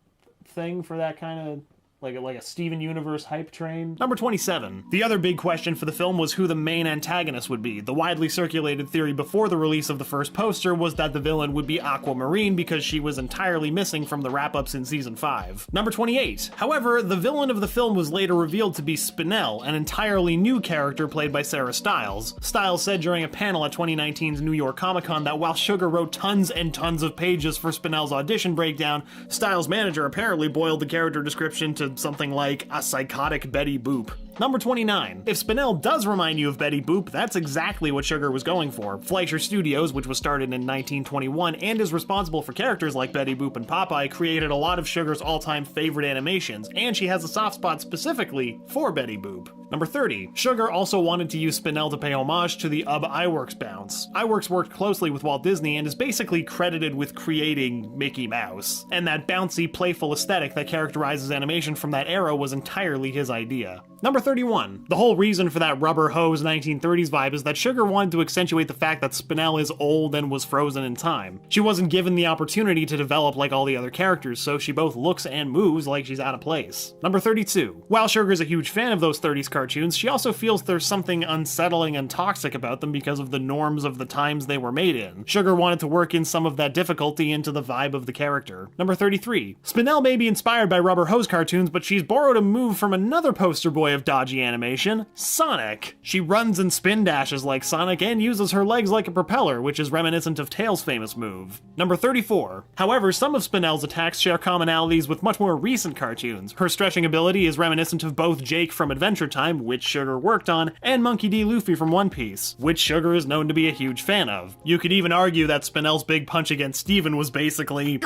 thing for that kind of like a Steven Universe hype train? Number 27. The other big question for the film was who the main antagonist would be. The widely circulated theory before the release of the first poster was that the villain would be Aquamarine because she was entirely missing from the wrap-ups in season 5. Number 28. However, the villain of the film was later revealed to be Spinell, an entirely new character played by Sarah Stiles. Stiles said during a panel at 2019's New York Comic-Con that while Sugar wrote tons and tons of pages for Spinell's audition breakdown, Stiles' manager apparently boiled the character description to something like a psychotic Betty Boop. Number 29. If Spinell does remind you of Betty Boop, that's exactly what Sugar was going for. Fleischer Studios, which was started in 1921 and is responsible for characters like Betty Boop and Popeye, created a lot of Sugar's all-time favorite animations, and she has a soft spot specifically for Betty Boop. Number 30. Sugar also wanted to use Spinell to pay homage to the UB Iwerks bounce. Iwerks worked closely with Walt Disney and is basically credited with creating Mickey Mouse. And that bouncy, playful aesthetic that characterizes animation from that era was entirely his idea. Number 31. The whole reason for that rubber hose 1930s vibe is that Sugar wanted to accentuate the fact that Spinell is old and was frozen in time. She wasn't given the opportunity to develop like all the other characters, so she both looks and moves like she's out of place. Number 32. While Sugar's a huge fan of those 30s cartoons, she also feels there's something unsettling and toxic about them because of the norms of the times they were made in. Sugar wanted to work in some of that difficulty into the vibe of the character. Number 33. Spinell may be inspired by rubber hose cartoons, but she's borrowed a move from another poster boy of dodgy animation, Sonic. She runs and spin dashes like Sonic and uses her legs like a propeller, which is reminiscent of Tails' famous move. Number 34. However, some of Spinell's attacks share commonalities with much more recent cartoons. Her stretching ability is reminiscent of both Jake from Adventure Time, which Sugar worked on, and Monkey D. Luffy from One Piece, which Sugar is known to be a huge fan of. You could even argue that Spinell's big punch against Steven was basically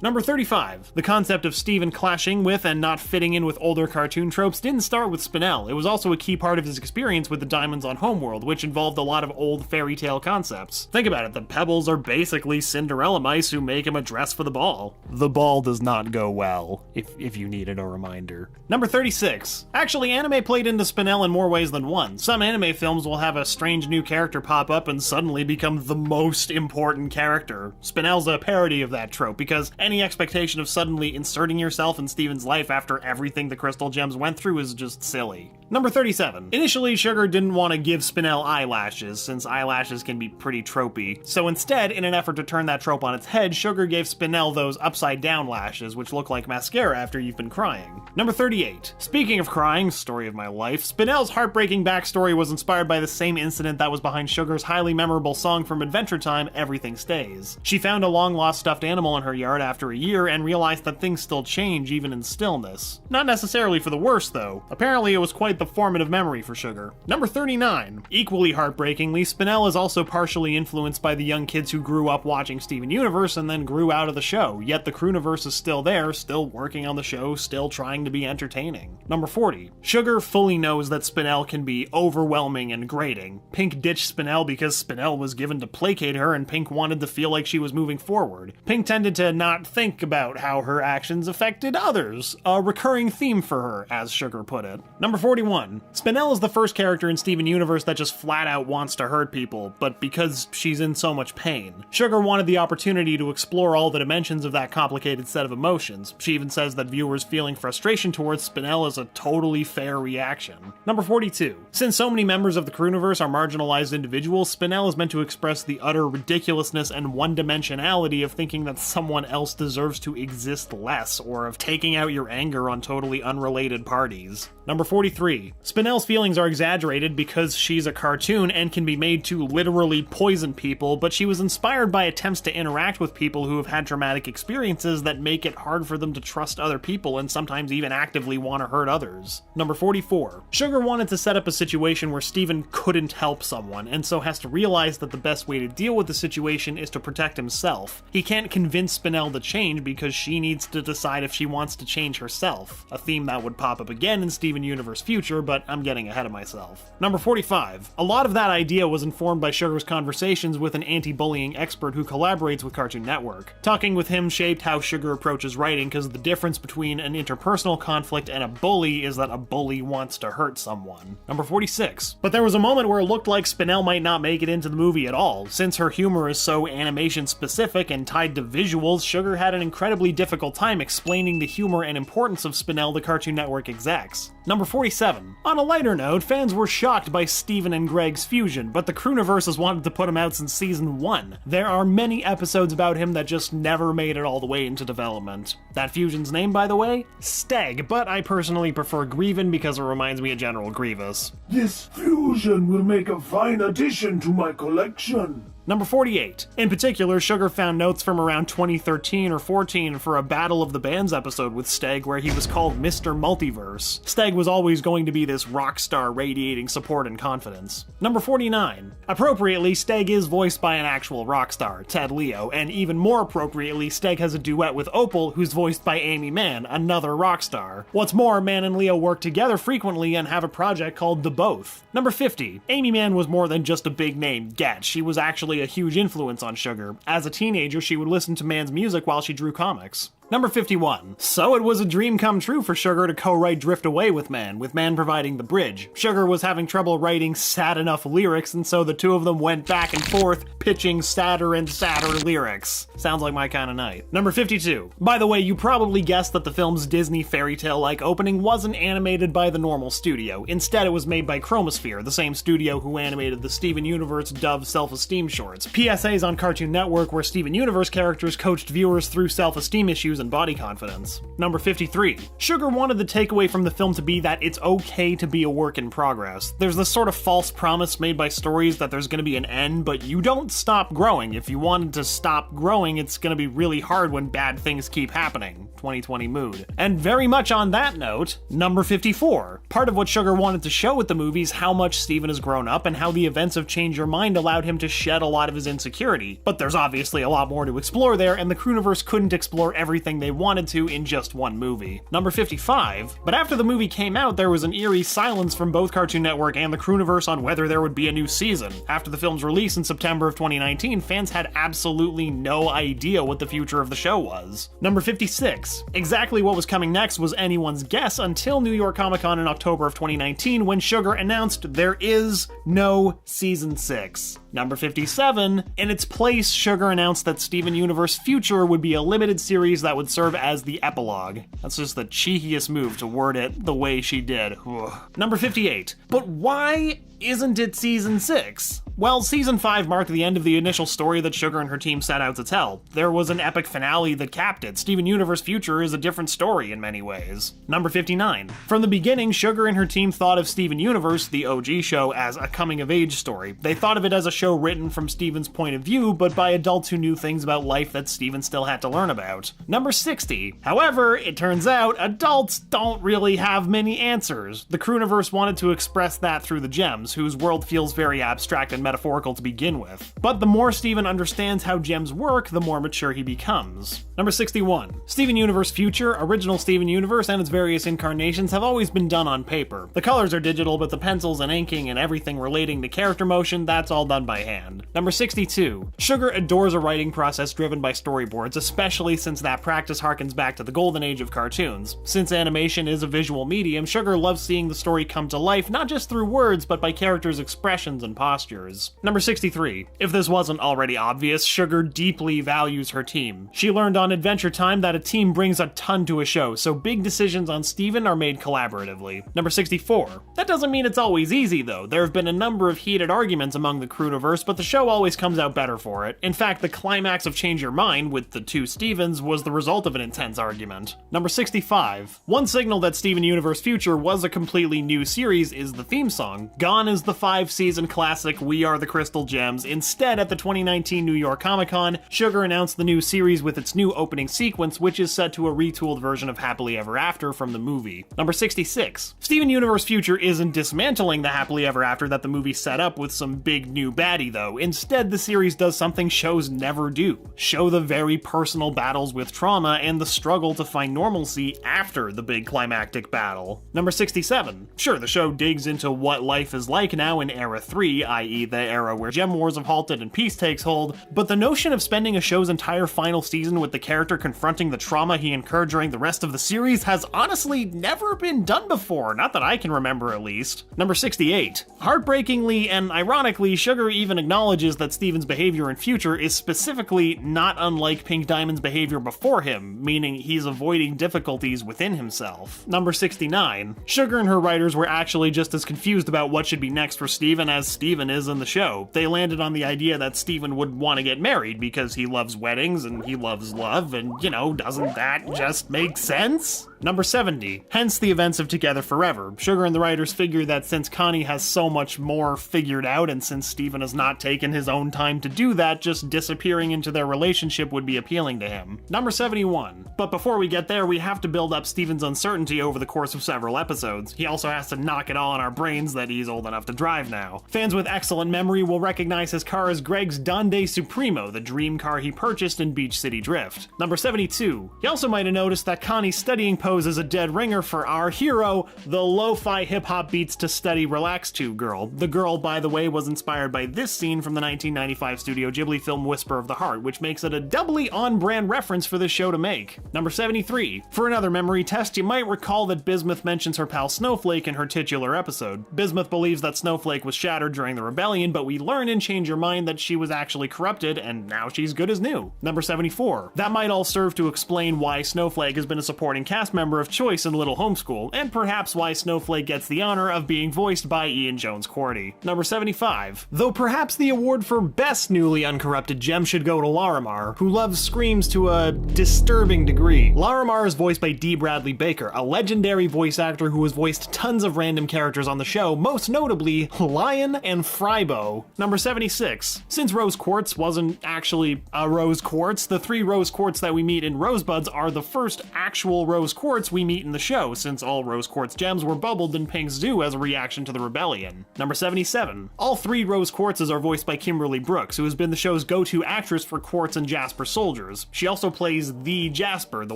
Number 35. The concept of Steven clashing with and not fitting in with older cartoon tropes didn't start with Spinell. It was also a key part of his experience with the Diamonds on Homeworld, which involved a lot of old fairy tale concepts. Think about it, the Pebbles are basically Cinderella mice who make him a dress for the ball. The ball does not go well, if you needed a reminder. Number 36. Actually, anime played into Spinell in more ways than one. Some anime films will have a strange new character pop up and suddenly become the most important character. Spinell's a parody of that trope, because any expectation of suddenly inserting yourself in Steven's life after everything the Crystal Gems went through is just silly. Number 37. Initially, Sugar didn't want to give Spinell eyelashes, since eyelashes can be pretty tropey. So instead, in an effort to turn that trope on its head, Sugar gave Spinell those upside-down lashes, which look like mascara after you've been crying. Number 38. Speaking of crying, story of my life, Spinell's heartbreaking backstory was inspired by the same incident that was behind Sugar's highly memorable song from Adventure Time, Everything Stays. She found a long-lost stuffed animal in her yard after a year and realized that things still change even in stillness. Not necessarily for the worse, though. Apparently, it was quite the formative memory for Sugar. Number 39. Equally heartbreakingly, Spinell is also partially influenced by the young kids who grew up watching Steven Universe and then grew out of the show, yet the Crewniverse is still there, still working on the show, still trying to be entertaining. Number 40. Sugar fully knows that Spinell can be overwhelming and grating. Pink ditched Spinell because Spinell was given to placate her and Pink wanted to feel like she was moving forward. Pink tended to not think about how her actions affected others, a recurring theme for her, as Sugar put it. Number 41. Spinell is the first character in Steven Universe that just flat out wants to hurt people, but because she's in so much pain. Sugar wanted the opportunity to explore all the dimensions of that complicated set of emotions. She even says that viewers feeling frustration towards Spinell is a totally fair reaction. Number 42. Since so many members of the Crewniverse are marginalized individuals, Spinell is meant to express the utter ridiculousness and one-dimensionality of thinking that someone else deserves to exist less, or of taking out your anger on totally unrelated parties. Number 43. Spinell's feelings are exaggerated because she's a cartoon and can be made to literally poison people, but she was inspired by attempts to interact with people who have had traumatic experiences that make it hard for them to trust other people and sometimes even actively want to hurt others. Number 44. Sugar wanted to set up a situation where Steven couldn't help someone, and so has to realize that the best way to deal with the situation is to protect himself. He can't convince Spinell to change because she needs to decide if she wants to change herself, a theme that would pop up again in Steven Universe Future, but I'm getting ahead of myself. Number 45. A lot of that idea was informed by Sugar's conversations with an anti-bullying expert who collaborates with Cartoon Network. Talking with him shaped how Sugar approaches writing, because the difference between an interpersonal conflict and a bully is that a bully wants to hurt someone. Number 46. But there was a moment where it looked like Spinell might not make it into the movie at all. Since her humor is so animation specific and tied to visuals, Sugar had an incredibly difficult time explaining the humor and importance of Spinell to Cartoon Network execs. Number 47. On a lighter note, fans were shocked by Steven and Greg's fusion, but the Crewniverse has wanted to put him out since season 1. There are many episodes about him that just never made it all the way into development. That fusion's name, by the way? Steg, but I personally prefer Grievin because it reminds me of General Grievous.
This fusion will make a fine addition to my collection.
Number 48. In particular, Sugar found notes from around 2013 or 14 for a Battle of the Bands episode with Steg where he was called Mr. Multiverse. Steg was always going to be this rock star radiating support and confidence. Number 49. Appropriately, Steg is voiced by an actual rock star, Ted Leo, and even more appropriately, Steg has a duet with Opal, who's voiced by Amy Mann, another rock star. What's more, Mann and Leo work together frequently and have a project called The Both. Number 50. Amy Mann was more than just a big name get. She was actually a huge influence on Sugar. As a teenager, she would listen to Mann's music while she drew comics. Number 51. So it was a dream come true for Sugar to co-write Drift Away with Mann providing the bridge. Sugar was having trouble writing sad enough lyrics, and so the two of them went back and forth, pitching sadder and sadder lyrics. Sounds like my kind of night. Number 52. By the way, you probably guessed that the film's Disney fairy tale-like opening wasn't animated by the normal studio. Instead, it was made by Chromosphere, the same studio who animated the Steven Universe Dove self-esteem shorts. PSAs on Cartoon Network where Steven Universe characters coached viewers through self-esteem issues issues and body confidence. Number 53. Sugar wanted the takeaway from the film to be that it's okay to be a work in progress. There's this sort of false promise made by stories that there's gonna be an end, but you don't stop growing. If you wanted to stop growing, it's gonna be really hard when bad things keep happening. 2020 mood. And very much on that note, number 54. Part of what Sugar wanted to show with the movie is how much Steven has grown up and how the events of Change Your Mind allowed him to shed a lot of his insecurity. But there's obviously a lot more to explore there, and the Crewniverse couldn't explore everything they wanted to in just one movie. Number 55. But after the movie came out, there was an eerie silence from both Cartoon Network and the Crewniverse on whether there would be a new season. After the film's release in September of 2019, fans had absolutely no idea what the future of the show was. Number 56. Exactly what was coming next was anyone's guess until New York Comic Con in October of 2019 when Sugar announced there is no Season 6. Number 57. In its place, Sugar announced that Steven Universe Future would be a limited series that would serve as the epilogue. That's just the cheekiest move to word it the way she did. Ugh. Number 58. But why isn't it Season 6? Well, Season 5 marked the end of the initial story that Sugar and her team set out to tell. There was an epic finale that capped it. Steven Universe Future is a different story in many ways. Number 59. From the beginning, Sugar and her team thought of Steven Universe, the OG show, as a coming-of-age story. They thought of it as a show written from Steven's point of view, but by adults who knew things about life that Steven still had to learn about. Number 60. However, it turns out adults don't really have many answers. The Crewniverse wanted to express that through the gems, whose world feels very abstract and metaphorical to begin with. But the more Steven understands how gems work, the more mature he becomes. Number 61. Steven Universe Future, original Steven Universe, and its various incarnations have always been done on paper. The colors are digital, but the pencils and inking and everything relating to character motion, that's all done by hand. Number 62. Sugar adores a writing process driven by storyboards, especially since that practice harkens back to the golden age of cartoons. Since animation is a visual medium, Sugar loves seeing the story come to life, not just through words, but by characters' expressions and postures. Number 63. If this wasn't already obvious, Sugar deeply values her team. She learned on Adventure Time that a team brings a ton to a show, so big decisions on Steven are made collaboratively. Number 64. That doesn't mean it's always easy, though. There have been a number of heated arguments among the Crewniverse, but the show always comes out better for it. In fact, the climax of Change Your Mind, with the two Stevens, was the result of an intense argument. Number 65. One signal that Steven Universe Future was a completely new series is the theme song. Gone is the 5-season classic We Are the Crystal Gems. Instead, at the 2019 New York Comic Con, Sugar announced the new series with its new opening sequence, which is set to a retooled version of Happily Ever After from the movie. Number 66. Steven Universe Future isn't dismantling the Happily Ever After that the movie set up with some big new baddie, though. Instead, the series does something shows never do. Show the very personal battles with trauma and the struggle to find normalcy after the big climactic battle. Number 67. Sure, the show digs into what life is like now in Era 3, i.e. the era where gem wars have halted and peace takes hold, but the notion of spending a show's entire final season with the character confronting the trauma he incurred during the rest of the series has honestly never been done before, not that I can remember at least. Number 68. Heartbreakingly and ironically, Sugar even acknowledges that Steven's behavior in Future is specifically not unlike Pink Diamond's behavior before him, meaning he's avoiding difficulties within himself. Number 69. Sugar and her writers were actually just as confused about what should be next for Steven as Steven is in the show. They landed on the idea that Steven would want to get married because he loves weddings and he loves love, and doesn't that just make sense? Number 70. Hence the events of Together Forever. Sugar and the writers figure that since Connie has so much more figured out, and since Steven has not taken his own time to do that, just disappearing into their relationship would be appealing to him. Number 71. But before we get there, we have to build up Steven's uncertainty over the course of several episodes. He also has to knock it all in our brains that he's old enough to drive now. Fans with excellent memory will recognize his car as Greg's Donde Supremo, the dream car he purchased in Beach City Drift. Number 72. He also might have noticed that Connie's studying pose is a dead ringer for our hero, the lo-fi hip-hop beats to study relax to girl. The girl, by the way, was inspired by this scene from the 1995 Studio Ghibli film Whisper of the Heart, which makes it a doubly on-brand reference for this show to make. Number 73. For another memory test, you might recall that Bismuth mentions her pal Snowflake in her titular episode. Bismuth believes that Snowflake was shattered during the rebellion, but we learn in Change Your Mind that she was actually corrupted, and now she's good as new. Number 74. That might all serve to explain why Snowflake has been a supporting cast member member of choice in Little Homeschool, and perhaps why Snowflake gets the honor of being voiced by Ian Jones-Cordy. Number 75. Though perhaps the award for Best Newly Uncorrupted Gem should go to Larimar, who loves screams to a disturbing degree. Larimar is voiced by D. Bradley Baker, a legendary voice actor who has voiced tons of random characters on the show, most notably Lion and Frybo. Number 76. Since Rose Quartz wasn't actually a Rose Quartz, the 3 Rose Quartz that we meet in Rosebuds are the first actual Rose Quartz we meet in the show, since all Rose Quartz gems were bubbled in Pink's zoo as a reaction to the rebellion. Number 77. All 3 Rose Quartzes are voiced by Kimberly Brooks, who has been the show's go-to actress for Quartz and Jasper soldiers. She also plays the Jasper, the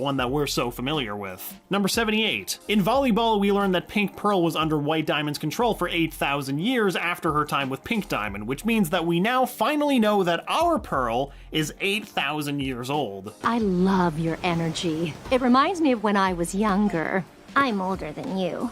one that we're so familiar with. Number 78. In volleyball, we learned that Pink Pearl was under White Diamond's control for 8,000 years after her time with Pink Diamond, which means that we now finally know that our Pearl is 8,000 years old.
I love your energy. It reminds me of when I was younger. I'm older than you.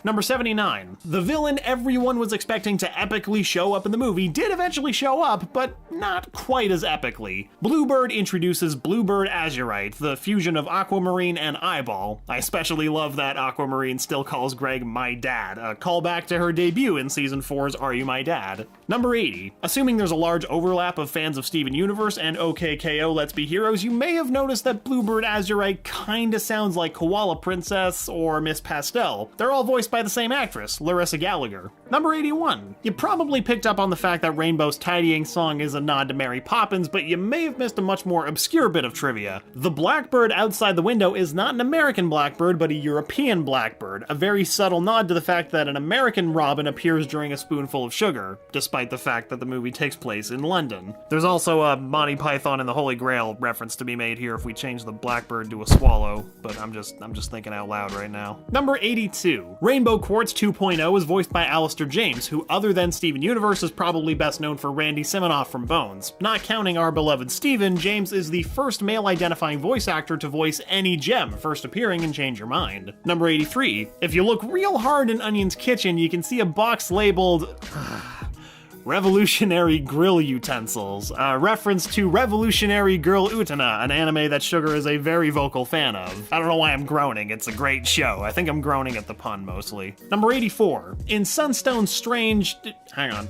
Number 79. The villain everyone was expecting to epically show up in the movie did eventually show up, but not quite as epically. Bluebird introduces Bluebird Azurite, the fusion of Aquamarine and Eyeball. I especially love that Aquamarine still calls Greg my dad, a callback to her debut in Season 4's Are You My Dad? Number 80. Assuming there's a large overlap of fans of Steven Universe and OKKO Let's Be Heroes, you may have noticed that Bluebird Azurite kinda sounds like Koala Princess or Miss Pastel. They're all voiced by the same actress, Larissa Gallagher. Number 81. You probably picked up on the fact that Rainbow's tidying song is a nod to Mary Poppins, but you may have missed a much more obscure bit of trivia. The blackbird outside the window is not an American blackbird, but a European blackbird, a very subtle nod to the fact that an American robin appears during a spoonful of sugar, despite the fact that the movie takes place in London. There's also a Monty Python and the Holy Grail reference to be made here if we change the blackbird to a swallow, but I'm just thinking out loud right now. Number 82. Rainbow Quartz 2.0 is voiced by Alistair James, who other than Steven Universe is probably best known for Randy Siminoff from Bones. Not counting our beloved Steven, James is the first male identifying voice actor to voice any gem, first appearing in Change Your Mind. Number 83. If you look real hard in Onion's kitchen, you can see a box labeled Revolutionary Grill Utensils, a reference to Revolutionary Girl Utena, an anime that Sugar is a very vocal fan of. I don't know why I'm groaning, it's a great show. I think I'm groaning at the pun mostly. Number 84. In Sunstone's strange... hang on.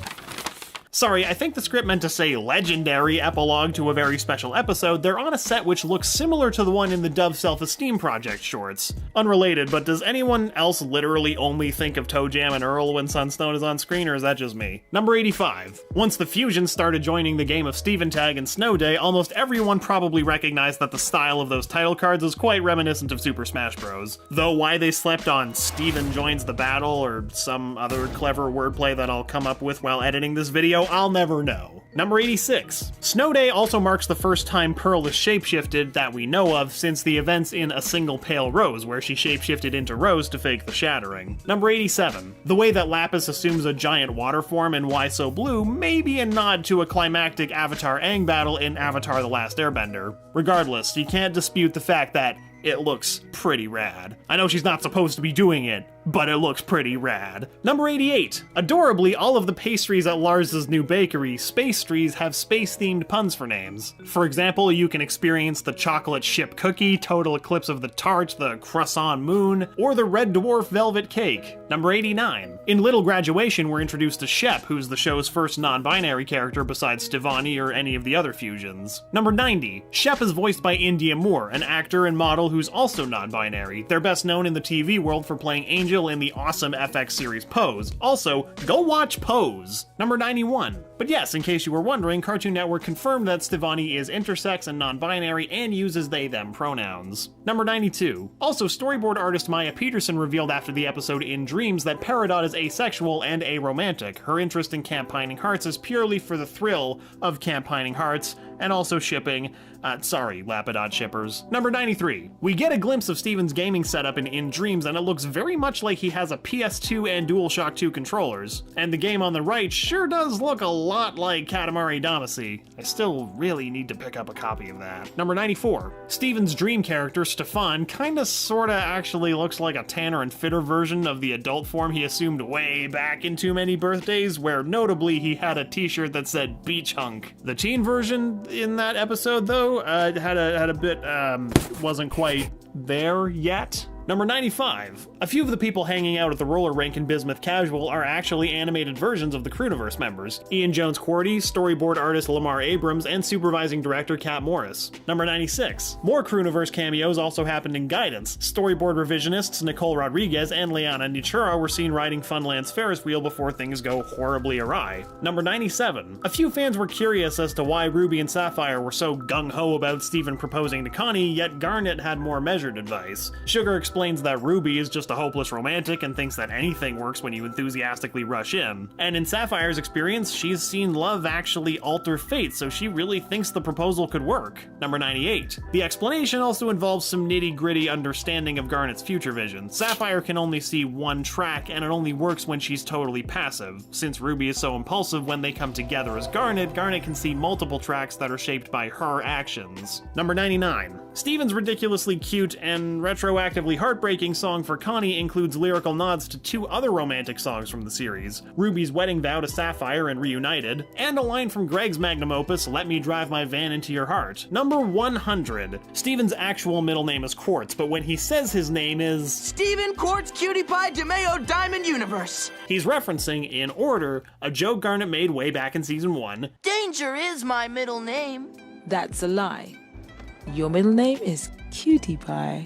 Sorry, I think the script meant to say legendary epilogue to a very special episode. They're on a set which looks similar to the one in the Dove Self-Esteem Project shorts. Unrelated, but does anyone else literally only think of Toe Jam and Earl when Sunstone is on screen, or is that just me? Number 85. Once the Fusions started joining the game of Steven Tag and Snow Day, almost everyone probably recognized that the style of those title cards is quite reminiscent of Super Smash Bros. Though why they slept on Steven Joins the Battle or some other clever wordplay that I'll come up with while editing this video, I'll never know. Number 86. Snow Day also marks the first time Pearl is shapeshifted that we know of since the events in A Single Pale Rose, where she shapeshifted into Rose to fake the shattering. Number 87. The way that Lapis assumes a giant water form in Why So Blue may be a nod to a climactic Avatar Aang battle in Avatar The Last Airbender. Regardless, you can't dispute the fact that it looks pretty rad. I know she's not supposed to be doing it, but it looks pretty rad. Number 88. Adorably, all of the pastries at Lars's new bakery, Spacetries, have space-themed puns for names. For example, you can experience the chocolate ship cookie, total eclipse of the tart, the croissant moon, or the red dwarf velvet cake. Number 89. In Little Graduation, we're introduced to Shep, who's the show's first non-binary character besides Stevani or any of the other fusions. Number 90. Shep is voiced by India Moore, an actor and model who's also non-binary. They're best known in the TV world for playing Angel in the awesome FX series Pose. Also, go watch Pose. Number 91. But yes, in case you were wondering, Cartoon Network confirmed that Stevani is intersex and non-binary and uses they/them pronouns. Number 92. Also, storyboard artist Maya Peterson revealed after the episode In Dreams that Peridot is asexual and aromantic. Her interest in Camp Pining Hearts is purely for the thrill of Camp Pining Hearts and also shipping. Sorry, Lapidot shippers. Number 93. We get a glimpse of Steven's gaming setup in Dreams, and it looks very much like he has a PS2 and DualShock 2 controllers. And the game on the right sure does look a lot like Katamari Damacy. I still really need to pick up a copy of that. Number 94. Steven's dream character, Stefan, kinda sorta actually looks like a Tanner and Fitter version of the adult form he assumed way back in Too Many Birthdays, where notably he had a t-shirt that said Beach Hunk. The teen version, in that episode, though. Had a bit, wasn't quite there yet. Number 95. A few of the people hanging out at the roller rink in Bismuth Casual are actually animated versions of the Crewniverse members. Ian Jones-Quartey, storyboard artist Lamar Abrams, and supervising director Kat Morris. Number 96. More Crewniverse cameos also happened in Guidance. Storyboard revisionists Nicole Rodriguez and Liana Nichura were seen riding Funland's Ferris wheel before things go horribly awry. Number 97. A few fans were curious as to why Ruby and Sapphire were so gung-ho about Steven proposing to Connie, yet Garnet had more measured advice. Sugar explains that Ruby is just a hopeless romantic and thinks that anything works when you enthusiastically rush in. And in Sapphire's experience, she's seen love actually alter fate, so she really thinks the proposal could work. Number 98. The explanation also involves some nitty-gritty understanding of Garnet's future vision. Sapphire can only see one track, and it only works when she's totally passive. Since Ruby is so impulsive when they come together as Garnet, Garnet can see multiple tracks that are shaped by her actions. Number 99. Steven's ridiculously cute and retroactively heartbreaking song for Connie includes lyrical nods to two other romantic songs from the series, Ruby's wedding vow to Sapphire and Reunited, and a line from Greg's magnum opus, Let Me Drive My Van Into Your Heart. Number 100. Steven's actual middle name is Quartz, but when he says his name is
Steven Quartz Cutie Pie DeMeo Diamond Universe,
he's referencing, in order, a joke Garnet made way back in season 1.
Danger is my middle name.
That's a lie. Your middle name is Cutie Pie.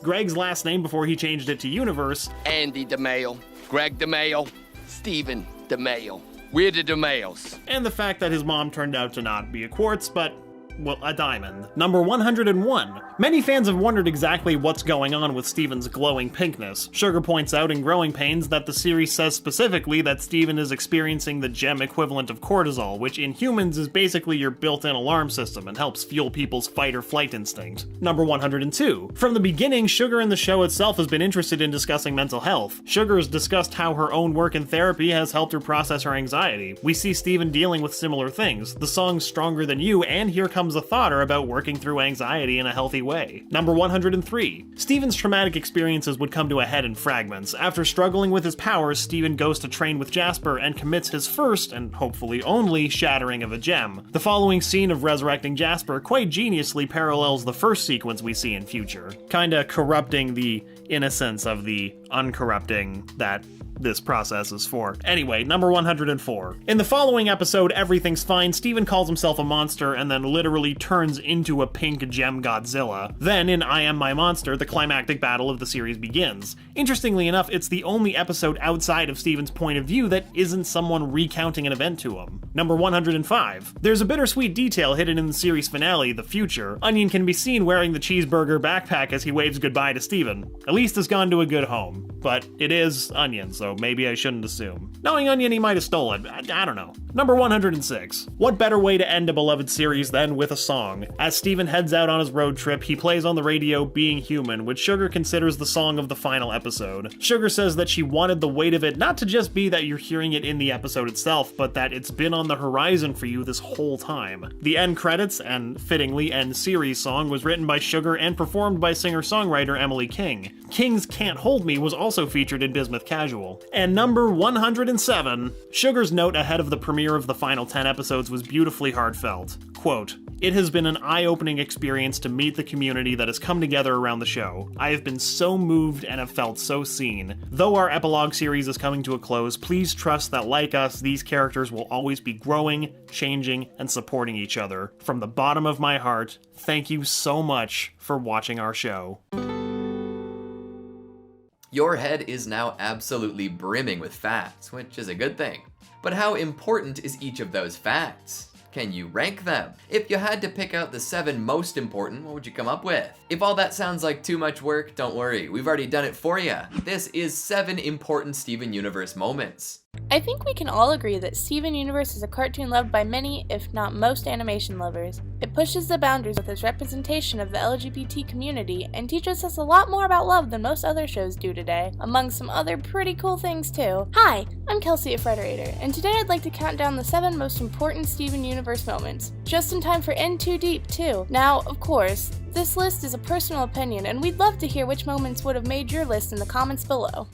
Greg's last name before he changed it to Universe.
Andy DeMeo, Greg DeMeo, Steven DeMeo. We're the DeMeos.
And the fact that his mom turned out to not be a quartz, but, well, a diamond. Number 101. Many fans have wondered exactly what's going on with Steven's glowing pinkness. Sugar points out in Growing Pains that the series says specifically that Steven is experiencing the gem equivalent of cortisol, which in humans is basically your built-in alarm system and helps fuel people's fight-or-flight instinct. Number 102. From the beginning, Sugar in the show itself has been interested in discussing mental health. Sugar has discussed how her own work in therapy has helped her process her anxiety. We see Steven dealing with similar things. The songs Stronger Than You and Here Comes a Thought are about working through anxiety in a healthy way. Number 103. Steven's traumatic experiences would come to a head in fragments. After struggling with his powers, Steven goes to train with Jasper and commits his first, and hopefully only, shattering of a gem. The following scene of resurrecting Jasper quite geniusly parallels the first sequence we see in Future, kinda corrupting the innocence of the uncorrupting that this process is for. Anyway, number 104. In the following episode, Everything's Fine, Steven calls himself a monster and then literally turns into a pink gem Godzilla. Then, in I Am My Monster, the climactic battle of the series begins. Interestingly enough, it's the only episode outside of Steven's point of view that isn't someone recounting an event to him. Number 105. There's a bittersweet detail hidden in the series finale, The Future. Onion can be seen wearing the cheeseburger backpack as he waves goodbye to Steven. At least has gone to a good home. But it is Onion, so maybe I shouldn't assume. Knowing Onion, he might have stolen it. I don't know. Number 106. What better way to end a beloved series than with a song? As Steven heads out on his road trip, he plays on the radio Being Human, which Sugar considers the song of the final episode. Sugar says that she wanted the weight of it not to just be that you're hearing it in the episode itself, but that it's been on the horizon for you this whole time. The end credits, and fittingly end series song, was written by Sugar and performed by singer-songwriter Emily King. King's Can't Hold Me was also featured in Bismuth Casual. And number 107, Sugar's note ahead of the premiere of the final 10 episodes was beautifully heartfelt. Quote, "It has been an eye-opening experience to meet the community that has come together around the show. I have been so moved and have felt so seen. Though our epilogue series is coming to a close, please trust that like us, these characters will always be growing, changing, and supporting each other. From the bottom of my heart, thank you so much for watching our show."
Your head is now absolutely brimming with facts, which is a good thing. But how important is each of those facts? Can you rank them? If you had to pick out the 7 most important, what would you come up with? If all that sounds like too much work, don't worry, we've already done it for you. This is 7 important Steven Universe moments.
I think we can all agree that Steven Universe is a cartoon loved by many, if not most, animation lovers. It pushes the boundaries with its representation of the LGBT community and teaches us a lot more about love than most other shows do today, among some other pretty cool things too. Hi, I'm Kelsey at Frederator, and today I'd like to count down the 7 most important Steven Universe moments, just in time for In Too Deep too. Now, of course, this list is a personal opinion, and we'd love to hear which moments would have made your list in the comments below.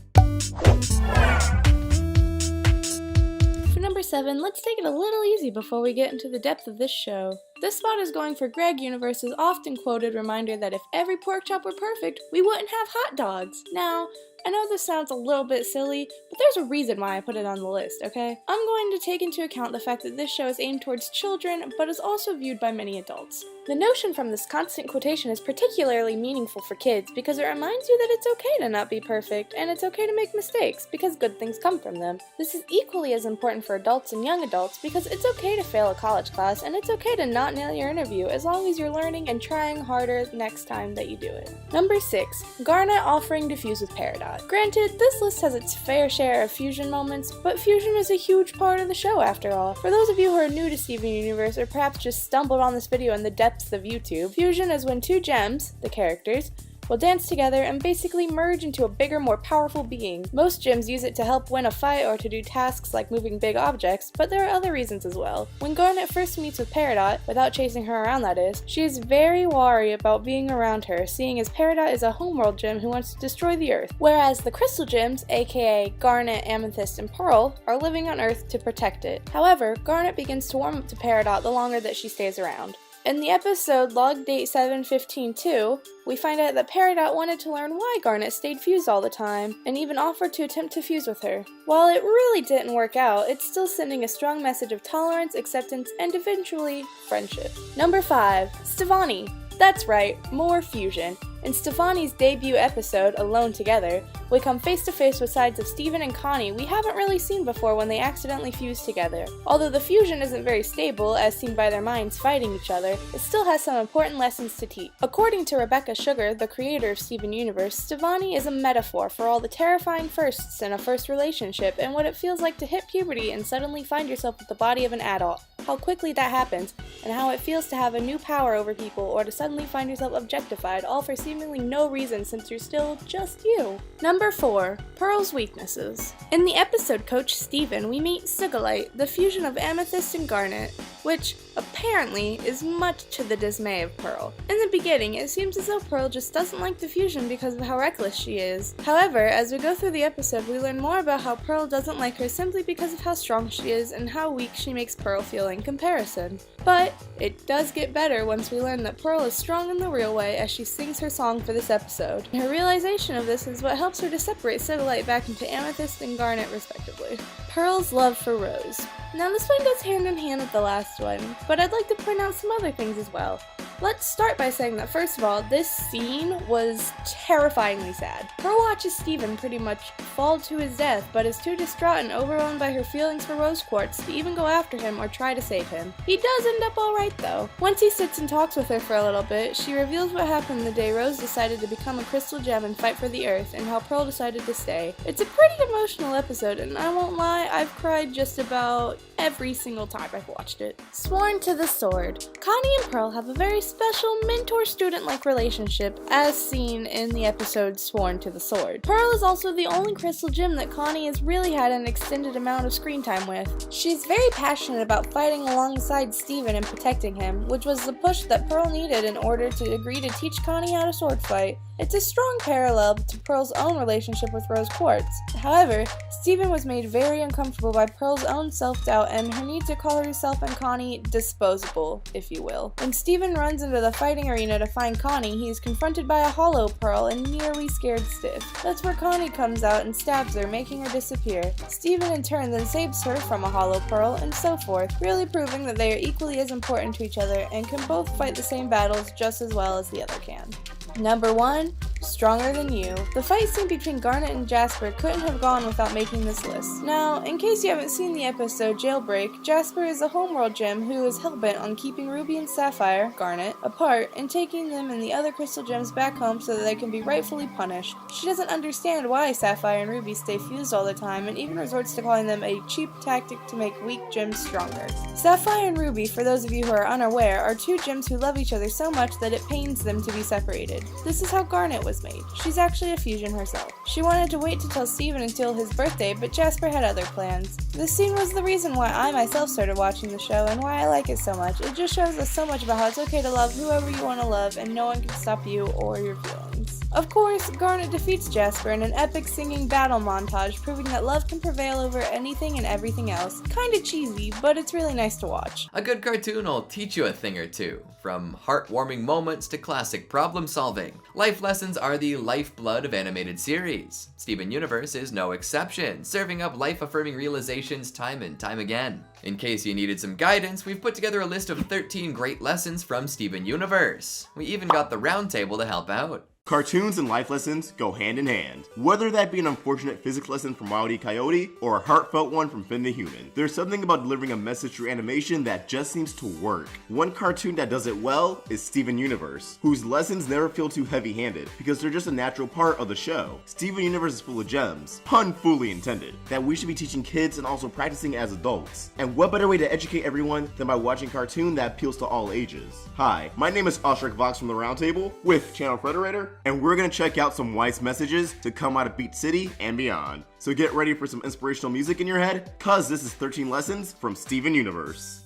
For number 7, let's take it a little easy before we get into the depth of this show. This spot is going for Greg Universe's often quoted reminder that if every pork chop were perfect, we wouldn't have hot dogs. Now, I know this sounds a little bit silly, but there's a reason why I put it on the list, okay? I'm going to take into account the fact that this show is aimed towards children, but is also viewed by many adults. The notion from this constant quotation is particularly meaningful for kids because it reminds you that it's okay to not be perfect, and it's okay to make mistakes because good things come from them. This is equally as important for adults and young adults because it's okay to fail a college class, and it's okay to not nail your interview as long as you're learning and trying harder next time that you do it. Number 6, Garnet offering to fuse with Peridot. Granted, this list has its fair share of fusion moments, but fusion is a huge part of the show after all. For those of you who are new to Steven Universe or perhaps just stumbled on this video in the depths of YouTube, fusion is when two gems, the characters, will dance together and basically merge into a bigger, more powerful being. Most gems use it to help win a fight or to do tasks like moving big objects, but there are other reasons as well. When Garnet first meets with Peridot, without chasing her around that is, she is very wary about being around her, seeing as Peridot is a homeworld gem who wants to destroy the Earth, whereas the crystal gems, aka Garnet, Amethyst, and Pearl, are living on Earth to protect it. However, Garnet begins to warm up to Peridot the longer that she stays around. In the episode Log Date 715-2, we find out that Peridot wanted to learn why Garnet stayed fused all the time, and even offered to attempt to fuse with her. While it really didn't work out, it's still sending a strong message of tolerance, acceptance, and eventually, friendship. Number 5, Stefani. That's right, more fusion. In Stefani's debut episode, Alone Together, we come face to face with sides of Steven and Connie we haven't really seen before when they accidentally fuse together. Although the fusion isn't very stable, as seen by their minds fighting each other, it still has some important lessons to teach. According to Rebecca Sugar, the creator of Steven Universe, Stefani is a metaphor for all the terrifying firsts in a first relationship and what it feels like to hit puberty and suddenly find yourself with the body of an adult, how quickly that happens, and how it feels to have a new power over people or to suddenly find yourself objectified, all for seemingly no reason since you're still just you. Number 4, Pearl's weaknesses. In the episode Coach Steven, we meet Sigilite, the fusion of Amethyst and Garnet, which apparently is much to the dismay of Pearl. In the beginning, it seems as though Pearl just doesn't like the fusion because of how reckless she is. However, as we go through the episode, we learn more about how Pearl doesn't like her simply because of how strong she is and how weak she makes Pearl feel in comparison. But it does get better once we learn that Pearl is strong in the real way as she sings her song for this episode. Her realization of this is what helps her to separate Sigilite back into Amethyst and Garnet respectively. Pearl's love for Rose. Now this one goes hand in hand with the last one, but I'd like to point out some other things as well. Let's start by saying that first of all, this scene was terrifyingly sad. Pearl watches Steven pretty much fall to his death, but is too distraught and overwhelmed by her feelings for Rose Quartz to even go after him or try to save him. He does end up alright though. Once he sits and talks with her for a little bit, she reveals what happened the day Rose decided to become a crystal gem and fight for the Earth, and how Pearl decided to stay. It's a pretty emotional episode, and I won't lie, I've cried just about every single time I've watched it. Sworn to the Sword. Connie and Pearl have a very special mentor-student-like relationship, as seen in the episode Sworn to the Sword. Pearl is also the only crystal gem that Connie has really had an extended amount of screen time with. She's very passionate about fighting alongside Steven and protecting him, which was the push that Pearl needed in order to agree to teach Connie how to sword fight. It's a strong parallel to Pearl's own relationship with Rose Quartz. However, Steven was made very uncomfortable by Pearl's own self-doubt and her need to call herself and Connie disposable, if you will. When Steven runs into the fighting arena to find Connie, he is confronted by a hollow Pearl and nearly scared stiff. That's where Connie comes out and stabs her, making her disappear. Steven in turn then saves her from a hollow Pearl, and so forth, really proving that they are equally as important to each other and can both fight the same battles just as well as the other can. Number 1, Stronger Than You. The fight scene between Garnet and Jasper couldn't have gone without making this list. Now, in case you haven't seen the episode Jailbreak, Jasper is a homeworld gem who is hellbent on keeping Ruby and Sapphire, Garnet, apart and taking them and the other crystal gems back home so that they can be rightfully punished. She doesn't understand why Sapphire and Ruby stay fused all the time and even resorts to calling them a cheap tactic to make weak gems stronger. Sapphire and Ruby, for those of you who are unaware, are two gems who love each other so much that it pains them to be separated. This is how Garnet was made. She's actually a fusion herself. She wanted to wait to tell Steven until his birthday, but Jasper had other plans. This scene was the reason why I myself started watching the show and why I like it so much. It just shows us so much about how it's okay to love whoever you want to love and no one can stop you or your feelings. Of course, Garnet defeats Jasper in an epic singing battle montage, proving that love can prevail over anything and everything else. Kinda cheesy, but it's really nice to watch.
A good cartoon will teach you a thing or two, from heartwarming moments to classic problem solving. Life lessons are the lifeblood of animated series. Steven Universe is no exception, serving up life-affirming realizations time and time again. In case you needed some guidance, we've put together a list of 13 great lessons from Steven Universe. We even got the Roundtable to help out.
Cartoons and life lessons go hand in hand. Whether that be an unfortunate physics lesson from Wile E. Coyote or a heartfelt one from Finn the Human, there's something about delivering a message through animation that just seems to work. One cartoon that does it well is Steven Universe, whose lessons never feel too heavy-handed because they're just a natural part of the show. Steven Universe is full of gems, pun fully intended, that we should be teaching kids and also practicing as adults. And what better way to educate everyone than by watching a cartoon that appeals to all ages? Hi, my name is Ostrich Vox from the Roundtable with channel Frederator, and we're gonna check out some wise messages to come out of Beat City and beyond. So get ready for some inspirational music in your head, cause this is 13 lessons from Steven Universe.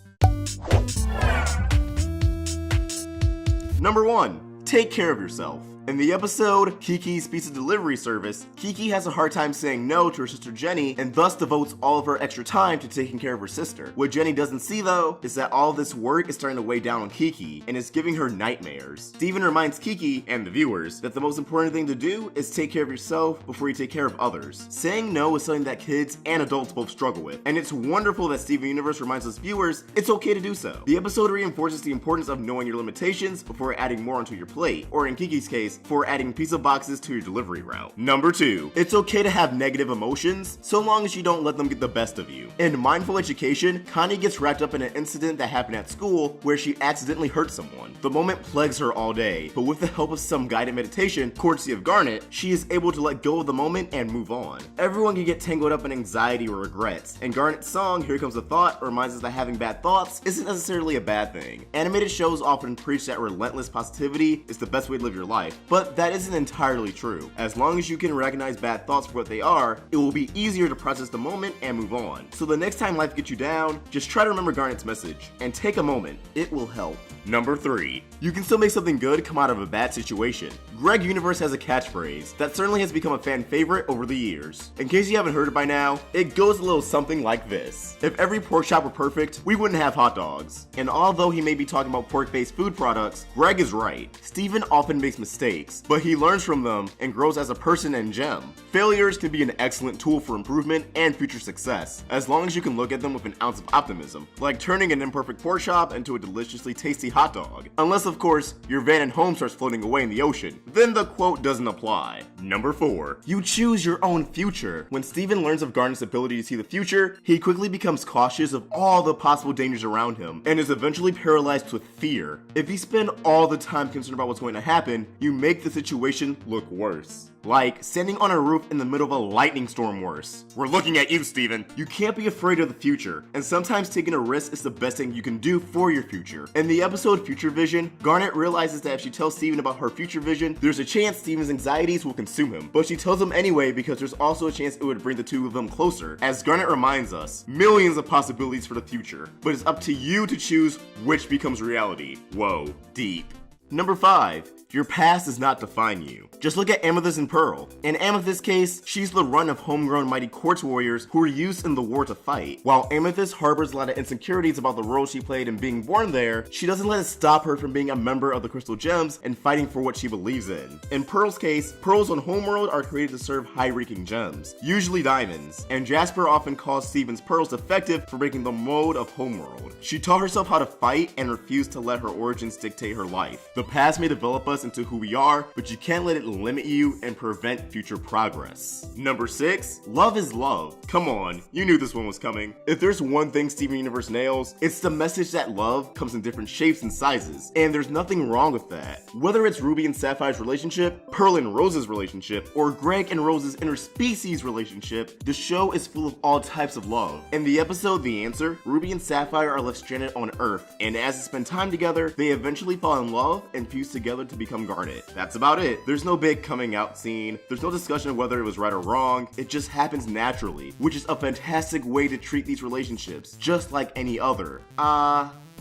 Number 1, take care of yourself. In the episode, Kiki's Pizza Delivery Service, Kiki has a hard time saying no to her sister Jenny and thus devotes all of her extra time to taking care of her sister. What Jenny doesn't see though, is that all this work is starting to weigh down on Kiki and is giving her nightmares. Steven reminds Kiki, and the viewers, that the most important thing to do is take care of yourself before you take care of others. Saying no is something that kids and adults both struggle with, and it's wonderful that Steven Universe reminds us viewers it's okay to do so. The episode reinforces the importance of knowing your limitations before adding more onto your plate, or in Kiki's case, for adding pizza boxes to your delivery route. Number 2, it's okay to have negative emotions, so long as you don't let them get the best of you. In Mindful Education, Connie gets wrapped up in an incident that happened at school where she accidentally hurt someone. The moment plagues her all day, but with the help of some guided meditation, courtesy of Garnet, she is able to let go of the moment and move on. Everyone can get tangled up in anxiety or regrets, and Garnet's song, Here Comes the Thought, reminds us that having bad thoughts isn't necessarily a bad thing. Animated shows often preach that relentless positivity is the best way to live your life, but that isn't entirely true. As long as you can recognize bad thoughts for what they are, it will be easier to process the moment and move on. So the next time life gets you down, just try to remember Garnet's message and take a moment. It will help. Number 3, you can still make something good come out of a bad situation. Greg Universe has a catchphrase that certainly has become a fan favorite over the years. In case you haven't heard it by now, it goes a little something like this. If every pork chop were perfect, we wouldn't have hot dogs. And although he may be talking about pork-based food products, Greg is right. Steven often makes mistakes, but he learns from them and grows as a person and gem. Failures can be an excellent tool for improvement and future success, as long as you can look at them with an ounce of optimism, like turning an imperfect pork chop into a deliciously tasty hot dog. Unless, of course, your van and home starts floating away in the ocean, then the quote doesn't apply. Number 4, you choose your own future. When Steven learns of Garnet's ability to see the future, he quickly becomes cautious of all the possible dangers around him, and is eventually paralyzed with fear. If you spend all the time concerned about what's going to happen, you make the situation look worse. Like standing on a roof in the middle of a lightning storm worse. We're looking at you, Steven. You can't be afraid of the future, and sometimes taking a risk is the best thing you can do for your future. In the episode Future Vision, Garnet realizes that if she tells Steven about her future vision, there's a chance Steven's anxieties will consume him. But she tells him anyway because there's also a chance it would bring the two of them closer. As Garnet reminds us, millions of possibilities for the future, but it's up to you to choose which becomes reality. Whoa, deep. Number 5, your past does not define you. Just look at Amethyst and Pearl. In Amethyst's case, she's the run of homegrown mighty quartz warriors who were used in the war to fight. While Amethyst harbors a lot of insecurities about the role she played in being born there, she doesn't let it stop her from being a member of the Crystal Gems and fighting for what she believes in. In Pearl's case, pearls on Homeworld are created to serve high-ranking gems, usually diamonds, and Jasper often calls Steven's pearls defective for breaking the mold of Homeworld. She taught herself how to fight and refused to let her origins dictate her life. The past may develop us into who we are, but you can't let it limit you and prevent future progress. Number 6, love is love. Come on, you knew this one was coming. If there's one thing Steven Universe nails, it's the message that love comes in different shapes and sizes, and there's nothing wrong with that. Whether it's Ruby and Sapphire's relationship, Pearl and Rose's relationship, or Greg and Rose's interspecies relationship, the show is full of all types of love. In the episode The Answer, Ruby and Sapphire are left stranded on Earth, and as they spend time together, they eventually fall in love and fuse together to become Garnet. That's about it. There's no big coming out scene, there's no discussion of whether it was right or wrong, it just happens naturally, which is a fantastic way to treat these relationships, just like any other.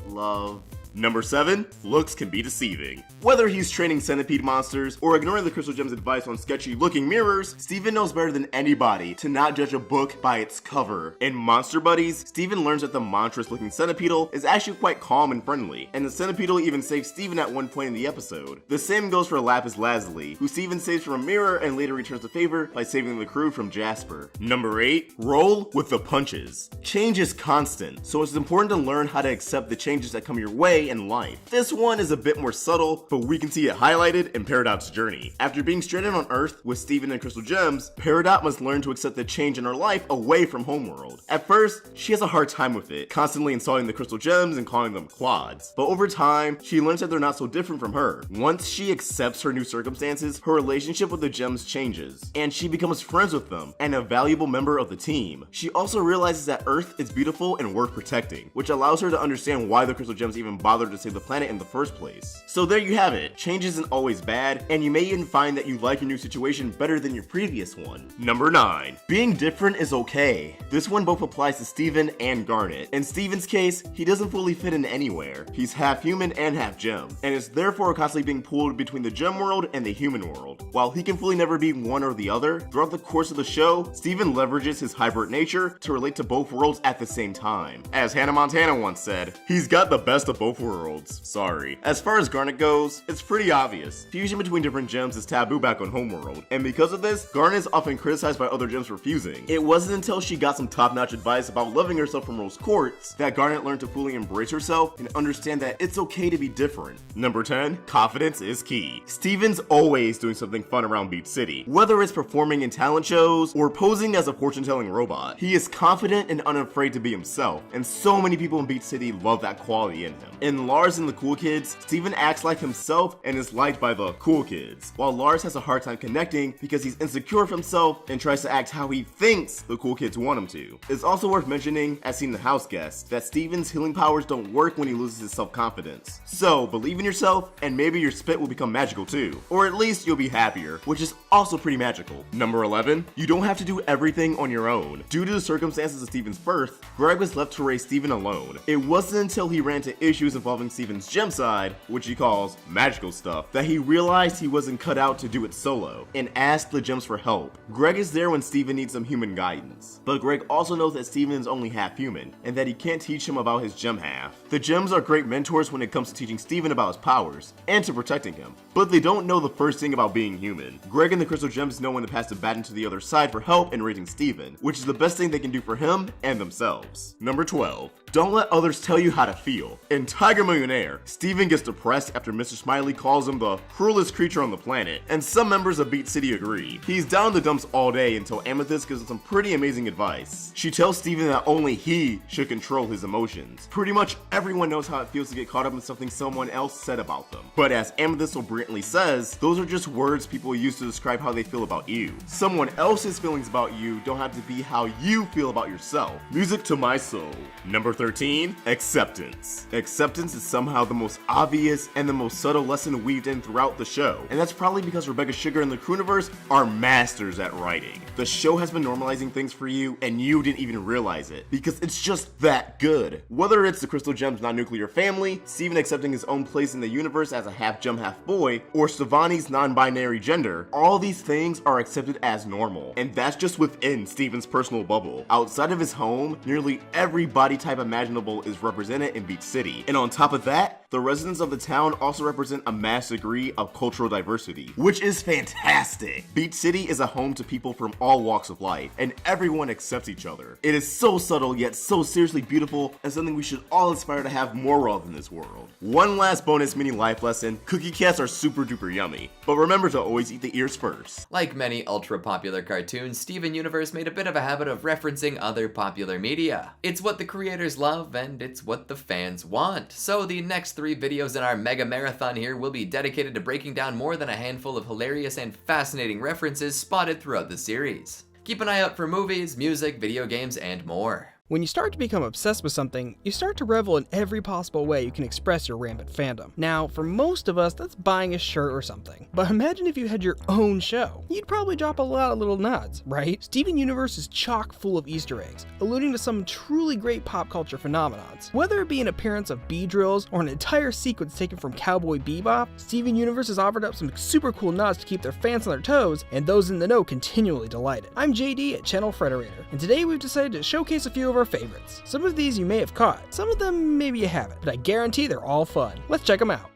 Love Number 7, looks can be deceiving. Whether he's training centipede monsters or ignoring the Crystal Gem's advice on sketchy looking mirrors, Steven knows better than anybody to not judge a book by its cover. In Monster Buddies, Steven learns that the monstrous looking centipedal is actually quite calm and friendly, and the centipedal even saves Steven at one point in the episode. The same goes for Lapis Lazuli, who Steven saves from a mirror and later returns the favor by saving the crew from Jasper. Number 8, roll with the punches. Change is constant, so it's important to learn how to accept the changes that come your way in life. This one is a bit more subtle, but we can see it highlighted in Peridot's journey. After being stranded on Earth with Steven and Crystal Gems, Peridot must learn to accept the change in her life away from Homeworld. At first, she has a hard time with it, constantly installing the Crystal Gems and calling them quads. But over time, she learns that they're not so different from her. Once she accepts her new circumstances, her relationship with the gems changes, and she becomes friends with them and a valuable member of the team. She also realizes that Earth is beautiful and worth protecting, which allows her to understand why the Crystal Gems even bothered to save the planet in the first place. So there you have it. Change isn't always bad, and you may even find that you like your new situation better than your previous one. Number 9, being different is okay. This one both applies to Steven and Garnet. In Steven's case, he doesn't fully fit in anywhere. He's half human and half gem, and is therefore constantly being pulled between the gem world and the human world. While he can fully never be one or the other, throughout the course of the show, Steven leverages his hybrid nature to relate to both worlds at the same time. As Hannah Montana once said, he's got the best of both worlds. Sorry. As far as Garnet goes, it's pretty obvious. Fusion between different gems is taboo back on Homeworld, and because of this, Garnet is often criticized by other gems for fusing. It wasn't until she got some top-notch advice about loving herself from Rose Quartz that Garnet learned to fully embrace herself and understand that it's okay to be different. Number 10, confidence is key. Steven's always doing something fun around Beach City. Whether it's performing in talent shows or posing as a fortune-telling robot, he is confident and unafraid to be himself, and so many people in Beach City love that quality in him. In Lars and the Cool Kids, Steven acts like himself and is liked by the cool kids, while Lars has a hard time connecting because he's insecure of himself and tries to act how he thinks the cool kids want him to. It's also worth mentioning, as seen in the house guest, that Steven's healing powers don't work when he loses his self-confidence. So, believe in yourself, and maybe your spit will become magical too. Or at least you'll be happier, which is also pretty magical. Number 11, you don't have to do everything on your own. Due to the circumstances of Steven's birth, Greg was left to raise Steven alone. It wasn't until he ran into issues involving Steven's gem side, which he calls magical stuff, that he realized he wasn't cut out to do it solo, and asked the gems for help. Greg is there when Steven needs some human guidance, but Greg also knows that Steven is only half human, and that he can't teach him about his gem half. The gems are great mentors when it comes to teaching Steven about his powers, and to protecting him, but they don't know the first thing about being human. Greg and the Crystal Gems know when to pass the baton to the other side for help in raising Steven, which is the best thing they can do for him and themselves. Number 12, don't let others tell you how to feel. In Tiger Millionaire, Steven gets depressed after Mr. Smiley calls him the cruelest creature on the planet, and some members of Beat City agree. He's down in the dumps all day until Amethyst gives him some pretty amazing advice. She tells Steven that only he should control his emotions. Pretty much everyone knows how it feels to get caught up in something someone else said about them. But as Amethyst so brilliantly says, those are just words people use to describe how they feel about you. Someone else's feelings about you don't have to be how you feel about yourself. Music to my soul. Number 13, acceptance. Acceptance is somehow the most obvious and the most subtle lesson weaved in throughout the show, and that's probably because Rebecca Sugar and the Crewniverse are masters at writing. The show has been normalizing things for you, and you didn't even realize it, because it's just that good. Whether it's the Crystal Gem's non-nuclear family, Steven accepting his own place in the universe as a half-gem, half-boy, or Stevani's non-binary gender, all these things are accepted as normal, and that's just within Steven's personal bubble. Outside of his home, nearly every body type imaginable is represented in Beach City, and on top of that, the residents of the town also represent a mass degree of cultural diversity, which is fantastic. Beach City is a home to people from all walks of life, and everyone accepts each other. It is so subtle yet so seriously beautiful, and something we should all aspire to have more of in this world. One last bonus mini life lesson, cookie cats are super duper yummy, but remember to always eat the ears first.
Like many ultra popular cartoons, Steven Universe made a bit of a habit of referencing other popular media. It's what the creators love, and it's what the fans want. So the next 3 videos in our mega marathon here will be dedicated to breaking down more than a handful of hilarious and fascinating references spotted throughout the series. Keep an eye out for movies, music, video games, and more.
When you start to become obsessed with something, you start to revel in every possible way you can express your rampant fandom. Now, for most of us, that's buying a shirt or something. But imagine if you had your own show. You'd probably drop a lot of little nods, right? Steven Universe is chock full of Easter eggs, alluding to some truly great pop culture phenomenons. Whether it be an appearance of bee drills or an entire sequence taken from Cowboy Bebop, Steven Universe has offered up some super cool nods to keep their fans on their toes and those in the know continually delighted. I'm JD at Channel Frederator, and today we've decided to showcase a few of our favorites. Some of these you may have caught, some of them maybe you haven't, but I guarantee they're all fun. Let's check them out.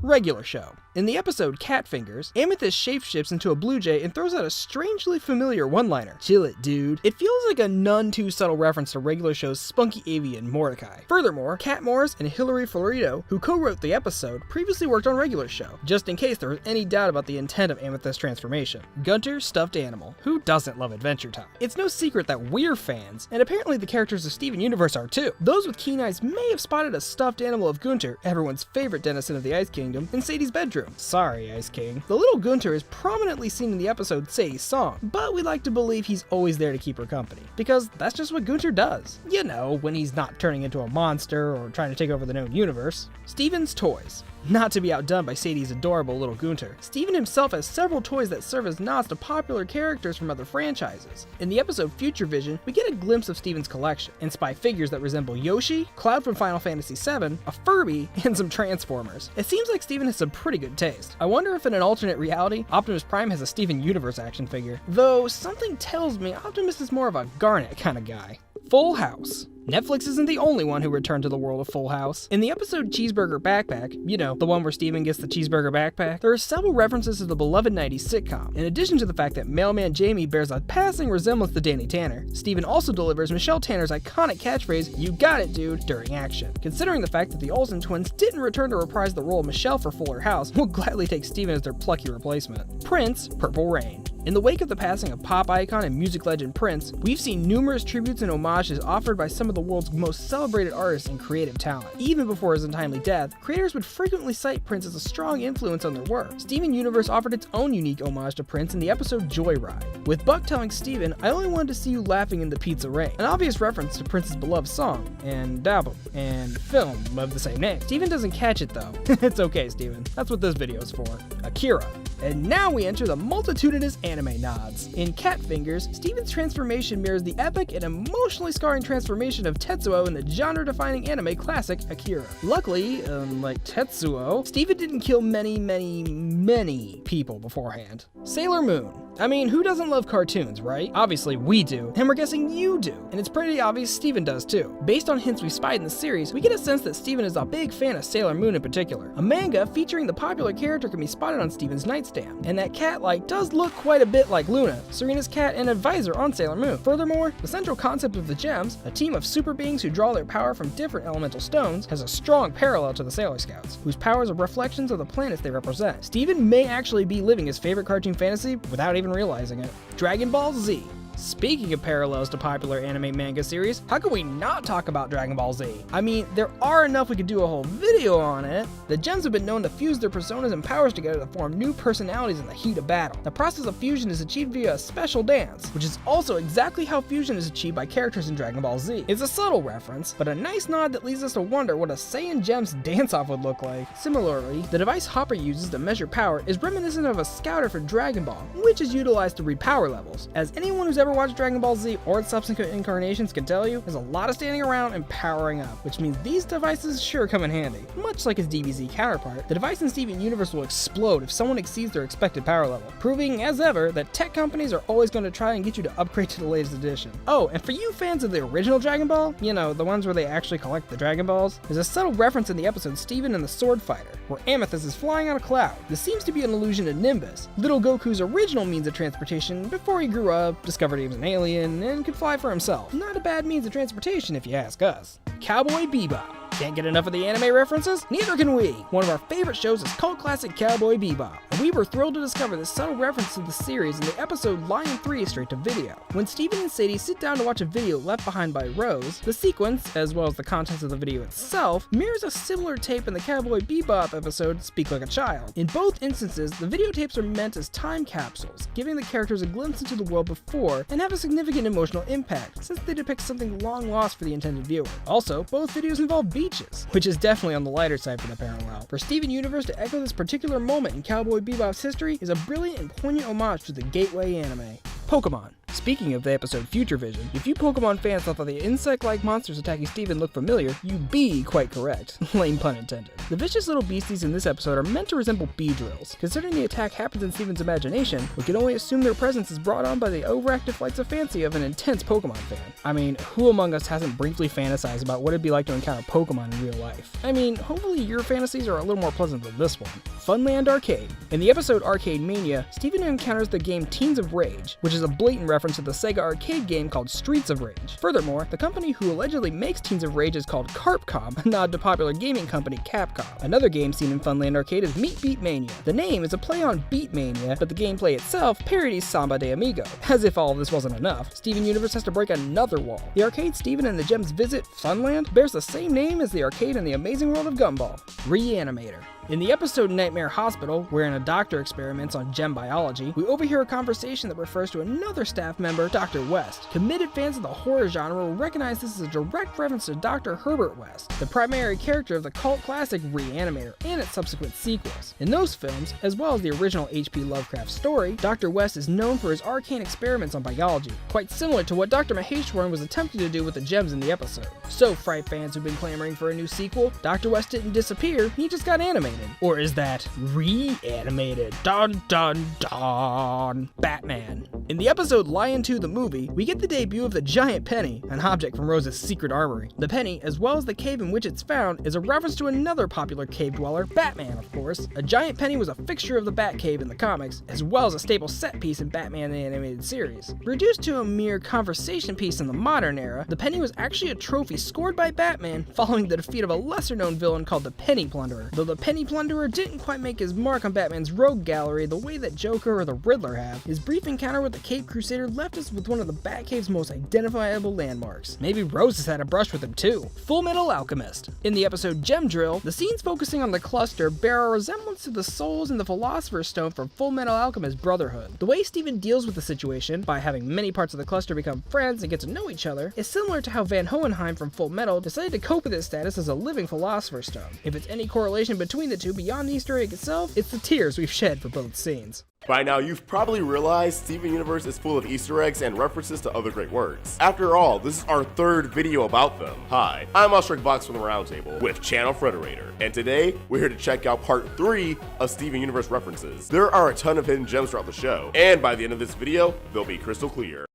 Regular show. In the episode Cat Fingers, Amethyst shapeshifts into a blue jay and throws out a strangely familiar one-liner. Chill it, dude. It feels like a none too subtle reference to Regular Show's spunky avian Mordecai. Furthermore, Kat Morris and Hilary Florido, who co-wrote the episode, previously worked on Regular Show, just in case there was any doubt about the intent of Amethyst's transformation. Gunter, stuffed animal. Who doesn't love Adventure Time? It's no secret that we're fans, and apparently the characters of Steven Universe are too. Those with keen eyes may have spotted a stuffed animal of Gunter, everyone's favorite denizen of the Ice Kingdom, in Sadie's bedroom. Sorry, Ice King. The little Gunter is prominently seen in the episode Sadie's Song, but we like to believe he's always there to keep her company, because that's just what Gunter does. You know, when he's not turning into a monster or trying to take over the known universe. Steven's toys. Not to be outdone by Sadie's adorable little Gunter, Steven himself has several toys that serve as nods to popular characters from other franchises. In the episode Future Vision, we get a glimpse of Steven's collection, and spy figures that resemble Yoshi, Cloud from Final Fantasy VII, a Furby, and some Transformers. It seems like Steven has some pretty good taste. I wonder if in an alternate reality, Optimus Prime has a Steven Universe action figure, though something tells me Optimus is more of a Garnet kind of guy. Full House. Netflix isn't the only one who returned to the world of Full House. In the episode Cheeseburger Backpack, you know, the one where Steven gets the cheeseburger backpack, there are several references to the beloved 90s sitcom. In addition to the fact that Mailman Jamie bears a passing resemblance to Danny Tanner, Steven also delivers Michelle Tanner's iconic catchphrase, "You got it, dude," during action. Considering the fact that the Olsen twins didn't return to reprise the role of Michelle for Fuller House, we'll gladly take Steven as their plucky replacement. Prince, Purple Rain. In the wake of the passing of pop icon and music legend Prince, we've seen numerous tributes and homages offered by some of the world's most celebrated artists and creative talent. Even before his untimely death, creators would frequently cite Prince as a strong influence on their work. Steven Universe offered its own unique homage to Prince in the episode Joyride, with Buck telling Steven, "I only wanted to see you laughing in the pizza rain," an obvious reference to Prince's beloved song, and album, and film of the same name. Steven doesn't catch it though. It's okay, Steven. That's what this video's for. Akira. And now we enter the multitudinous anime nods. In Cat Fingers, Steven's transformation mirrors the epic and emotionally scarring transformation of Tetsuo in the genre-defining anime classic Akira. Luckily, like Tetsuo, Steven didn't kill many people beforehand. Sailor Moon. I mean, who doesn't love cartoons, right? Obviously we do, and we're guessing you do, and it's pretty obvious Steven does too. Based on hints we spied in the series, we get a sense that Steven is a big fan of Sailor Moon in particular. A manga featuring the popular character can be spotted on Steven's nightstand, and that cat does look quite a bit like Luna, Serena's cat and advisor on Sailor Moon. Furthermore, the central concept of the gems, a team of super beings who draw their power from different elemental stones, has a strong parallel to the Sailor Scouts, whose powers are reflections of the planets they represent. Steven may actually be living his favorite cartoon fantasy without even realizing it. Dragon Ball Z. Speaking of parallels to popular anime manga series, how can we not talk about Dragon Ball Z? I mean, there are enough we could do a whole video on it. The gems have been known to fuse their personas and powers together to form new personalities in the heat of battle. The process of fusion is achieved via a special dance, which is also exactly how fusion is achieved by characters in Dragon Ball Z. It's a subtle reference, but a nice nod that leads us to wonder what a Saiyan Gems dance-off would look like. Similarly, the device Hopper uses to measure power is reminiscent of a scouter for Dragon Ball, which is utilized to read power levels. As anyone who's ever watched Dragon Ball Z or its subsequent incarnations can tell you, there's a lot of standing around and powering up, which means these devices sure come in handy. Much like its DBZ counterpart, the device in Steven Universe will explode if someone exceeds their expected power level, proving, as ever, that tech companies are always going to try and get you to upgrade to the latest edition. Oh, and for you fans of the original Dragon Ball, you know, the ones where they actually collect the Dragon Balls, there's a subtle reference in the episode Steven and the Sword Fighter, where Amethyst is flying on a cloud. This seems to be an allusion to Nimbus, little Goku's original means of transportation before he grew up, discovered he was an alien, and could fly for himself. Not a bad means of transportation if you ask us. Cowboy Bebop. Can't get enough of the anime references? Neither can we! One of our favorite shows is cult classic Cowboy Bebop, and we were thrilled to discover this subtle reference to the series in the episode Lion 3 straight to video. When Steven and Sadie sit down to watch a video left behind by Rose, the sequence, as well as the contents of the video itself, mirrors a similar tape in the Cowboy Bebop episode Speak Like a Child. In both instances, the videotapes are meant as time capsules, giving the characters a glimpse into the world before and have a significant emotional impact, since they depict something long lost for the intended viewer. Also, both videos involve beaches, which is definitely on the lighter side for the parallel. For Steven Universe to echo this particular moment in Cowboy Bebop's history is a brilliant and poignant homage to the gateway anime. Pokemon. Speaking of the episode Future Vision, if you Pokemon fans thought that the insect-like monsters attacking Steven looked familiar, you be quite correct. Lame pun intended. The vicious little beasties in this episode are meant to resemble Beedrills. Considering the attack happens in Steven's imagination, we can only assume their presence is brought on by the overactive flights of fancy of an intense Pokemon fan. I mean, who among us hasn't briefly fantasized about what it'd be like to encounter Pokemon in real life? I mean, hopefully your fantasies are a little more pleasant than this one. Funland Arcade. In the episode Arcade Mania, Steven encounters the game Teens of Rage, which is a blatant reference to the Sega arcade game called Streets of Rage. Furthermore, the company who allegedly makes Teens of Rage is called Carpcom, a nod to popular gaming company Capcom. Another game seen in Funland Arcade is Meat Beat Mania. The name is a play on Beat Mania, but the gameplay itself parodies Samba de Amigo. As if all of this wasn't enough, Steven Universe has to break another wall. The arcade Steven and the Gems visit, Funland, bears the same name as the arcade in the Amazing World of Gumball. Reanimator. In the episode Nightmare Hospital, wherein a doctor experiments on gem biology, we overhear a conversation that refers to another staff member, Dr. West. Committed fans of the horror genre will recognize this as a direct reference to Dr. Herbert West, the primary character of the cult classic Reanimator and its subsequent sequels. In those films, as well as the original H.P. Lovecraft story, Dr. West is known for his arcane experiments on biology, quite similar to what Dr. Maheshwaran was attempting to do with the gems in the episode. So, Fright fans who've been clamoring for a new sequel, Dr. West didn't disappear, he just got animated. Or is that reanimated? Dun dun dun! Batman. In the episode Lion 2 the movie, we get the debut of the giant penny, an object from Rose's secret armory. The penny, as well as the cave in which it's found, is a reference to another popular cave dweller, Batman, of course. A giant penny was a fixture of the Batcave in the comics, as well as a staple set piece in Batman the Animated Series. Reduced to a mere conversation piece in the modern era, the penny was actually a trophy scored by Batman following the defeat of a lesser-known villain called the Penny Plunderer. Though the Penny Plunderer didn't quite make his mark on Batman's rogue gallery the way that Joker or the Riddler have, his brief encounter with the Cape Crusader left us with one of the Batcave's most identifiable landmarks. Maybe Rose has had a brush with him too. Full Metal Alchemist. In the episode Gem Drill, the scenes focusing on the cluster bear a resemblance to the souls in the Philosopher's Stone from Full Metal Alchemist Brotherhood. The way Steven deals with the situation, by having many parts of the cluster become friends and get to know each other, is similar to how Van Hohenheim from Full Metal decided to cope with his status as a living Philosopher's Stone. If it's any correlation between the two beyond the Easter egg itself, it's the tears we've shed for both scenes.
By now, you've probably realized Steven Universe is full of Easter eggs and references to other great works. After all, this is our third video about them. Hi, I'm Box from the Roundtable with channel Frederator, and today we're here to check out part 3 of Steven Universe references. There are a ton of hidden gems throughout the show, and by the end of this video, they'll be crystal clear.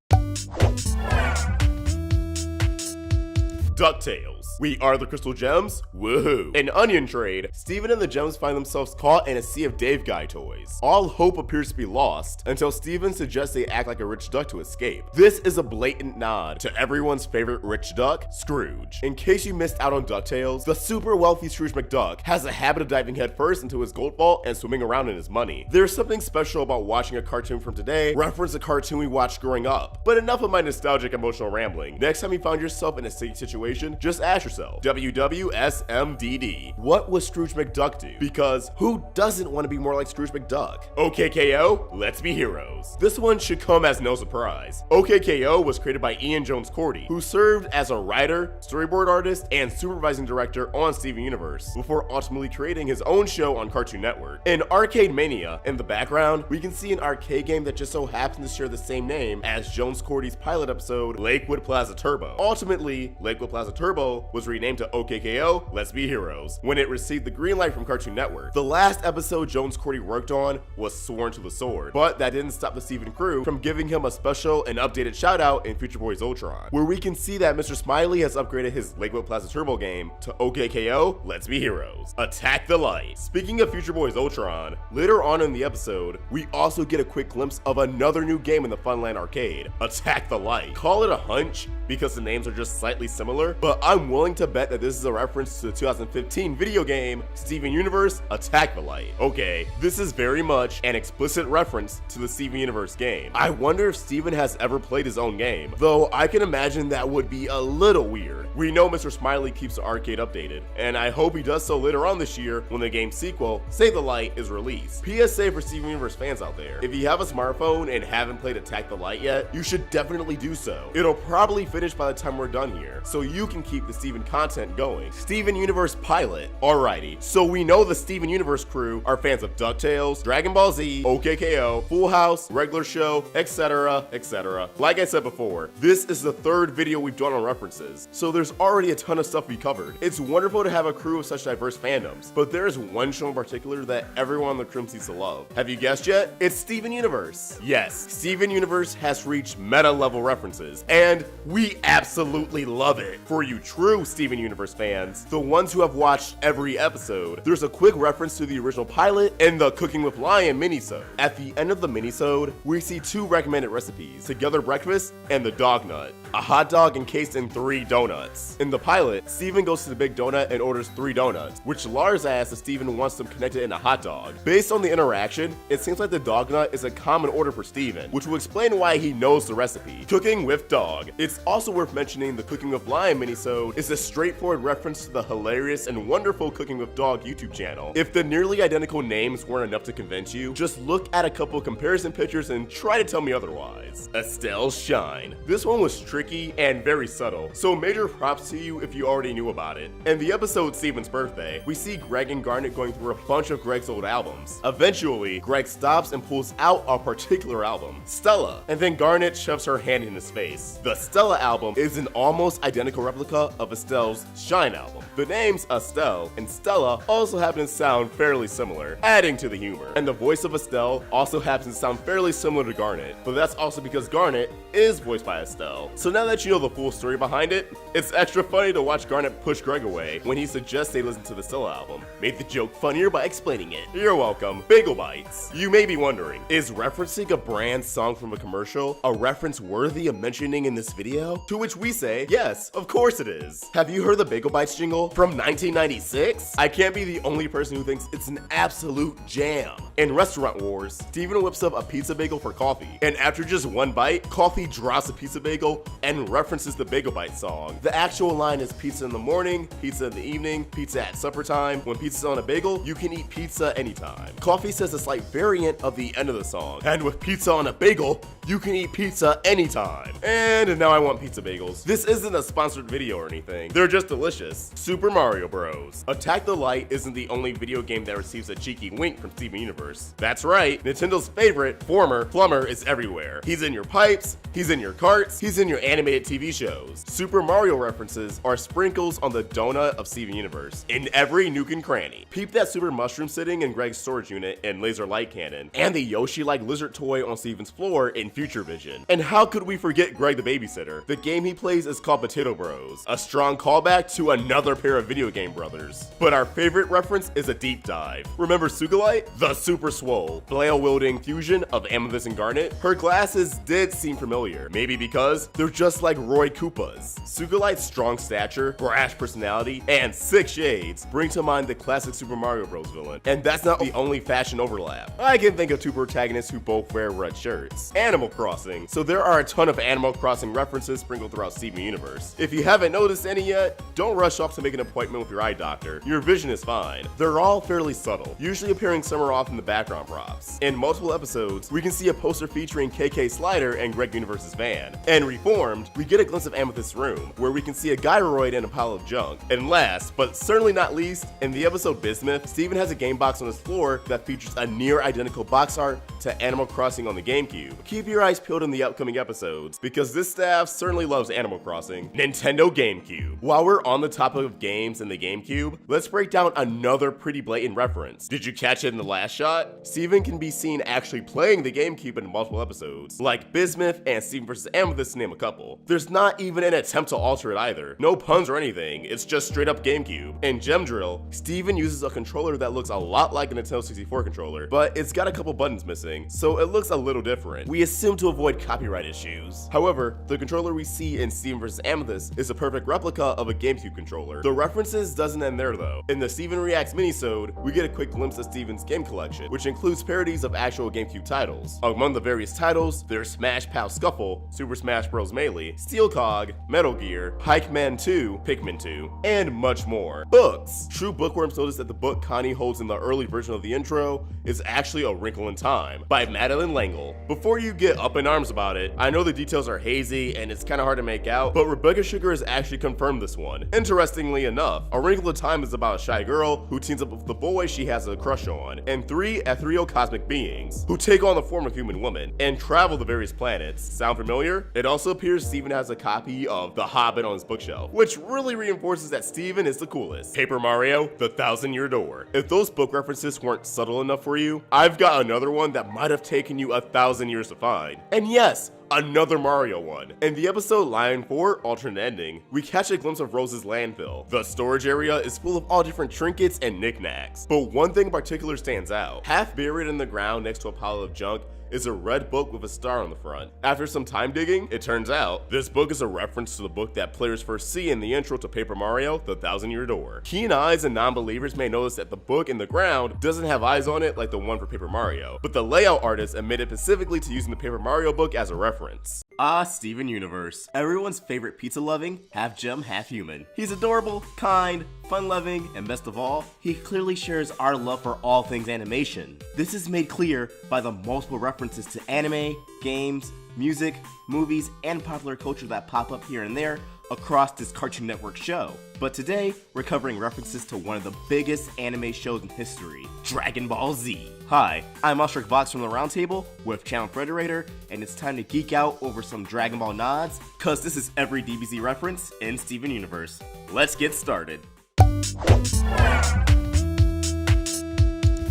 DuckTales. We are the Crystal Gems, woohoo! In Onion Trade, Steven and the Gems find themselves caught in a sea of Dave Guy toys. All hope appears to be lost until Steven suggests they act like a rich duck to escape. This is a blatant nod to everyone's favorite rich duck, Scrooge. In case you missed out on DuckTales, the super wealthy Scrooge McDuck has a habit of diving headfirst into his gold vault and swimming around in his money. There's something special about watching a cartoon from today reference a cartoon we watched growing up. But enough of my nostalgic emotional rambling. Next time you find yourself in a sticky situation, just ask yourself, WWSMDD, what would Scrooge McDuck do? Because who doesn't want to be more like Scrooge McDuck? OKKO, let's be heroes. This one should come as no surprise. OKKO was created by Ian Jones-Cordy, who served as a writer, storyboard artist, and supervising director on Steven Universe, before ultimately creating his own show on Cartoon Network. In Arcade Mania, in the background, we can see an arcade game that just so happens to share the same name as Jones-Cordy's pilot episode, Lakewood Plaza Turbo. Ultimately, Lakewood Plaza Turbo was renamed to OKKO, Let's Be Heroes, when it received the green light from Cartoon Network. The last episode Jones-Cordy worked on was Sworn to the Sword, but that didn't stop the Steven crew from giving him a special and updated shout out in Future Boys Ultron, where we can see that Mr. Smiley has upgraded his Lakewood Plaza Turbo game to OKKO, Let's Be Heroes, Attack the Light. Speaking of Future Boys Ultron, later on in the episode, we also get a quick glimpse of another new game in the Funland arcade, Attack the Light. Call it a hunch because the names are just slightly similar, but I'm willing willing to bet that this is a reference to the 2015 video game, Steven Universe Attack the Light. Okay, this is very much an explicit reference to the Steven Universe game. I wonder if Steven has ever played his own game, though I can imagine that would be a little weird. We know Mr. Smiley keeps the arcade updated, and I hope he does so later on this year when the game's sequel, Save the Light, is released. PSA for Steven Universe fans out there, if you have a smartphone and haven't played Attack the Light yet, you should definitely do so. It'll probably finish by the time we're done here, so you can keep the Steven content going. Steven Universe pilot. Alrighty, so we know the Steven Universe crew are fans of DuckTales, Dragon Ball Z, OKKO, Full House, Regular Show, etc, etc. Like I said before, this is the third video we've done on references, so there's already a ton of stuff we covered. It's wonderful to have a crew of such diverse fandoms, but there is one show in particular that everyone on the crew seems to love. Have you guessed yet? It's Steven Universe. Yes, Steven Universe has reached meta level references, and we absolutely love it. For you true Steven Universe fans, the ones who have watched every episode, there's a quick reference to the original pilot and the Cooking with Lion minisode. At the end of the minisode, we see two recommended recipes, Together Breakfast and the Dog Nut, a hot dog encased in 3 donuts. In the pilot, Steven goes to the Big Donut and orders 3 donuts, which Lars asks if Steven wants them connected in a hot dog. Based on the interaction, it seems like the dog nut is a common order for Steven, which will explain why he knows the recipe. Cooking with Dog. It's also worth mentioning the Cooking with Lion minisode is a straightforward reference to the hilarious and wonderful Cooking with Dog YouTube channel. If the nearly identical names weren't enough to convince you, just look at a couple comparison pictures and try to tell me otherwise. Estelle's Shine. This one was tricky and very subtle, so major props to you if you already knew about it. In the episode Steven's Birthday, we see Greg and Garnet going through a bunch of Greg's old albums. Eventually, Greg stops and pulls out a particular album, Stella, and then Garnet shoves her hand in his face. The Stella album is an almost identical replica of Estelle's Shine album. The names Estelle and Stella also happen to sound fairly similar, adding to the humor. And the voice of Estelle also happens to sound fairly similar to Garnet, but that's also because Garnet is voiced by Estelle. So now that you know the full story behind it, it's extra funny to watch Garnet push Greg away when he suggests they listen to the Stella album. Made the joke funnier by explaining it. You're welcome. Bagel Bites. You may be wondering, is referencing a brand song from a commercial a reference worthy of mentioning in this video? To which we say, yes, of course it is. Have you heard the Bagel Bites jingle from 1996? I can't be the only person who thinks it's an absolute jam. In Restaurant Wars, Steven whips up a pizza bagel for coffee, and after just one bite, Coffee drops a pizza bagel and references the Bagel Bites song. The actual line is pizza in the morning, pizza in the evening, pizza at supper time. When pizza's on a bagel, you can eat pizza anytime. Coffee says a slight variant of the end of the song, and with pizza on a bagel, you can eat pizza anytime. And now I want pizza bagels. This isn't a sponsored video or anything. They're just delicious. Super Mario Bros. Attack the Light isn't the only video game that receives a cheeky wink from Steven Universe. That's right, Nintendo's favorite, former plumber, is everywhere. He's in your pipes, he's in your carts, he's in your animated TV shows. Super Mario references are sprinkles on the donut of Steven Universe, in every nook and cranny. Peep that super mushroom sitting in Greg's storage unit in Laser Light Cannon, and the Yoshi-like lizard toy on Steven's floor in Future Vision. And how could we forget Greg the Babysitter? The game he plays is called Potato Bros, a strong callback to another pair of video game brothers. But our favorite reference is a deep dive. Remember Sugalite? The super swole, flail-wielding fusion of Amethyst and Garnet? Her glasses did seem familiar, maybe because they're just like Roy Koopa's. Sugalite's strong stature, brash personality, and 6 shades bring to mind the classic Super Mario Bros. Villain. And that's not the only fashion overlap. I can think of 2 protagonists who both wear red shirts. Animal Crossing. So there are a ton of Animal Crossing references sprinkled throughout Steven Universe. If you haven't noticed any yet, don't rush off to make an appointment with your eye doctor. Your vision is fine. They're all fairly subtle, usually appearing somewhere off in the background props. In multiple episodes, we can see a poster featuring KK Slider and Greg Universe's van. And Reformed, we get a glimpse of Amethyst's room, where we can see a gyroid and a pile of junk. And last, but certainly not least, in the episode Bismuth, Steven has a game box on his floor that features a near identical box art to Animal Crossing on the GameCube. Keep your eyes peeled in the upcoming episodes, because this staff certainly loves Animal Crossing. Nintendo GameCube. While we're on the topic of games in the GameCube, let's break down another pretty blatant reference. Did you catch it in the last shot? Steven can be seen actually playing the GameCube in multiple episodes, like Bismuth and Steven vs. Amethyst to name a couple. There's not even an attempt to alter it either. No puns or anything, it's just straight up GameCube. In Gem Drill, Steven uses a controller that looks a lot like a Nintendo 64 controller, but it's got a couple buttons missing, so it looks a little different. We assume assumed to avoid copyright issues. However, the controller we see in Steven vs. Amethyst is a perfect replica of a GameCube controller. The references doesn't end there though. In the Steven Reacts minisode, we get a quick glimpse of Steven's game collection, which includes parodies of actual GameCube titles. Among the various titles, there's Smash Pow Scuffle, Super Smash Bros. Melee, Steel Cog, Metal Gear, Pikeman 2, Pikmin 2, and much more. Books. True bookworms notice that the book Connie holds in the early version of the intro is actually A Wrinkle in Time by Madeleine L'Engle. Before you get up in arms about it, I know the details are hazy and it's kind of hard to make out, but Rebecca Sugar has actually confirmed this one. Interestingly enough, A Wrinkle in Time is about a shy girl who teams up with the boy she has a crush on, and 3 ethereal cosmic beings who take on the form of human women and travel to various planets. Sound familiar? It also appears Steven has a copy of The Hobbit on his bookshelf, which really reinforces that Steven is the coolest. Paper Mario, The 1,000-Year Door. If those book references weren't subtle enough for you, I've got another one that might have taken you 1,000 years to find. And yes, another Mario one. In the episode Lion 4, Alternate Ending, we catch a glimpse of Rose's landfill. The storage area is full of all different trinkets and knickknacks, but one thing in particular stands out. Half buried in the ground next to a pile of junk is a red book with a star on the front. After some time digging, it turns out this book is a reference to the book that players first see in the intro to Paper Mario, The 1,000-Year Door. Keen eyes and non-believers may notice that the book in the ground doesn't have eyes on it like the one for Paper Mario, but the layout artist admitted specifically to using the Paper Mario book as a reference. Steven Universe. Everyone's favorite pizza-loving, half-gem, half-human. He's adorable, kind, fun-loving, and best of all, he clearly shares our love for all things animation. This is made clear by the multiple references to anime, games, music, movies, and popular culture that pop up here and there across this Cartoon Network show. But today, we're covering references to one of the biggest anime shows in history, Dragon Ball Z. Hi, I'm Ostrich Vox from the Roundtable with channel Frederator, and it's time to geek out over some Dragon Ball nods, cause this is every DBZ reference in Steven Universe. Let's get started.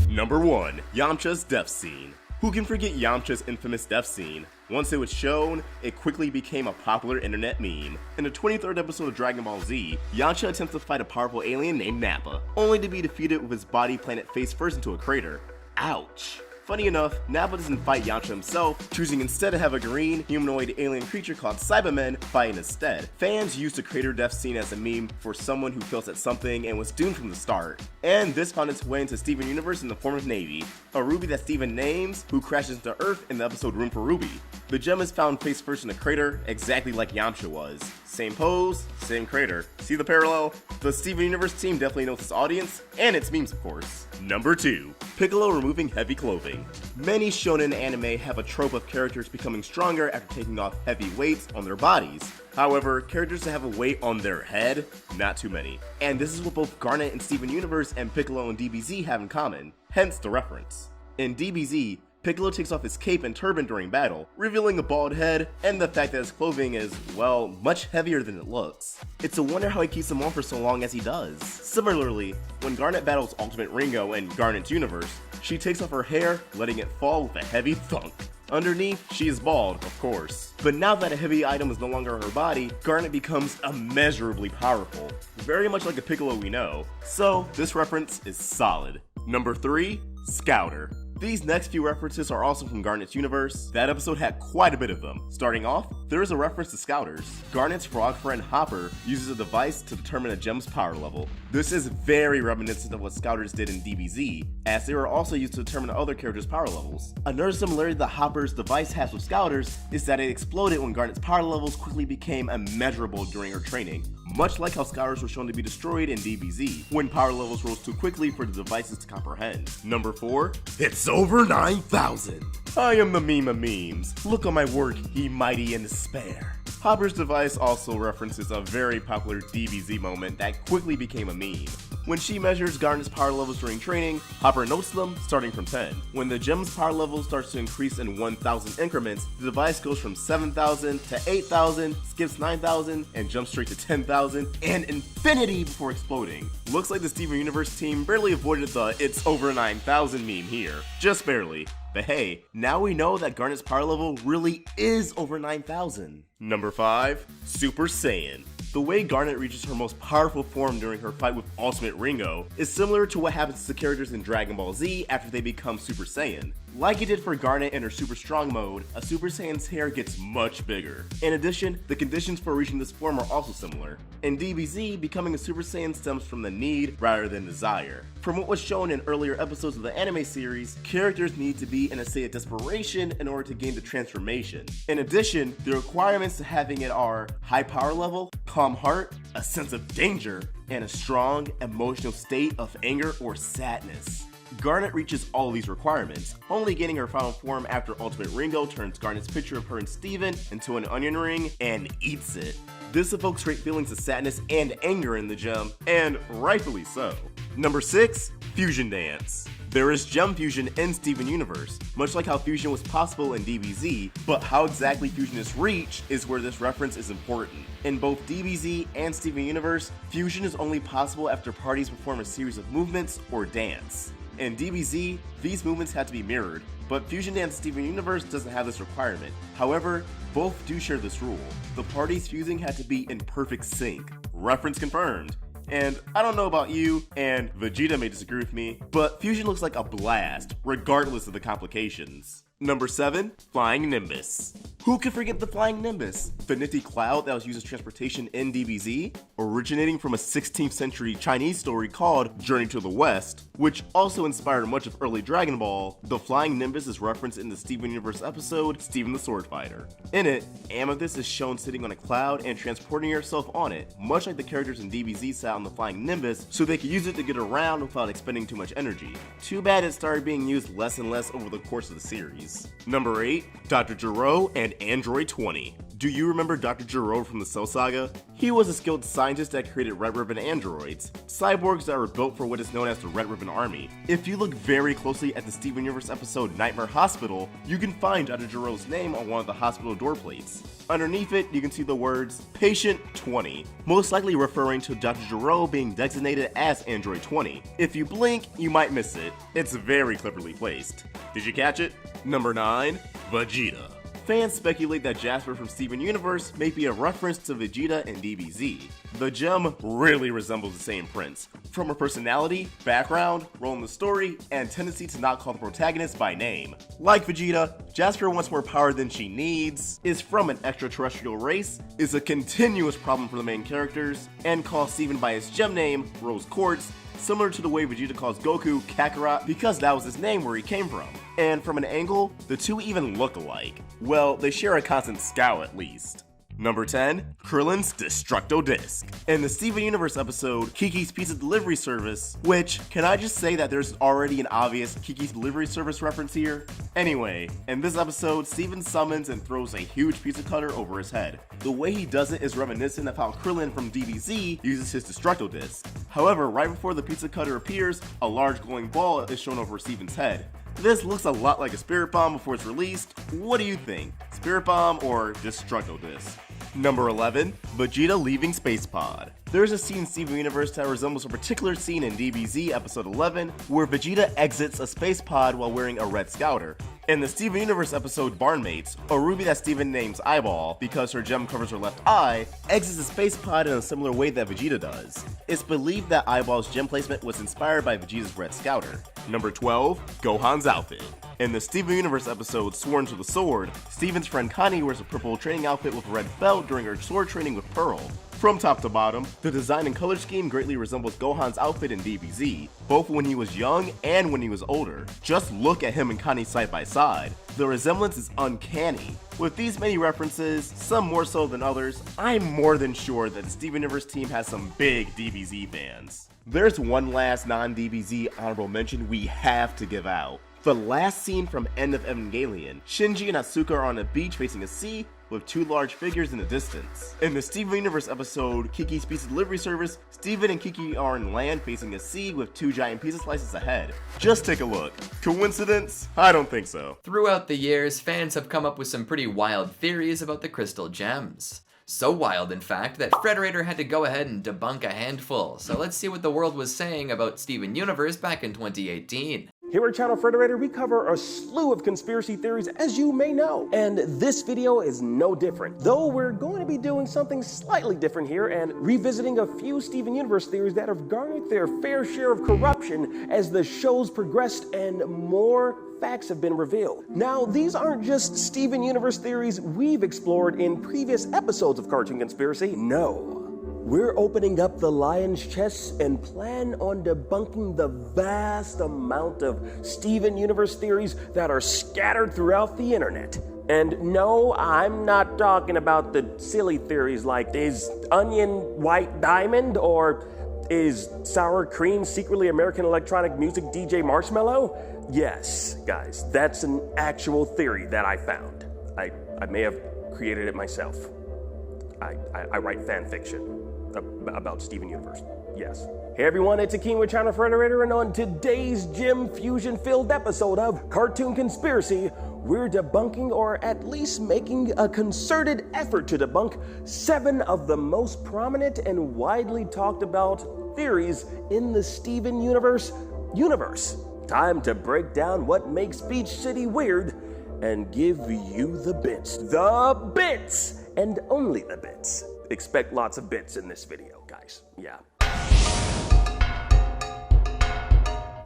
Number 1, Yamcha's death scene. Who can forget Yamcha's infamous death scene? Once it was shown, it quickly became a popular internet meme. In the 23rd episode of Dragon Ball Z, Yamcha attempts to fight a powerful alien named Nappa, only to be defeated with his body planted face first into a crater. Ouch. Funny enough, Nappa doesn't fight Yamcha himself, choosing instead to have a green, humanoid alien creature called Cybermen fight instead. Fans used the crater death scene as a meme for someone who fails at something and was doomed from the start. And this found its way into Steven Universe in the form of Navy, a Ruby that Steven names, who crashes into Earth in the episode Room for Ruby. The gem is found face first in the crater, exactly like Yamcha was. Same pose, same crater. See the parallel? The Steven Universe team definitely knows its audience, and its memes of course. Number 2, Piccolo removing heavy clothing. Many shonen anime have a trope of characters becoming stronger after taking off heavy weights on their bodies. However, characters that have a weight on their head, not too many. And this is what both Garnet in Steven Universe and Piccolo in DBZ have in common, hence the reference. In DBZ, Piccolo takes off his cape and turban during battle, revealing a bald head and the fact that his clothing is, well, much heavier than it looks. It's a wonder how he keeps them on for so long as he does. Similarly, when Garnet battles Ultimate Ringo in Garnet's universe, she takes off her hair, letting it fall with a heavy thunk. Underneath, she is bald, of course. But now that a heavy item is no longer on her body, Garnet becomes immeasurably powerful, very much like the Piccolo we know. So, this reference is solid. Number 3, Scouter. These next few references are also from Garnet's universe. That episode had quite a bit of them. Starting off, there is a reference to Scouters. Garnet's frog friend Hopper uses a device to determine a gem's power level. This is very reminiscent of what Scouters did in DBZ, as they were also used to determine other characters' power levels. Another similarity that Hopper's device has with Scouters is that it exploded when Garnet's power levels quickly became immeasurable during her training, much like how Scouters were shown to be destroyed in DBZ, when power levels rose too quickly for the devices to comprehend. Number 4, it's over 9,000. I am the meme of memes. Look on my work, ye mighty in despair. Hopper's device also references a very popular DBZ moment that quickly became a meme. When she measures Garnet's power levels during training, Hopper notes them starting from 10. When the gem's power level starts to increase in 1,000 increments, the device goes from 7,000 to 8,000, skips 9,000, and jumps straight to 10,000 and infinity before exploding. Looks like the Steven Universe team barely avoided the "it's over 9,000" meme here. Just barely. But hey, now we know that Garnet's power level really is over 9,000. Number 5, Super Saiyan. The way Garnet reaches her most powerful form during her fight with Ultimate Ringo is similar to what happens to the characters in Dragon Ball Z after they become Super Saiyan. Like it did for Garnet in her Super Strong mode, a Super Saiyan's hair gets much bigger. In addition, the conditions for reaching this form are also similar. In DBZ, becoming a Super Saiyan stems from the need rather than desire. From what was shown in earlier episodes of the anime series, characters need to be in a state of desperation in order to gain the transformation. In addition, the requirements to having it are high power level, calm heart, a sense of danger, and a strong emotional state of anger or sadness. Garnet reaches all these requirements, only gaining her final form after Ultimate Ringo turns Garnet's picture of her and Steven into an onion ring and eats it. This evokes great feelings of sadness and anger in the gem, and rightfully so. Number 6, Fusion Dance. There is gem fusion in Steven Universe, much like how fusion was possible in DBZ, but how exactly fusion is reached is where this reference is important. In both DBZ and Steven Universe, fusion is only possible after parties perform a series of movements or dance. In DBZ, these movements had to be mirrored, but Fusion Dance Steven Universe doesn't have this requirement. However, both do share this rule. The parties fusing had to be in perfect sync. Reference confirmed. And I don't know about you, and Vegeta may disagree with me, but fusion looks like a blast, regardless of the complications. Number 7, Flying Nimbus. Who could forget the Flying Nimbus? The nifty cloud that was used as transportation in DBZ, originating from a 16th century Chinese story called Journey to the West, which also inspired much of early Dragon Ball. The Flying Nimbus is referenced in the Steven Universe episode, Steven the Sword Fighter. In it, Amethyst is shown sitting on a cloud and transporting herself on it, much like the characters in DBZ sat on the Flying Nimbus, so they could use it to get around without expending too much energy. Too bad it started being used less and less over the course of the series. Number 8, Dr. Gero and Android 20. Do you remember Dr. Gero from the Cell Saga? He was a skilled scientist that created Red Ribbon androids, cyborgs that were built for what is known as the Red Ribbon Army. If you look very closely at the Steven Universe episode Nightmare Hospital, you can find Dr. Gero's name on one of the hospital door plates. Underneath it, you can see the words Patient 20, most likely referring to Dr. Gero being designated as Android 20. If you blink, you might miss it. It's very cleverly placed. Did you catch it? Number 9, Vegeta. Fans speculate that Jasper from Steven Universe may be a reference to Vegeta in DBZ. The gem really resembles the same prince, from her personality, background, role in the story, and tendency to not call the protagonist by name. Like Vegeta, Jasper wants more power than she needs, is from an extraterrestrial race, is a continuous problem for the main characters, and calls Steven by his gem name, Rose Quartz, similar to the way Vegeta calls Goku Kakarot because that was his name where he came from. And from an angle, the two even look alike. Well, they share a constant scowl at least. Number 10, Krillin's Destructo Disc. In the Steven Universe episode, Kiki's Pizza Delivery Service, which, can I just say that there's already an obvious Kiki's Delivery Service reference here? Anyway, in this episode, Steven summons and throws a huge pizza cutter over his head. The way he does it is reminiscent of how Krillin from DBZ uses his Destructo Disc. However, right before the pizza cutter appears, a large glowing ball is shown over Steven's head. This looks a lot like a Spirit Bomb before it's released. What do you think? Spirit Bomb or Destructo Disc? Number 11, Vegeta leaving Space Pod. There's a scene in Steven Universe that resembles a particular scene in DBZ episode 11 where Vegeta exits a space pod while wearing a red scouter. In the Steven Universe episode Barnmates, a Ruby that Steven names Eyeball because her gem covers her left eye, exits the space pod in a similar way that Vegeta does. It's believed that Eyeball's gem placement was inspired by Vegeta's red scouter. Number 12, Gohan's outfit. In the Steven Universe episode Sworn to the Sword, Steven's friend Connie wears a purple training outfit with a red belt during her sword training with Pearl. From top to bottom, the design and color scheme greatly resembles Gohan's outfit in DBZ, both when he was young and when he was older. Just look at him and Connie side by side. The resemblance is uncanny. With these many references, some more so than others, I'm more than sure that the Steven Universe team has some big DBZ fans. There's one last non-DBZ honorable mention we have to give out. The last scene from End of Evangelion, Shinji and Asuka are on a beach facing a sea with two large figures in the distance. In the Steven Universe episode, Kiki's Pizza Delivery Service, Steven and Kiki are on land facing a sea with two giant pizza slices ahead. Just take a look. Coincidence? I don't think so.
Throughout the years, fans have come up with some pretty wild theories about the crystal gems. So wild, in fact, that Frederator had to go ahead and debunk a handful. So let's see what the world was saying about Steven Universe back in 2018.
Here at Channel Frederator, we cover a slew of conspiracy theories, as you may know, and this video is no different. Though we're going to be doing something slightly different here and revisiting a few Steven Universe theories that have garnered their fair share of corruption as the show's progressed and more facts have been revealed. Now, these aren't just Steven Universe theories we've explored in previous episodes of Cartoon Conspiracy. No. We're opening up the lion's chest and plan on debunking the vast amount of Steven Universe theories that are scattered throughout the internet. And no, I'm not talking about the silly theories like, is onion white diamond, or is sour cream secretly American electronic music DJ Marshmello? Yes, guys, that's an actual theory that I found. I may have created it myself. I write fan fiction about Steven Universe. Yes. Hey everyone, it's Acuna with Channel Frederator, and on today's Gem Fusion-filled episode of Cartoon Conspiracy, we're debunking, or at least making a concerted effort to debunk, 7 of the most prominent and widely talked about theories in the Steven Universe. Time to break down what makes Beach City weird and give you the bits. The bits! And only the bits. Expect lots of bits in this video, guys. Yeah.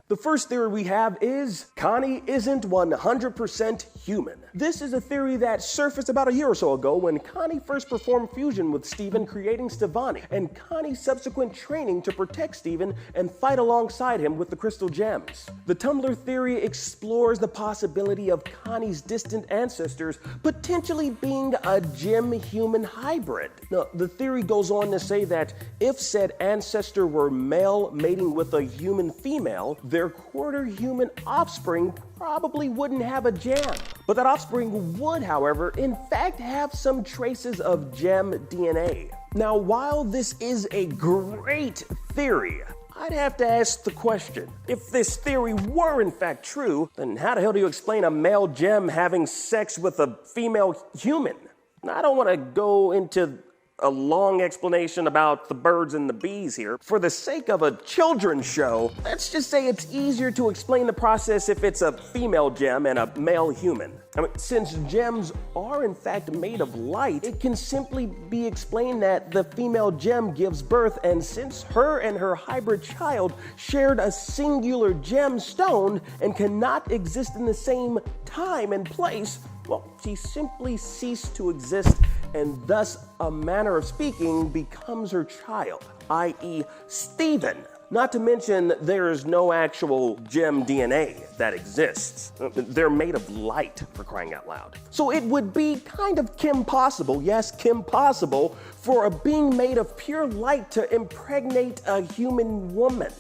The first theory we have is Connie isn't 100% human. This is a theory that surfaced about a year or so ago when Connie first performed fusion with Steven, creating Stevonnie, and Connie's subsequent training to protect Steven and fight alongside him with the crystal gems. The Tumblr theory explores the possibility of Connie's distant ancestors potentially being a gem-human hybrid. Now, the theory goes on to say that if said ancestor were male mating with a human female, their quarter-human offspring probably wouldn't have a gem. But that offspring would, however, in fact have some traces of gem DNA. Now, while this is a great theory, I'd have to ask the question, if this theory were in fact true, then how the hell do you explain a male gem having sex with a female human? I don't want to go into a long explanation about the birds and the bees here. For the sake of a children's show, let's just say it's easier to explain the process if it's a female gem and a male human. I mean, since gems are in fact made of light, it can simply be explained that the female gem gives birth, and since her and her hybrid child shared a singular gemstone and cannot exist in the same time and place, well, she simply ceased to exist, and thus, a manner of speaking, becomes her child, i.e. Steven. Not to mention, there's no actual gem DNA that exists. They're made of light, for crying out loud. So it would be kind of Kim possible, yes, Kim possible, for a being made of pure light to impregnate a human woman.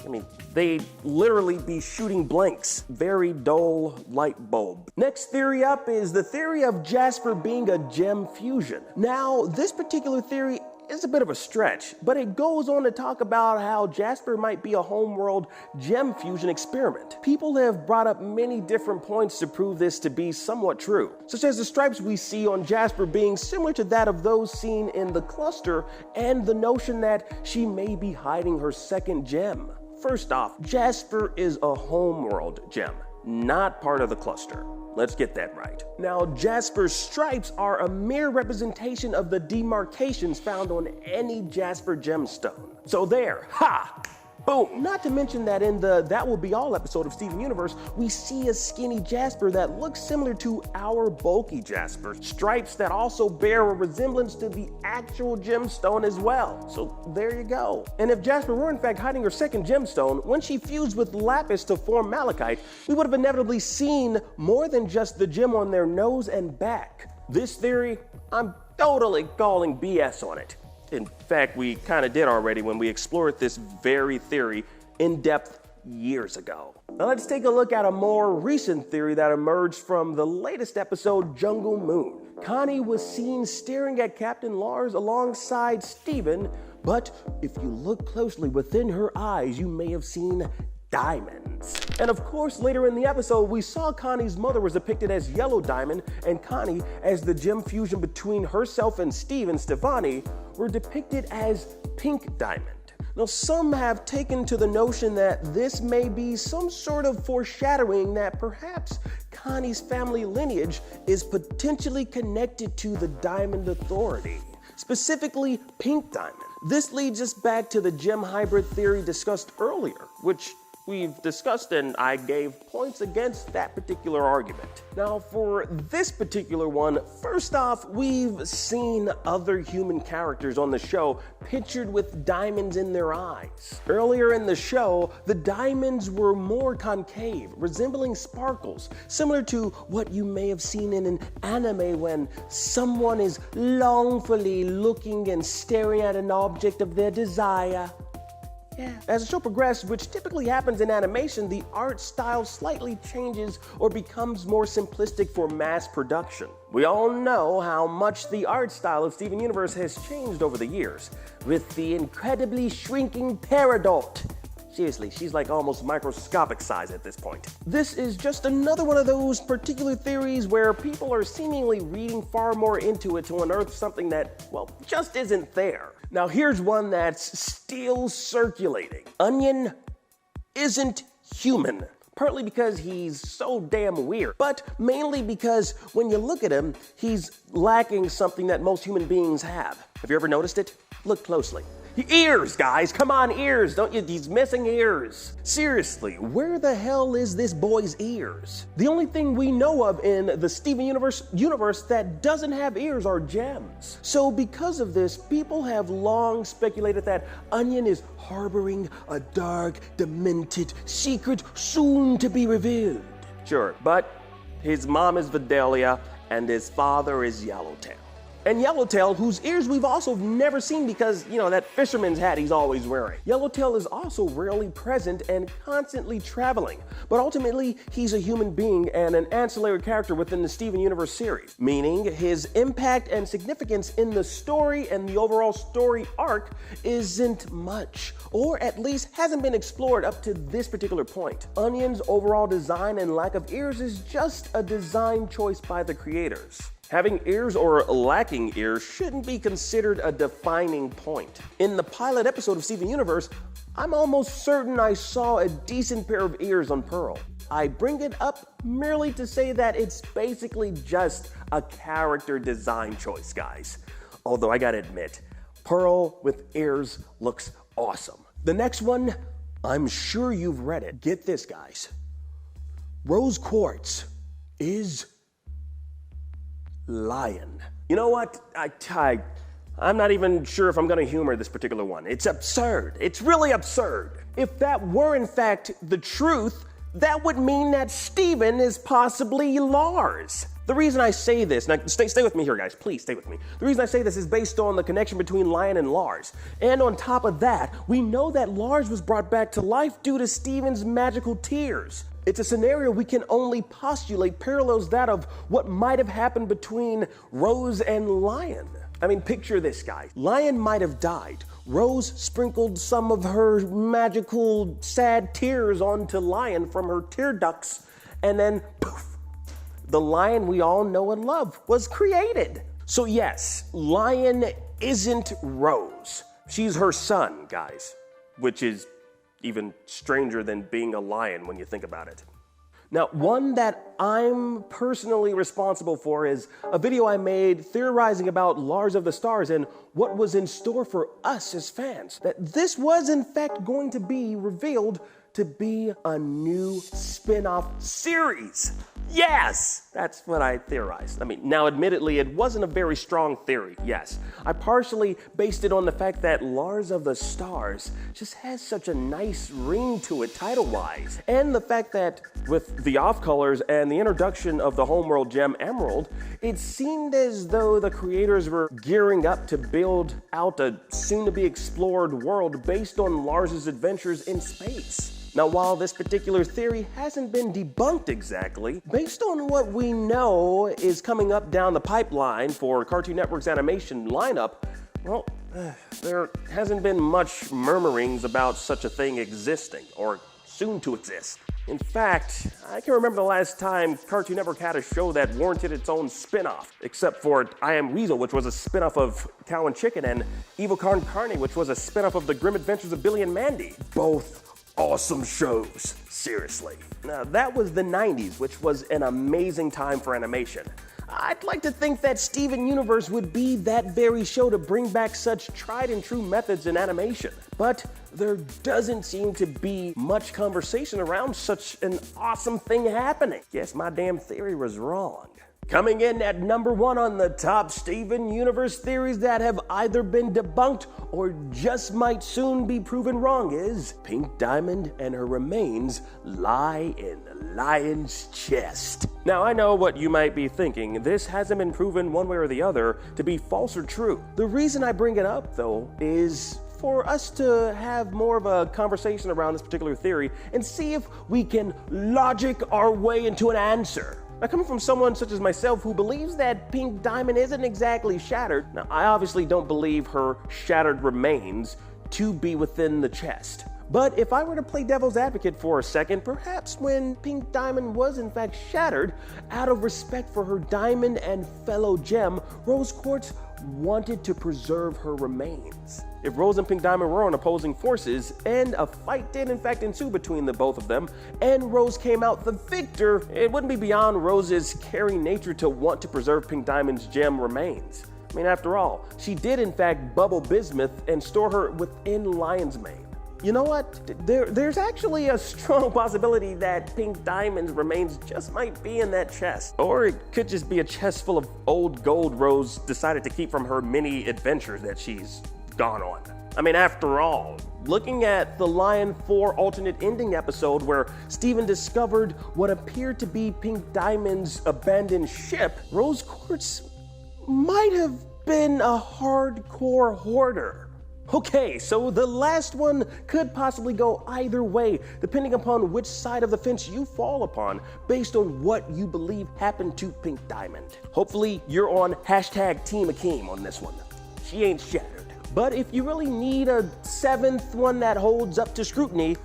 I mean, they'd literally be shooting blanks. Very dull light bulb. Next theory up is the theory of Jasper being a gem fusion. Now, this particular theory is a bit of a stretch, but it goes on to talk about how Jasper might be a homeworld gem fusion experiment. People have brought up many different points to prove this to be somewhat true, such as the stripes we see on Jasper being similar to that of those seen in the cluster, and the notion that she may be hiding her second gem. First off, Jasper is a homeworld gem, not part of the cluster. Let's get that right. Now, Jasper's stripes are a mere representation of the demarcations found on any Jasper gemstone. So there, ha! Boom. Not to mention that in the That Will Be All episode of Steven Universe, we see a skinny Jasper that looks similar to our bulky Jasper. Stripes that also bear a resemblance to the actual gemstone as well. So there you go. And if Jasper were in fact hiding her second gemstone, when she fused with Lapis to form Malachite, we would have inevitably seen more than just the gem on their nose and back. This theory, I'm totally calling BS on it. In fact, we kind of did already when we explored this very theory in depth years ago. Now let's take a look at a more recent theory that emerged from the latest episode, Jungle Moon. Connie was seen staring at Captain Lars alongside Steven, but if you look closely within her eyes, you may have seen diamonds. And of course, later in the episode, we saw Connie's mother was depicted as Yellow Diamond, and Connie, as the gem fusion between herself and Stevonnie, were depicted as Pink Diamond. Now, some have taken to the notion that this may be some sort of foreshadowing that perhaps Connie's family lineage is potentially connected to the Diamond Authority, specifically Pink Diamond. This leads us back to the gem hybrid theory discussed earlier, which we've discussed and I gave points against that particular argument. Now for this particular one, first off, we've seen other human characters on the show pictured with diamonds in their eyes. Earlier in the show, the diamonds were more concave, resembling sparkles, similar to what you may have seen in an anime when someone is longfully looking and staring at an object of their desire. Yeah. As the show progresses, which typically happens in animation, the art style slightly changes or becomes more simplistic for mass production. We all know how much the art style of Steven Universe has changed over the years, with the incredibly shrinking Peridot. Seriously, she's like almost microscopic size at this point. This is just another one of those particular theories where people are seemingly reading far more into it to unearth something that, well, just isn't there. Now here's one that's still circulating. Onion isn't human. Partly because he's so damn weird, but mainly because when you look at him, he's lacking something that most human beings have. Have you ever noticed it? Look closely. Ears, guys, come on, ears, don't you? He's missing ears. Seriously, where the hell is this boy's ears? The only thing we know of in the Steven universe that doesn't have ears are gems. So because of this, people have long speculated that Onion is harboring a dark, demented secret soon to be revealed. Sure, but his mom is Vidalia and his father is Yellowtail. And Yellowtail, whose ears we've also never seen because, you know, that fisherman's hat he's always wearing. Yellowtail is also rarely present and constantly traveling, but ultimately he's a human being and an ancillary character within the Steven Universe series, meaning his impact and significance in the story and the overall story arc isn't much, or at least hasn't been explored up to this particular point. Onion's overall design and lack of ears is just a design choice by the creators. Having ears or lacking ears shouldn't be considered a defining point. In the pilot episode of Steven Universe, I'm almost certain I saw a decent pair of ears on Pearl. I bring it up merely to say that it's basically just a character design choice, guys. Although I gotta admit, Pearl with ears looks awesome. The next one, I'm sure you've read it. Get this, guys. Rose Quartz is lion. You know what? I'm not even sure if I'm gonna humor this particular one. It's absurd. It's really absurd. If that were in fact the truth, that would mean that Steven is possibly Lars. The reason I say this, now stay with me here, guys, please stay with me. The reason I say this is based on the connection between Lion and Lars. And on top of that, we know that Lars was brought back to life due to Steven's magical tears. It's a scenario we can only postulate parallels that of what might have happened between Rose and Lion. I mean, picture this, guys. Lion might have died. Rose sprinkled some of her magical sad tears onto Lion from her tear ducts, and then poof, the Lion we all know and love was created. So yes, Lion isn't Rose. She's her son, guys, which is even stranger than being a lion when you think about it. Now, one that I'm personally responsible for is a video I made theorizing about Lars of the Stars and what was in store for us as fans. That this was in fact going to be revealed to be a new spin-off series. Yes, that's what I theorized. I mean, now admittedly, it wasn't a very strong theory, yes. I partially based it on the fact that Lars of the Stars just has such a nice ring to it title-wise, and the fact that with the off-colors and the introduction of the homeworld gem Emerald, it seemed as though the creators were gearing up to build out a soon-to-be-explored world based on Lars's adventures in space. Now, while this particular theory hasn't been debunked exactly, based on what we know is coming up down the pipeline for Cartoon Network's animation lineup, well, there hasn't been much murmurings about such a thing existing, or soon to exist. In fact, I can remember the last time Cartoon Network had a show that warranted its own spin-off, except for I Am Weasel, which was a spin-off of Cow and Chicken, and Evil Carn Carney, which was a spin-off of The Grim Adventures of Billy and Mandy. Both awesome shows, seriously. Now, that was the 90s, which was an amazing time for animation. I'd like to think that Steven Universe would be that very show to bring back such tried and true methods in animation. But there doesn't seem to be much conversation around such an awesome thing happening. Guess my damn theory was wrong. Coming in at number 1 on the top Steven Universe theories that have either been debunked or just might soon be proven wrong is Pink Diamond and her remains lie in the lion's chest. Now, I know what you might be thinking. This hasn't been proven one way or the other to be false or true. The reason I bring it up, though, is for us to have more of a conversation around this particular theory and see if we can logic our way into an answer. Now, coming from someone such as myself who believes that Pink Diamond isn't exactly shattered, now I obviously don't believe her shattered remains to be within the chest. But if I were to play devil's advocate for a second, perhaps when Pink Diamond was in fact shattered, out of respect for her diamond and fellow gem, Rose Quartz wanted to preserve her remains. If Rose and Pink Diamond were on opposing forces, and a fight did in fact ensue between the both of them, and Rose came out the victor, it wouldn't be beyond Rose's Carey nature to want to preserve Pink Diamond's gem remains. I mean, after all, she did in fact bubble bismuth and store her within Lion's Mane. You know what? There's actually a strong possibility that Pink Diamond's remains just might be in that chest. Or it could just be a chest full of old gold Rose decided to keep from her many adventures that she's gone on. I mean, after all, looking at the Lion 4 alternate ending episode where Steven discovered what appeared to be Pink Diamond's abandoned ship, Rose Quartz might have been a hardcore hoarder. Okay, so the last one could possibly go either way, depending upon which side of the fence you fall upon, based on what you believe happened to Pink Diamond. Hopefully, you're on hashtag Team Akeem on this one. She ain't shattered. But if you really need a 7th one that holds up to scrutiny,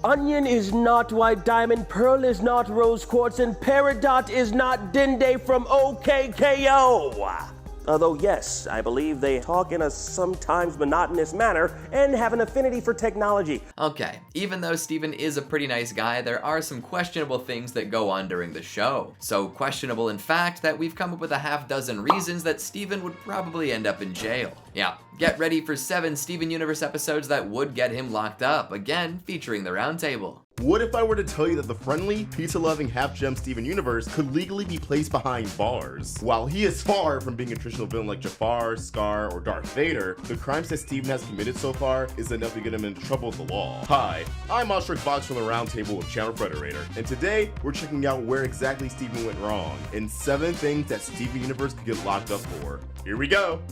Onion is not White Diamond, Pearl is not Rose Quartz, and Peridot is not Dende from OKKO. Although yes, I believe they talk in a sometimes monotonous manner and have an affinity for technology.
Okay, even though Steven is a pretty nice guy, there are some questionable things that go on during the show. So questionable in fact that we've come up with a half dozen reasons that Steven would probably end up in jail. Yeah, get ready for 7 Steven Universe episodes that would get him locked up, again featuring the Roundtable.
What if I were to tell you that the friendly, pizza-loving half-gem Steven Universe could legally be placed behind bars? While he is far from being a traditional villain like Jafar, Scar, or Darth Vader, the crimes that Steven has committed so far is enough to get him into trouble with the law. Hi, I'm Ostrich Fox from the Roundtable with Channel Frederator, and today we're checking out where exactly Steven went wrong, and 7 things that Steven Universe could get locked up for. Here we go!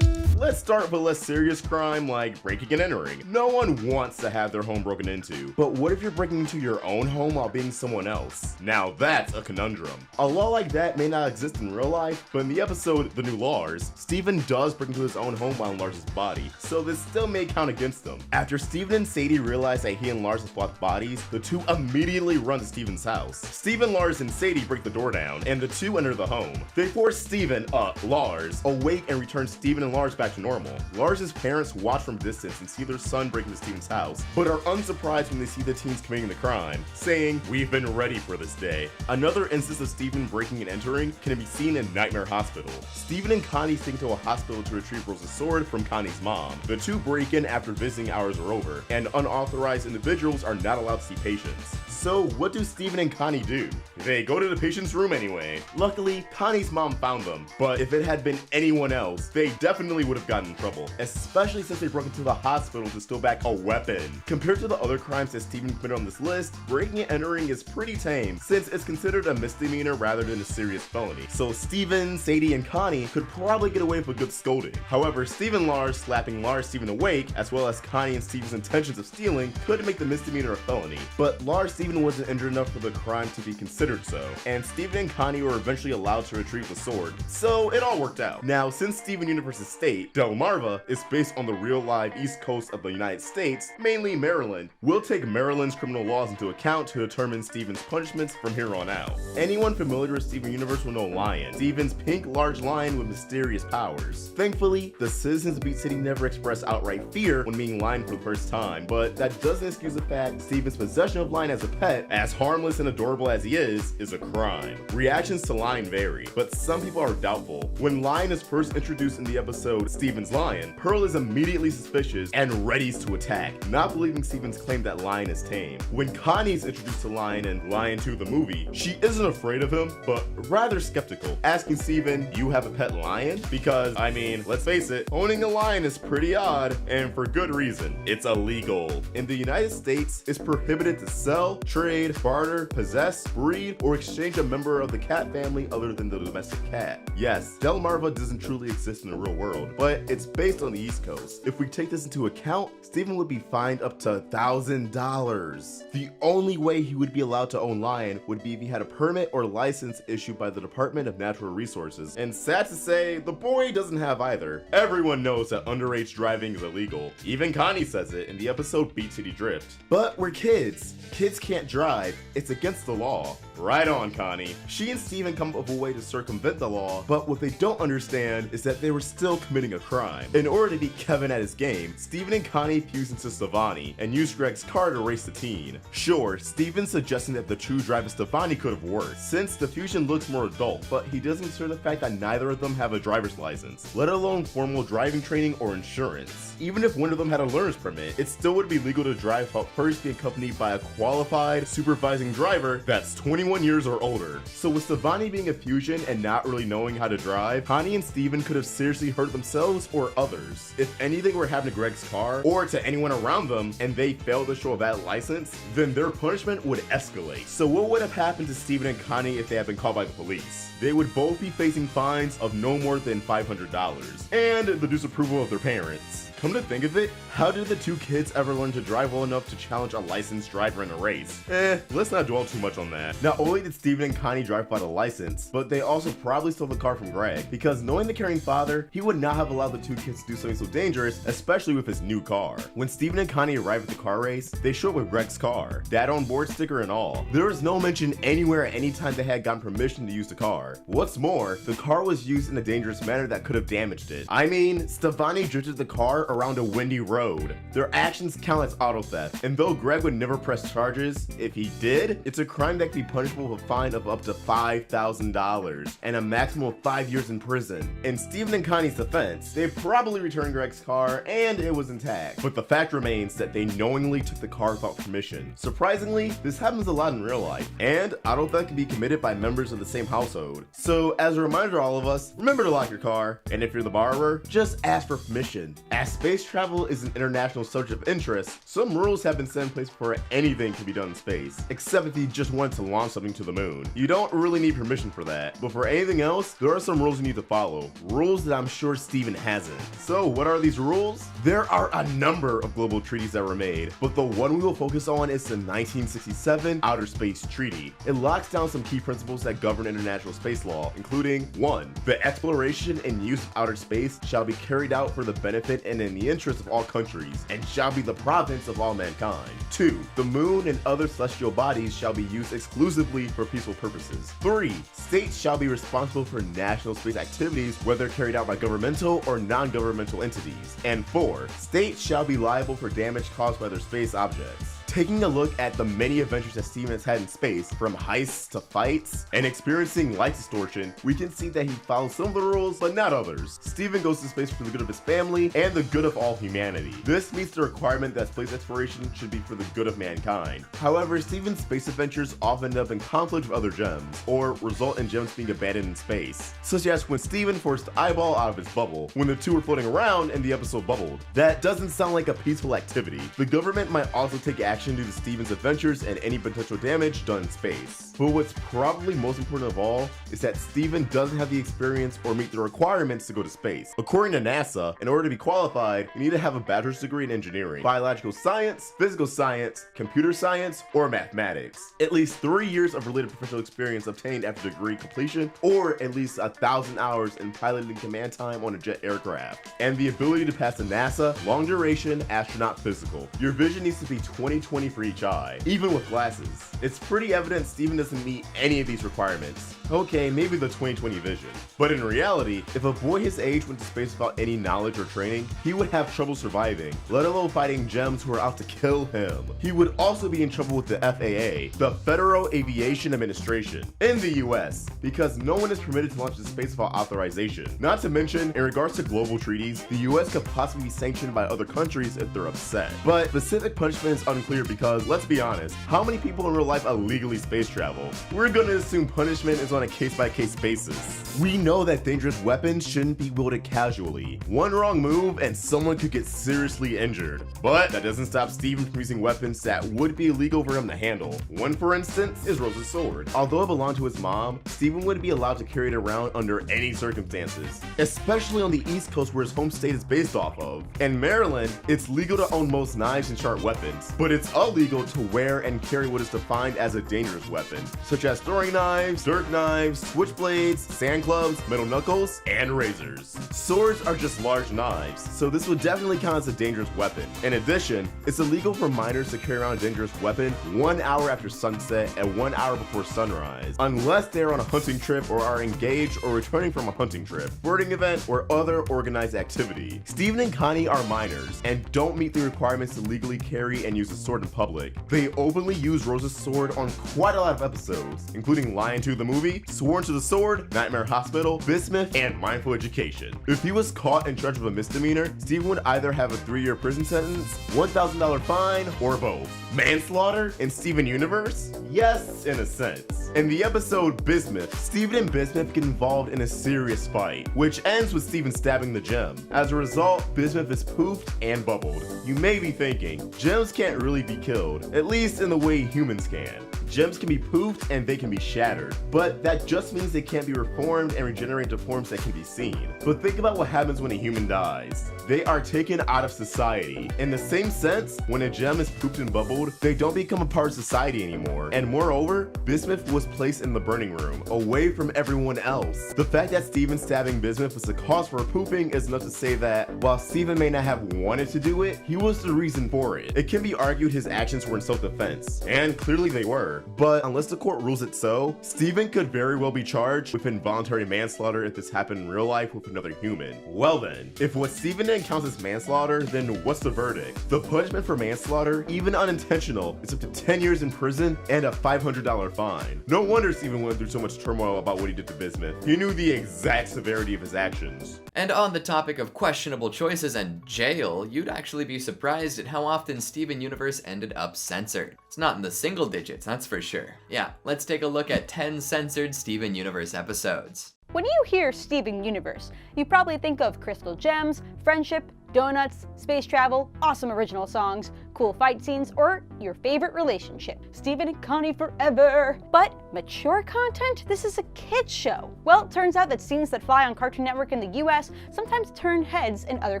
Let's start with a less serious crime like breaking and entering. No one wants to have their home broken into, but what if you're breaking into your own home while being someone else? Now that's a conundrum. A law like that may not exist in real life, but in the episode The New Lars, Steven does break into his own home while in Lars' body, so this still may count against them. After Steven and Sadie realize that he and Lars have swapped bodies, the two immediately run to Steven's house. Steven, Lars, and Sadie break the door down, and the two enter the home. They force Steven, Lars, awake and return Steven and Lars back to normal. Lars' parents watch from distance and see their son break into Steven's house, but are unsurprised when they see the teens committing the crime, saying, "We've been ready for this day." Another instance of Steven breaking and entering can be seen in Nightmare Hospital. Steven and Connie sneak into a hospital to retrieve Rose's sword from Connie's mom. The two break in after visiting hours are over, and unauthorized individuals are not allowed to see patients. So what do Steven and Connie do? They go to the patient's room anyway. Luckily, Connie's mom found them, but if it had been anyone else, they definitely would have gotten in trouble, especially since they broke into the hospital to steal back a weapon. Compared to the other crimes that Steven committed on this list, breaking and entering is pretty tame, since it's considered a misdemeanor rather than a serious felony. So Steven, Sadie, and Connie could probably get away with a good scolding. However, Steven Lars slapping Lars Steven awake, as well as Connie and Steven's intentions of stealing, could make the misdemeanor a felony. But Lars Steven wasn't injured enough for the crime to be considered so, and Steven and Connie were eventually allowed to retrieve the sword, so it all worked out. Now, since Steven Universe's state, wait, Delmarva is based on the real live East Coast of the United States, mainly Maryland. We'll take Maryland's criminal laws into account to determine Steven's punishments from here on out. Anyone familiar with Steven Universe will know Lion, Steven's pink large lion with mysterious powers. Thankfully, the citizens of Beat City never express outright fear when meeting Lion for the first time, but that doesn't excuse the fact Steven's possession of Lion as a pet, as harmless and adorable as he is a crime. Reactions to Lion vary, but some people are doubtful. When Lion is first introduced in the episode Steven's Lion, Pearl is immediately suspicious and readies to attack, not believing Steven's claim that Lion is tame. When Connie is introduced to Lion in Lion 2 the movie, she isn't afraid of him, but rather skeptical, asking Steven, "You have a pet lion?" Because, I mean, let's face it, owning a lion is pretty odd, and for good reason. It's illegal. In the United States, it's prohibited to sell, trade, barter, possess, breed, or exchange a member of the cat family other than the domestic cat. Yes, Delmarva doesn't truly exist in the real world, but it's based on the East Coast. If we take this into account, Steven would be fined up to $1,000. The only way he would be allowed to own Lion would be if he had a permit or license issued by the Department of Natural Resources, and sad to say, the boy doesn't have either. Everyone knows that underage driving is illegal. Even Connie says it in the episode Beat City Drift. But we're kids. Kids can't drive. It's against the law. Right on, Connie. She and Steven come up with a way to circumvent the law, but what they don't understand is that they were still committing a crime. In order to beat Kevin at his game, Steven and Connie fuse into Stefani and use Greg's car to race the teen. Sure, Steven's suggesting that the true drive of Stefani could have worked, since the fusion looks more adult, but he doesn't consider the fact that neither of them have a driver's license, let alone formal driving training or insurance. Even if one of them had a learner's permit, it still would be legal to drive without first being accompanied by a qualified, supervising driver that's 21 years or older. So with Stefani being a fusion and not really knowing how to drive, Connie and Steven could have seriously hurt themselves or others. If anything were to happen to Greg's car, or to anyone around them, and they failed to show a valid license, then their punishment would escalate. So what would have happened to Steven and Connie if they had been caught by the police? They would both be facing fines of no more than $500, and the disapproval of their parents. Come to think of it, how did the two kids ever learn to drive well enough to challenge a licensed driver in a race? Let's not dwell too much on that. Not only did Steven and Connie drive without a license, but they also probably stole the car from Greg, because knowing the caring father, he would not have allowed the two kids to do something so dangerous, especially with his new car. When Steven and Connie arrive at the car race, they show up with Greg's car, dad on board sticker and all. There is no mention anywhere at any time they had gotten permission to use the car. What's more, the car was used in a dangerous manner that could have damaged it. I mean, Stefani drifted the car around a windy road. Their actions count as auto theft, and though Greg would never press charges, if he did, it's a crime that could be punishable with a fine of up to $5,000 and a maximum of 5 years in prison. In Steven and Connie's defense, they probably returned Greg's car and it was intact, but the fact remains that they knowingly took the car without permission. Surprisingly, this happens a lot in real life, and auto theft can be committed by members of the same household. So as a reminder to all of us, remember to lock your car, and if you're the borrower, just ask for permission. As space travel is an international subject of interest, some rules have been set in place before anything can be done in space, except if you just want to launch something to the moon. You don't really need permission for that, but for anything else, there are some rules you need to follow. Rules that I'm sure Steven hasn't. So what are these rules? There are a number of global treaties that were made, but the one we will focus on is the 1967 Outer Space Treaty. It locks down some key principles that govern international space law, including 1. The exploration and use of outer space shall be carried out for the benefit and in the interest of all countries, and shall be the province of all mankind. 2. The moon and other celestial bodies shall be used exclusively for peaceful purposes. 3. States shall be responsible for national space activities, whether carried out by governmental or non-governmental entities. And 4. States shall be liable for damage caused by their space objects. Taking a look at the many adventures that Steven has had in space, from heists to fights, and experiencing light distortion, we can see that he follows some of the rules, but not others. Steven goes to space for the good of his family and the good of all humanity. This meets the requirement that space exploration should be for the good of mankind. However, Steven's space adventures often end up in conflict with other gems, or result in gems being abandoned in space, such as when Steven forced the eyeball out of his bubble, when the two were floating around and the episode bubbled. That doesn't sound like a peaceful activity. The government might also take action
reaction due to Steven's adventures and any potential damage done in space. But what's probably most important of all is that Steven doesn't have the experience or meet the requirements to go to space. According to NASA, in order to be qualified, you need to have a bachelor's degree in engineering, biological science, physical science, computer science, or mathematics. At least 3 years of related professional experience obtained after degree completion, or at least 1,000 hours in piloting command time on a jet aircraft, and the ability to pass the NASA long duration astronaut physical. Your vision needs to be 20/20 for each eye, even with glasses. It's pretty evident Steven doesn't meet any of these requirements. Okay, maybe the 20/20 vision. But in reality, if a boy his age went to space without any knowledge or training, he would have trouble surviving, let alone fighting gems who are out to kill him. He would also be in trouble with the FAA, the Federal Aviation Administration, in the US, because no one is permitted to launch into space without authorization. Not to mention, in regards to global treaties, the US could possibly be sanctioned by other countries if they're upset. But specific punishment is unclear because, let's be honest, how many people in real life illegally space travel? We're gonna assume punishment is on a case-by-case basis. We know that dangerous weapons shouldn't be wielded casually. One wrong move and someone could get seriously injured. But that doesn't stop Steven from using weapons that would be illegal for him to handle. One, for instance, is Rose's sword. Although it belonged to his mom, Steven wouldn't be allowed to carry it around under any circumstances, especially on the East Coast where his home state is based off of. In Maryland, it's legal to own most knives and sharp weapons, but it's illegal to wear and carry what is defined as a dangerous weapon, such as throwing knives, dirk knives, switchblades, sand clubs, metal knuckles, and razors. Swords are just large knives, so this would definitely count as a dangerous weapon. In addition, it's illegal for minors to carry around a dangerous weapon 1 hour after sunset and 1 hour before sunrise, unless they're on a hunting trip or are engaged or returning from a hunting trip, sporting event, or other organized activity. Steven and Connie are minors and don't meet the requirements to legally carry and use a sword in public. They openly use Rose's sword on quite a lot of episodes, including Lion 2 the movie, Sworn to the Sword, Nightmare Hospital, Bismuth, and Mindful Education. If he was caught and charged with a misdemeanor, Steven would either have a 3-year prison sentence, $1,000 fine, or both. Manslaughter in Steven Universe? Yes, in a sense. In the episode Bismuth, Steven and Bismuth get involved in a serious fight, which ends with Steven stabbing the gem. As a result, Bismuth is poofed and bubbled. You may be thinking, gems can't really be killed, at least in the way humans can. Gems can be poofed and they can be shattered, but that just means they can't be reformed and regenerate to forms that can be seen. But think about what happens when a human dies. They are taken out of society. In the same sense, when a gem is poofed and bubbled, they don't become a part of society anymore. And moreover, Bismuth was placed in the burning room, away from everyone else. The fact that Steven stabbing Bismuth was the cause for pooping is enough to say that, while Steven may not have wanted to do it, he was the reason for it. It can be argued his actions were in self-defense, and clearly they were. But unless the court rules it so, Steven could very well be charged with involuntary manslaughter if this happened in real life with another human. Well then, if what Steven did counts as manslaughter, then what's the verdict? The punishment for manslaughter, even unintentional, is up to 10 years in prison and a $500 fine. No wonder Steven went through so much turmoil about what he did to Bismuth. He knew the exact severity of his actions.
And on the topic of questionable choices and jail, you'd actually be surprised at how often Steven Universe ended up censored. It's not in the single digits, that's for sure. Yeah, let's take a look at 10 censored Steven Universe episodes.
When you hear Steven Universe, you probably think of crystal gems, friendship, donuts, space travel, awesome original songs, cool fight scenes, or your favorite relationship, Steven and Connie forever. But mature content? This is a kids show. Well, it turns out that scenes that fly on Cartoon Network in the US sometimes turn heads in other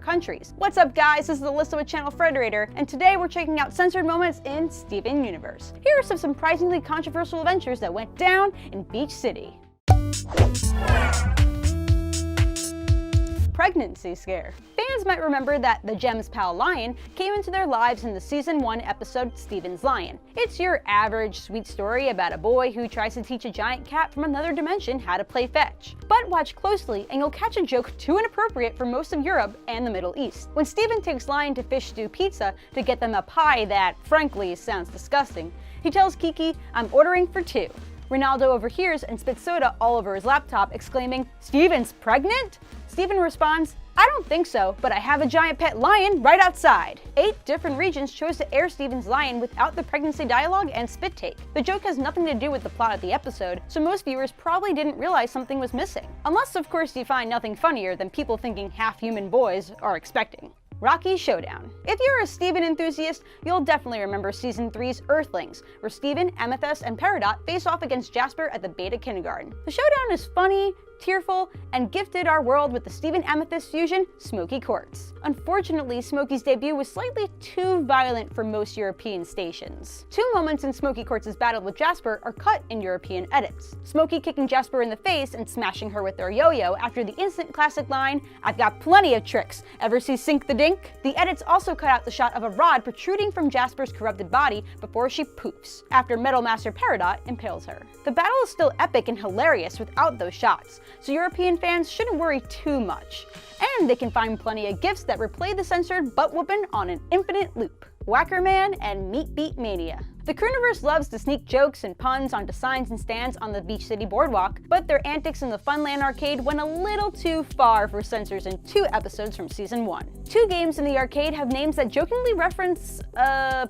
countries. What's up guys, this is Alyssa with channel Frederator, and today we're checking out censored moments in Steven Universe. Here are some surprisingly controversial adventures that went down in Beach City. Pregnancy scare. Fans might remember that the Gem's pal Lion came into their lives in the season 1 episode Steven's Lion. It's your average sweet story about a boy who tries to teach a giant cat from another dimension how to play fetch. But watch closely and you'll catch a joke too inappropriate for most of Europe and the Middle East. When Steven takes Lion to Fish Stew Pizza to get them a pie that, frankly, sounds disgusting, he tells Kiki, "I'm ordering for 2. Ronaldo overhears and spits soda all over his laptop, exclaiming, "Steven's pregnant?" Steven responds, "I don't think so, but I have a giant pet lion right outside." 8 different regions chose to air Steven's Lion without the pregnancy dialogue and spit take. The joke has nothing to do with the plot of the episode, so most viewers probably didn't realize something was missing. Unless, of course, you find nothing funnier than people thinking half-human boys are expecting. Rocky Showdown. If you're a Steven enthusiast, you'll definitely remember Season 3's Earthlings, where Steven, Amethyst, and Peridot face off against Jasper at the Beta Kindergarten. The showdown is funny, tearful, and gifted our world with the Steven Amethyst fusion, Smoky Quartz. Unfortunately, Smoky's debut was slightly too violent for most European stations. 2 moments in Smoky Quartz's battle with Jasper are cut in European edits. Smoky kicking Jasper in the face and smashing her with their yo-yo after the instant classic line, "I've got plenty of tricks, ever see Sink the Dink?" The edits also cut out the shot of a rod protruding from Jasper's corrupted body before she poofs, after Metal Master Peridot impales her. The battle is still epic and hilarious without those shots, so European fans shouldn't worry too much. And they can find plenty of GIFs that replay the censored butt whooping on an infinite loop. Whackerman and Meat Beat Mania. The Crooniverse loves to sneak jokes and puns onto signs and stands on the Beach City boardwalk, but their antics in the Funland arcade went a little too far for censors in 2 episodes from Season 1. 2 games in the arcade have names that jokingly reference,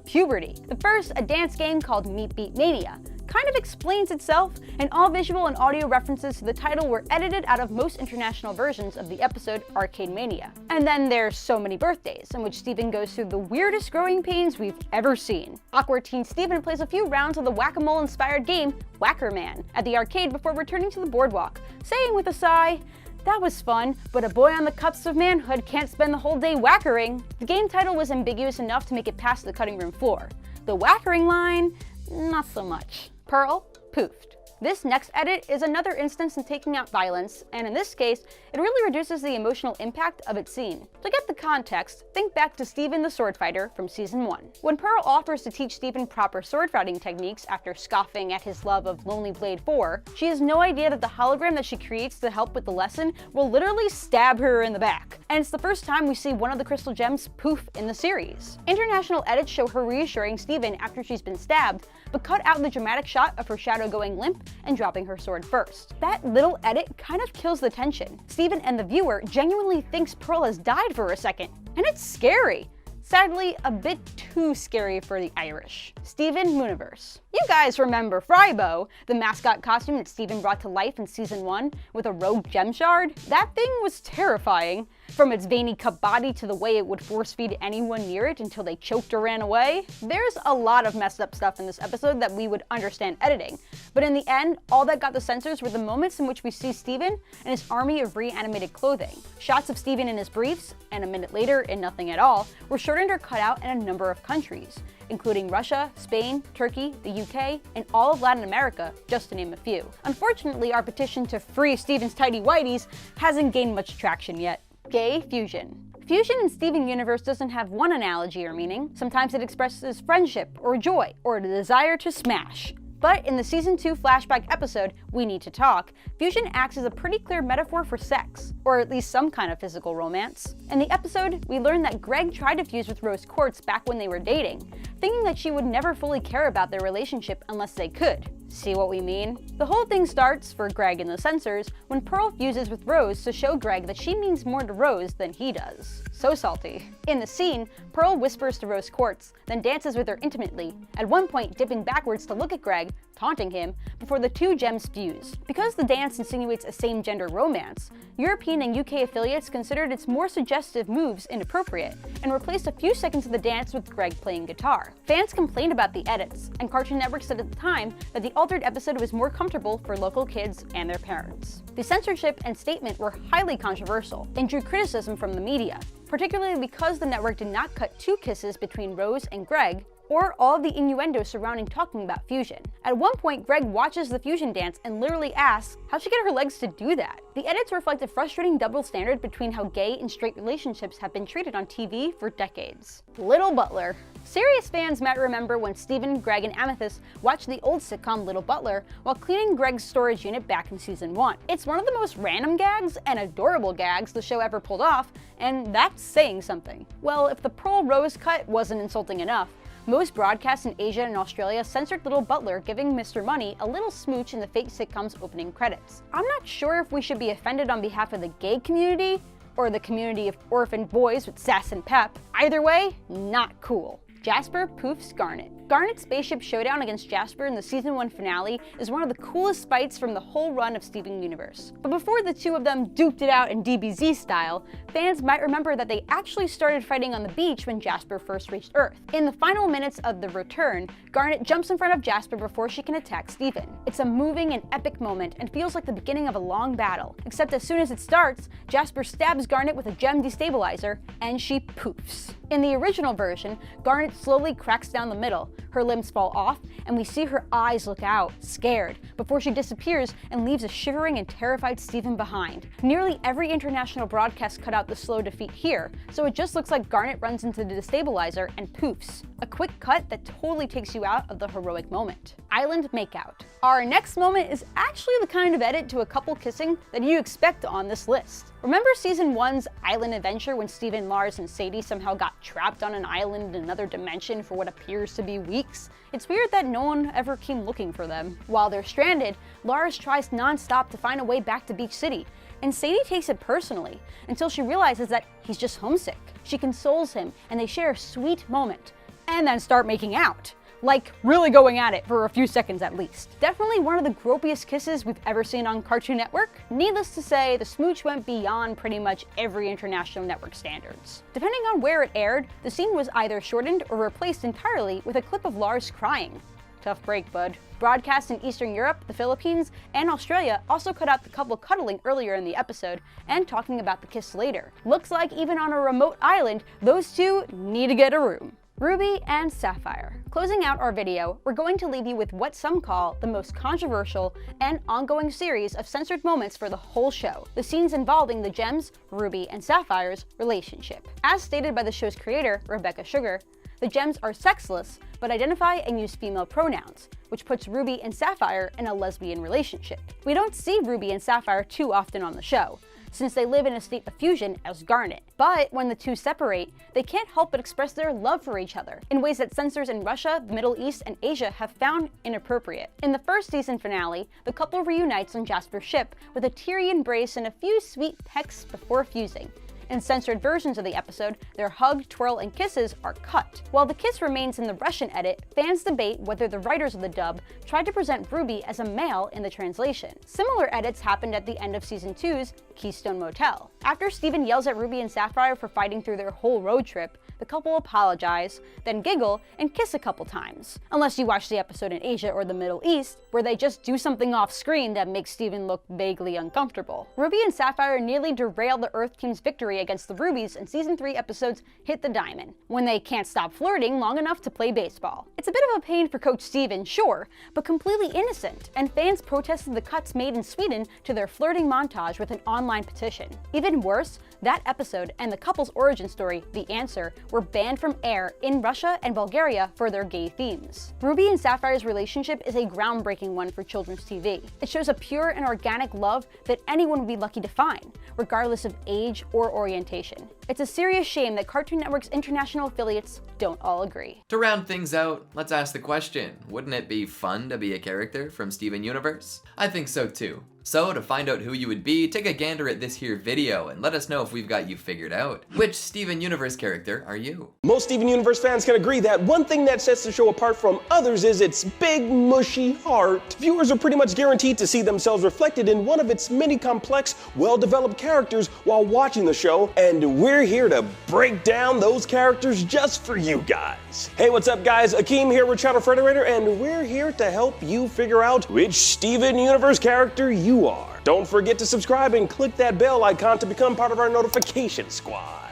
puberty. The first, a dance game called Meat Beat Mania, kind of explains itself, and all visual and audio references to the title were edited out of most international versions of the episode Arcade Mania. And then there's So Many Birthdays, in which Steven goes through the weirdest growing pains we've ever seen. Awkward teen Steven plays a few rounds of the whack-a-mole inspired game Whackerman at the arcade before returning to the boardwalk, saying with a sigh, "That was fun, but a boy on the cusp of manhood can't spend the whole day whackering." The game title was ambiguous enough to make it past the cutting room floor. The whackering line, not so much. Pearl, poofed. This next edit is another instance in taking out violence, and in this case, it really reduces the emotional impact of its scene. To get the context, think back to Steven the Sword Fighter from Season 1. When Pearl offers to teach Steven proper sword fighting techniques after scoffing at his love of Lonely Blade 4, she has no idea that the hologram that she creates to help with the lesson will literally stab her in the back. And it's the first time we see one of the crystal gems poof in the series. International edits show her reassuring Steven after she's been stabbed, but cut out the dramatic shot of her shadow going limp and dropping her sword first. That little edit kind of kills the tension. Steven and the viewer genuinely thinks Pearl has died for a second, and it's scary. Sadly, a bit too scary for the Irish. Steven Mooniverse. You guys remember Frybo, the mascot costume that Steven brought to life in Season 1 with a rogue gem shard? That thing was terrifying. From its veiny cup body to the way it would force feed anyone near it until they choked or ran away. There's a lot of messed up stuff in this episode that we would understand editing, but in the end, all that got the censors were the moments in which we see Steven and his army of reanimated clothing. Shots of Steven in his briefs, and a minute later in nothing at all, were shortened or cut out in a number of countries, including Russia, Spain, Turkey, the UK, and all of Latin America, just to name a few. Unfortunately, our petition to free Steven's tidy whities hasn't gained much traction yet. Gay fusion. Fusion in Steven Universe doesn't have one analogy or meaning. Sometimes it expresses friendship or joy or the desire to smash. But in the Season 2 flashback episode, We Need to Talk, fusion acts as a pretty clear metaphor for sex, or at least some kind of physical romance. In the episode, we learn that Greg tried to fuse with Rose Quartz back when they were dating, thinking that she would never fully care about their relationship unless they could. See what we mean? The whole thing starts, for Greg and the censors, when Pearl fuses with Rose to show Greg that she means more to Rose than he does. So salty. In the scene, Pearl whispers to Rose Quartz, then dances with her intimately, at one point dipping backwards to look at Greg, taunting him, before the 2 gems fuse. Because the dance insinuates a same-gender romance, European and UK affiliates considered its more suggestive moves inappropriate, and replaced a few seconds of the dance with Greg playing guitar. Fans complained about the edits, and Cartoon Network said at the time that the altered episode was more comfortable for local kids and their parents. The censorship and statement were highly controversial, and drew criticism from the media, particularly because the network did not cut 2 kisses between Rose and Greg, or all of the innuendo surrounding talking about fusion. At one point, Greg watches the fusion dance and literally asks, how'd she get her legs to do that? The edits reflect a frustrating double standard between how gay and straight relationships have been treated on TV for decades. Little Butler. Serious fans might remember when Steven, Greg, and Amethyst watched the old sitcom Little Butler while cleaning Greg's storage unit back in Season 1. It's one of the most random gags and adorable gags the show ever pulled off, and that's saying something. Well, if the Pearl Rose cut wasn't insulting enough, most broadcasts in Asia and Australia censored Little Butler giving Mr. Money a little smooch in the fake sitcom's opening credits. I'm not sure if we should be offended on behalf of the gay community, or the community of orphaned boys with sass and pep. Either way, not cool. Jasper poofs Garnet. Garnet's spaceship showdown against Jasper in the Season 1 finale is one of the coolest fights from the whole run of Steven Universe. But before the two of them duked it out in DBZ style, fans might remember that they actually started fighting on the beach when Jasper first reached Earth. In the final minutes of The Return, Garnet jumps in front of Jasper before she can attack Steven. It's a moving and epic moment and feels like the beginning of a long battle, except as soon as it starts, Jasper stabs Garnet with a gem destabilizer, and she poofs. In the original version, Garnet slowly cracks down the middle, her limbs fall off, and we see her eyes look out, scared, before she disappears and leaves a shivering and terrified Steven behind. Nearly every international broadcast cut out the slow defeat here, so it just looks like Garnet runs into the destabilizer and poofs. A quick cut that totally takes you out of the heroic moment. Island Makeout. Our next moment is actually the kind of edit to a couple kissing that you expect on this list. Remember Season 1's island adventure when Steven, Lars, and Sadie somehow got trapped on an island in another dimension for what appears to be weeks? It's weird that no one ever came looking for them. While they're stranded, Lars tries non-stop to find a way back to Beach City, and Sadie takes it personally until she realizes that he's just homesick. She consoles him, and they share a sweet moment, and then start making out. Like, really going at it for a few seconds at least. Definitely one of the gropiest kisses we've ever seen on Cartoon Network. Needless to say, the smooch went beyond pretty much every international network standards. Depending on where it aired, the scene was either shortened or replaced entirely with a clip of Lars crying. Tough break, bud. Broadcast in Eastern Europe, the Philippines, and Australia also cut out the couple cuddling earlier in the episode and talking about the kiss later. Looks like even on a remote island, those two need to get a room. Ruby and Sapphire. Closing out our video, we're going to leave you with what some call the most controversial and ongoing series of censored moments for the whole show, the scenes involving the Gems, Ruby, and Sapphire's relationship. As stated by the show's creator, Rebecca Sugar, the Gems are sexless, but identify and use female pronouns, which puts Ruby and Sapphire in a lesbian relationship. We don't see Ruby and Sapphire too often on the show, since they live in a state of fusion as Garnet. But when the two separate, they can't help but express their love for each other in ways that censors in Russia, the Middle East, and Asia have found inappropriate. In the first season finale, the couple reunites on Jasper's ship with a teary embrace and a few sweet pecks before fusing. In censored versions of the episode, their hug, twirl, and kisses are cut. While the kiss remains in the Russian edit, fans debate whether the writers of the dub tried to present Ruby as a male in the translation. Similar edits happened at the end of Season 2's Keystone Motel. After Steven yells at Ruby and Sapphire for fighting through their whole road trip, the couple apologize, then giggle and kiss a couple times. Unless you watch the episode in Asia or the Middle East, where they just do something off screen that makes Steven look vaguely uncomfortable. Ruby and Sapphire nearly derail the Earth team's victory against the Rubies in Season 3 episodes Hit the Diamond, when they can't stop flirting long enough to play baseball. It's a bit of a pain for Coach Steven, sure, but completely innocent, and fans protested the cuts made in Sweden to their flirting montage with an online petition. Even worse, that episode and the couple's origin story, The Answer, were banned from air in Russia and Bulgaria for their gay themes. Ruby and Sapphire's relationship is a groundbreaking one for children's TV. It shows a pure and organic love that anyone would be lucky to find, regardless of age or orientation. It's a serious shame that Cartoon Network's international affiliates don't all agree.
To round things out, let's ask the question, wouldn't it be fun to be a character from Steven Universe? I think so too. So to find out who you would be, take a gander at this here video and let us know if we've got you figured out. Which Steven Universe character are you?
Most Steven Universe fans can agree that one thing that sets the show apart from others is its big, mushy heart. Viewers are pretty much guaranteed to see themselves reflected in one of its many complex, well-developed characters while watching the show, and we're here to break down those characters just for you guys. Hey, what's up guys? Akeem here with Channel Frederator, and we're here to help you figure out which Steven Universe character you are. Don't forget to subscribe and click that bell icon to become part of our notification squad.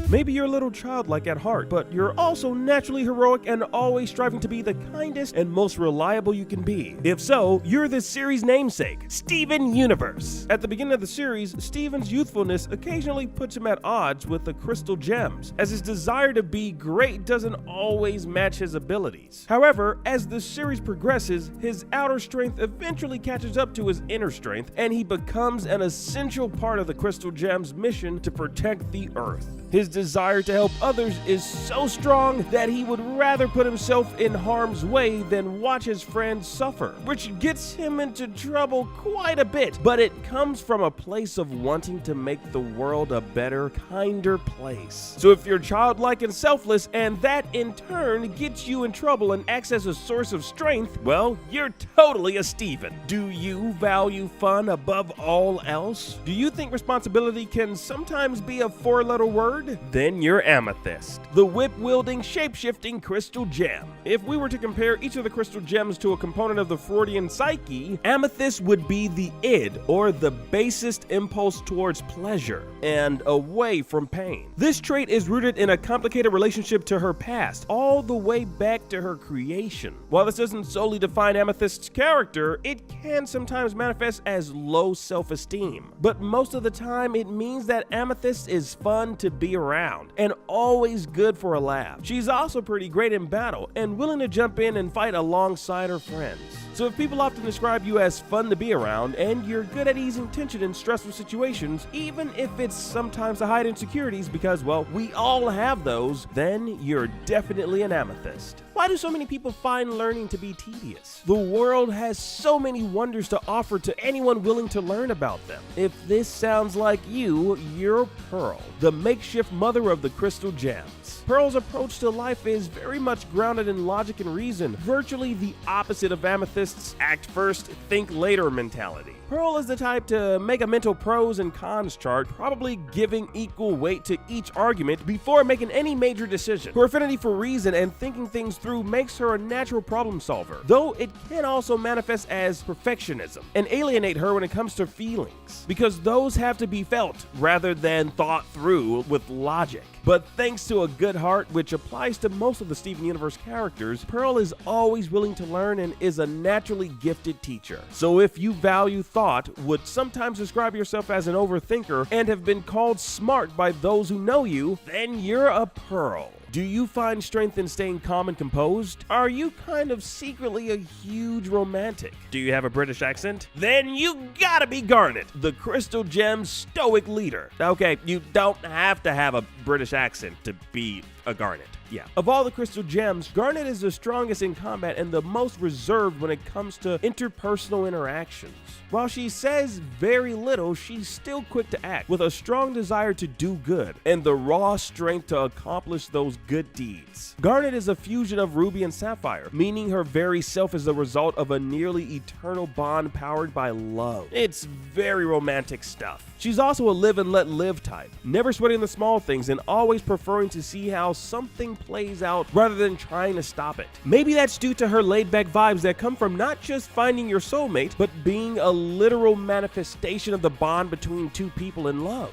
Maybe you're a little childlike at heart, but you're also naturally heroic and always striving to be the kindest and most reliable you can be. If so, you're this series' namesake, Steven Universe. At the beginning of the series, Steven's youthfulness occasionally puts him at odds with the crystal gems, as his desire to be great doesn't always match his abilities. However, as the series progresses, his outer strength eventually catches up to his inner strength, and he becomes an essential part of the crystal gems' mission to protect the Earth. His desire to help others is so strong that he would rather put himself in harm's way than watch his friends suffer, which gets him into trouble quite a bit, but it comes from a place of wanting to make the world a better, kinder place. So if you're childlike and selfless, and that in turn gets you in trouble and acts as a source of strength, well, you're totally a Steven. Do you value fun above all else? Do you think responsibility can sometimes be a four-letter word? Then you're Amethyst, the whip-wielding, shape-shifting crystal gem. If we were to compare each of the crystal gems to a component of the Freudian psyche, Amethyst would be the id, or the basest impulse towards pleasure and away from pain. This trait is rooted in a complicated relationship to her past, all the way back to her creation. While this doesn't solely define Amethyst's character, it can sometimes manifest as low self-esteem. But most of the time, it means that Amethyst is fun to be around and always good for a laugh. She's also pretty great in battle and willing to jump in and fight alongside her friends. So if people often describe you as fun to be around and you're good at easing tension in stressful situations, even if it's sometimes to hide insecurities because, well, we all have those, then you're definitely an Amethyst. Why do so many people find learning to be tedious? The world has so many wonders to offer to anyone willing to learn about them. If this sounds like you, you're Pearl, the makeshift mother of the crystal gems. Pearl's approach to life is very much grounded in logic and reason, virtually the opposite of Amethyst's act first, think later mentality. Pearl is the type to make a mental pros and cons chart, probably giving equal weight to each argument before making any major decision. Her affinity for reason and thinking things through makes her a natural problem solver, though it can also manifest as perfectionism and alienate her when it comes to feelings, because those have to be felt rather than thought through with logic. But thanks to a good heart, which applies to most of the Steven Universe characters, Pearl is always willing to learn and is a naturally gifted teacher. So if you value thought, would sometimes describe yourself as an overthinker, and have been called smart by those who know you, then you're a Pearl. Do you find strength in staying calm and composed? Are you kind of secretly a huge romantic? Do you have a British accent? Then you gotta be Garnet, the Crystal Gem's stoic leader. Okay, you don't have to have a British accent to be a Garnet. Yeah. Of all the crystal gems, Garnet is the strongest in combat and the most reserved when it comes to interpersonal interactions. While she says very little, she's still quick to act, with a strong desire to do good and the raw strength to accomplish those good deeds. Garnet is a fusion of Ruby and Sapphire, meaning her very self is the result of a nearly eternal bond powered by love. It's very romantic stuff. She's also a live and let live type, never sweating the small things and always preferring to see how something plays out rather than trying to stop it. Maybe that's due to her laid-back vibes that come from not just finding your soulmate, but being a literal manifestation of the bond between two people in love.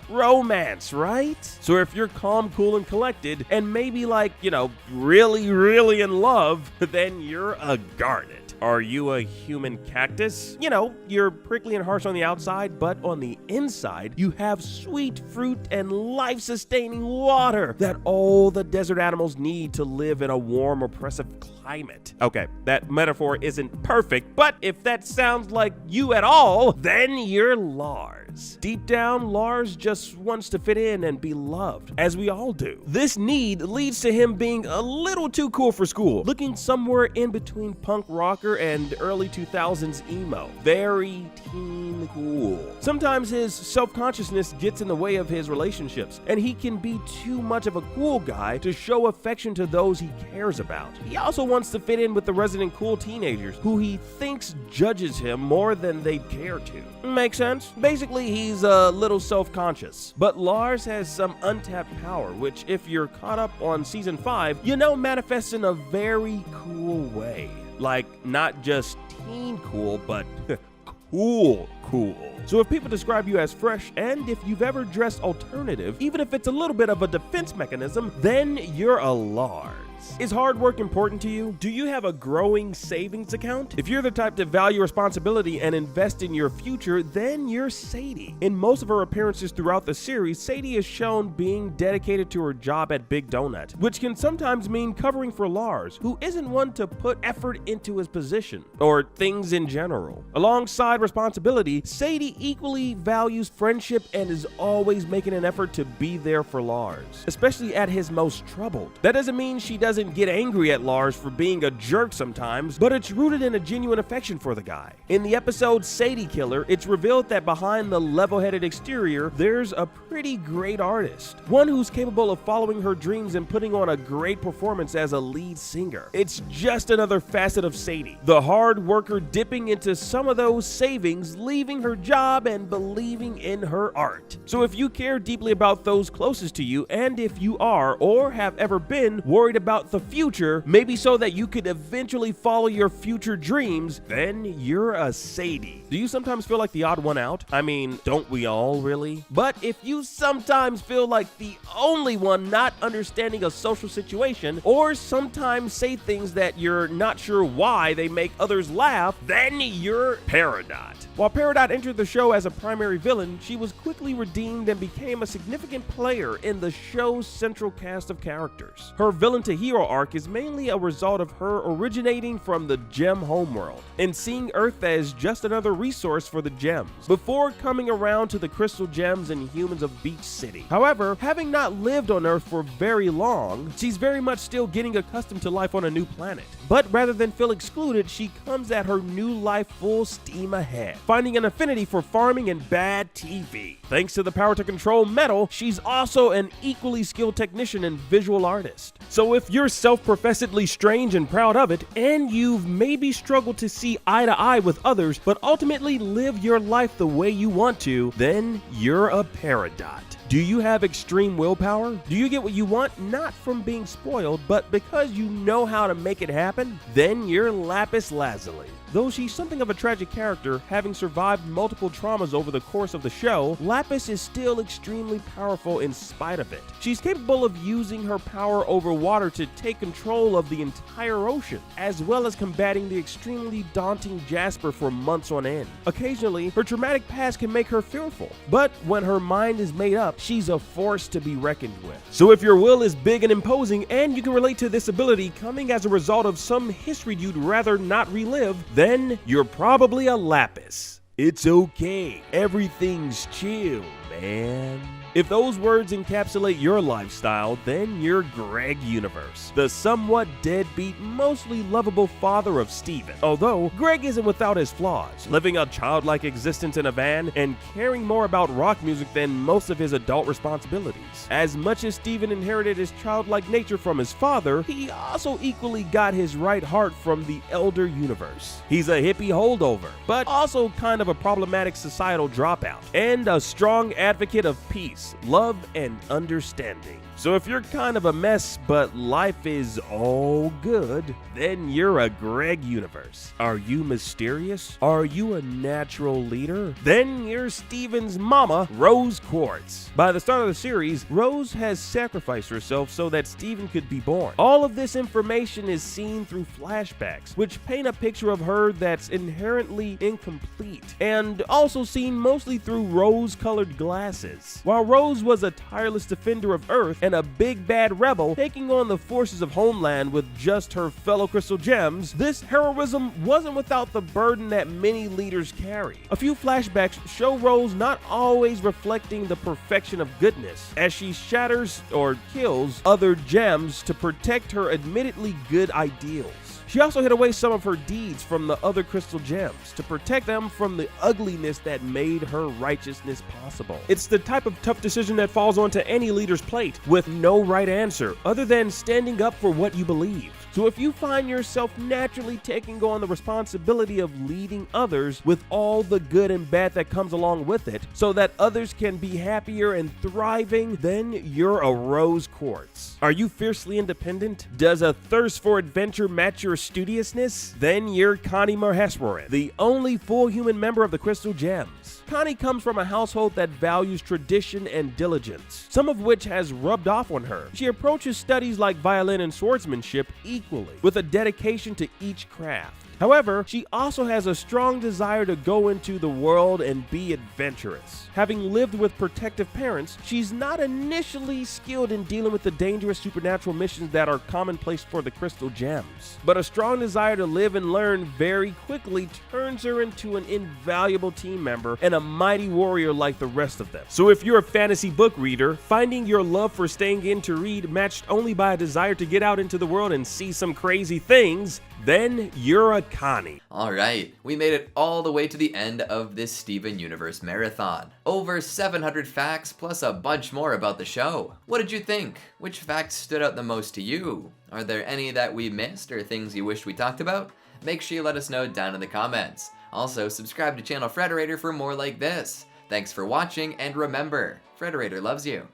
Romance, right? So if you're calm, cool, and collected, and maybe like, really in love, then you're a Garnet. Are you a human cactus? You're prickly and harsh on the outside, but on the inside, you have sweet fruit and life-sustaining water that all the desert animals need to live in a warm, oppressive climate. Okay, that metaphor isn't perfect, but if that sounds like you at all, then you're Lars. Deep down, Lars just wants to fit in and be loved, as we all do. This need leads to him being a little too cool for school, looking somewhere in between punk rocker and early 2000s emo. Very teen cool. Sometimes his self-consciousness gets in the way of his relationships, and he can be too much of a cool guy to show affection to those he cares about. He also wants to fit in with the resident cool teenagers who he thinks judges him more than they'd care to. Makes sense? Basically, he's a little self-conscious. But Lars has some untapped power, which if you're caught up on season 5, manifests in a very cool way. Like, not just teen cool, but cool. So if people describe you as fresh, and if you've ever dressed alternative, even if it's a little bit of a defense mechanism, then you're a Lars. balance. Is hard work important to you? Do you have a growing savings account? If you're the type to value responsibility and invest in your future, then you're Sadie. In most of her appearances throughout the series, Sadie is shown being dedicated to her job at Big Donut, which can sometimes mean covering for Lars, who isn't one to put effort into his position, or things in general. Alongside responsibility, Sadie equally values friendship and is always making an effort to be there for Lars, especially at his most troubled. That doesn't mean she doesn't get angry at Lars for being a jerk sometimes, but it's rooted in a genuine affection for the guy. In the episode Sadie Killer, it's revealed that behind the level-headed exterior, there's a pretty great artist, one who's capable of following her dreams and putting on a great performance as a lead singer. It's just another facet of Sadie, the hard worker dipping into some of those savings, leaving her job and believing in her art. So if you care deeply about those closest to you, and if you are or have ever been worried about the future, maybe so that you could eventually follow your future dreams, then you're a Sadie. Do you sometimes feel like the odd one out? I mean, don't we all really? But if you sometimes feel like the only one not understanding a social situation, or sometimes say things that you're not sure why they make others laugh, then you're Peridot. While Peridot entered the show as a primary villain, she was quickly redeemed and became a significant player in the show's central cast of characters. Her villain to hero arc is mainly a result of her originating from the gem homeworld and seeing Earth as just another resource for the gems, before coming around to the crystal gems and humans of Beach City. However, having not lived on Earth for very long, she's very much still getting accustomed to life on a new planet. But rather than feel excluded, she comes at her new life full steam ahead, finding an affinity for farming and bad TV. Thanks to the power to control metal, she's also an equally skilled technician and visual artist. So if you're self-professedly strange and proud of it, and you've maybe struggled to see eye to eye with others, but ultimately live your life the way you want to, then you're a Peridot. Do you have extreme willpower? Do you get what you want not from being spoiled, but because you know how to make it happen? Then you're Lapis Lazuli. Though she's something of a tragic character, having survived multiple traumas over the course of the show, Lapis is still extremely powerful in spite of it. She's capable of using her power over water to take control of the entire ocean, as well as combating the extremely daunting Jasper for months on end. Occasionally, her traumatic past can make her fearful, but when her mind is made up, she's a force to be reckoned with. So if your will is big and imposing, and you can relate to this ability coming as a result of some history you'd rather not relive, then you're probably a Lapis. It's okay. Everything's chill, man. If those words encapsulate your lifestyle, then you're Greg Universe, the somewhat deadbeat, mostly lovable father of Steven. Although, Greg isn't without his flaws, living a childlike existence in a van and caring more about rock music than most of his adult responsibilities. As much as Steven inherited his childlike nature from his father, he also equally got his right heart from the elder Universe. He's a hippie holdover, but also kind of a problematic societal dropout, and a strong advocate of peace, love, and understanding. So if you're kind of a mess, but life is all good, then you're a Greg Universe. Are you mysterious? Are you a natural leader? Then you're Steven's mama, Rose Quartz. By the start of the series, Rose has sacrificed herself so that Steven could be born. All of this information is seen through flashbacks, which paint a picture of her that's inherently incomplete, and also seen mostly through rose-colored glasses. While Rose was a tireless defender of Earth and a big bad rebel taking on the forces of Homeland with just her fellow crystal gems, this heroism wasn't without the burden that many leaders carry. A few flashbacks show Rose not always reflecting the perfection of goodness, as she shatters or kills other gems to protect her admittedly good ideals. She also hid away some of her deeds from the other crystal gems to protect them from the ugliness that made her righteousness possible. It's the type of tough decision that falls onto any leader's plate with no right answer other than standing up for what you believe. So if you find yourself naturally taking on the responsibility of leading others with all the good and bad that comes along with it so that others can be happier and thriving, then you're a Rose Quartz. Are you fiercely independent? Does a thirst for adventure match your studiousness? Then you're Connie Maheshwaran, the only full human member of the Crystal Gems. Connie comes from a household that values tradition and diligence, some of which has rubbed off on her. She approaches studies like violin and swordsmanship equally, with a dedication to each craft. However, she also has a strong desire to go into the world and be adventurous. Having lived with protective parents, she's not initially skilled in dealing with the dangerous supernatural missions that are commonplace for the Crystal Gems. But a strong desire to live and learn very quickly turns her into an invaluable team member and a mighty warrior like the rest of them. So if you're a fantasy book reader, finding your love for staying in to read matched only by a desire to get out into the world and see some crazy things, then you're a Connie.
Alright, we made it all the way to the end of this Steven Universe marathon. Over 700 facts plus a bunch more about the show. What did you think? Which facts stood out the most to you? Are there any that we missed or things you wished we talked about? Make sure you let us know down in the comments. Also, subscribe to channel Frederator for more like this. Thanks for watching, and remember, Frederator loves you.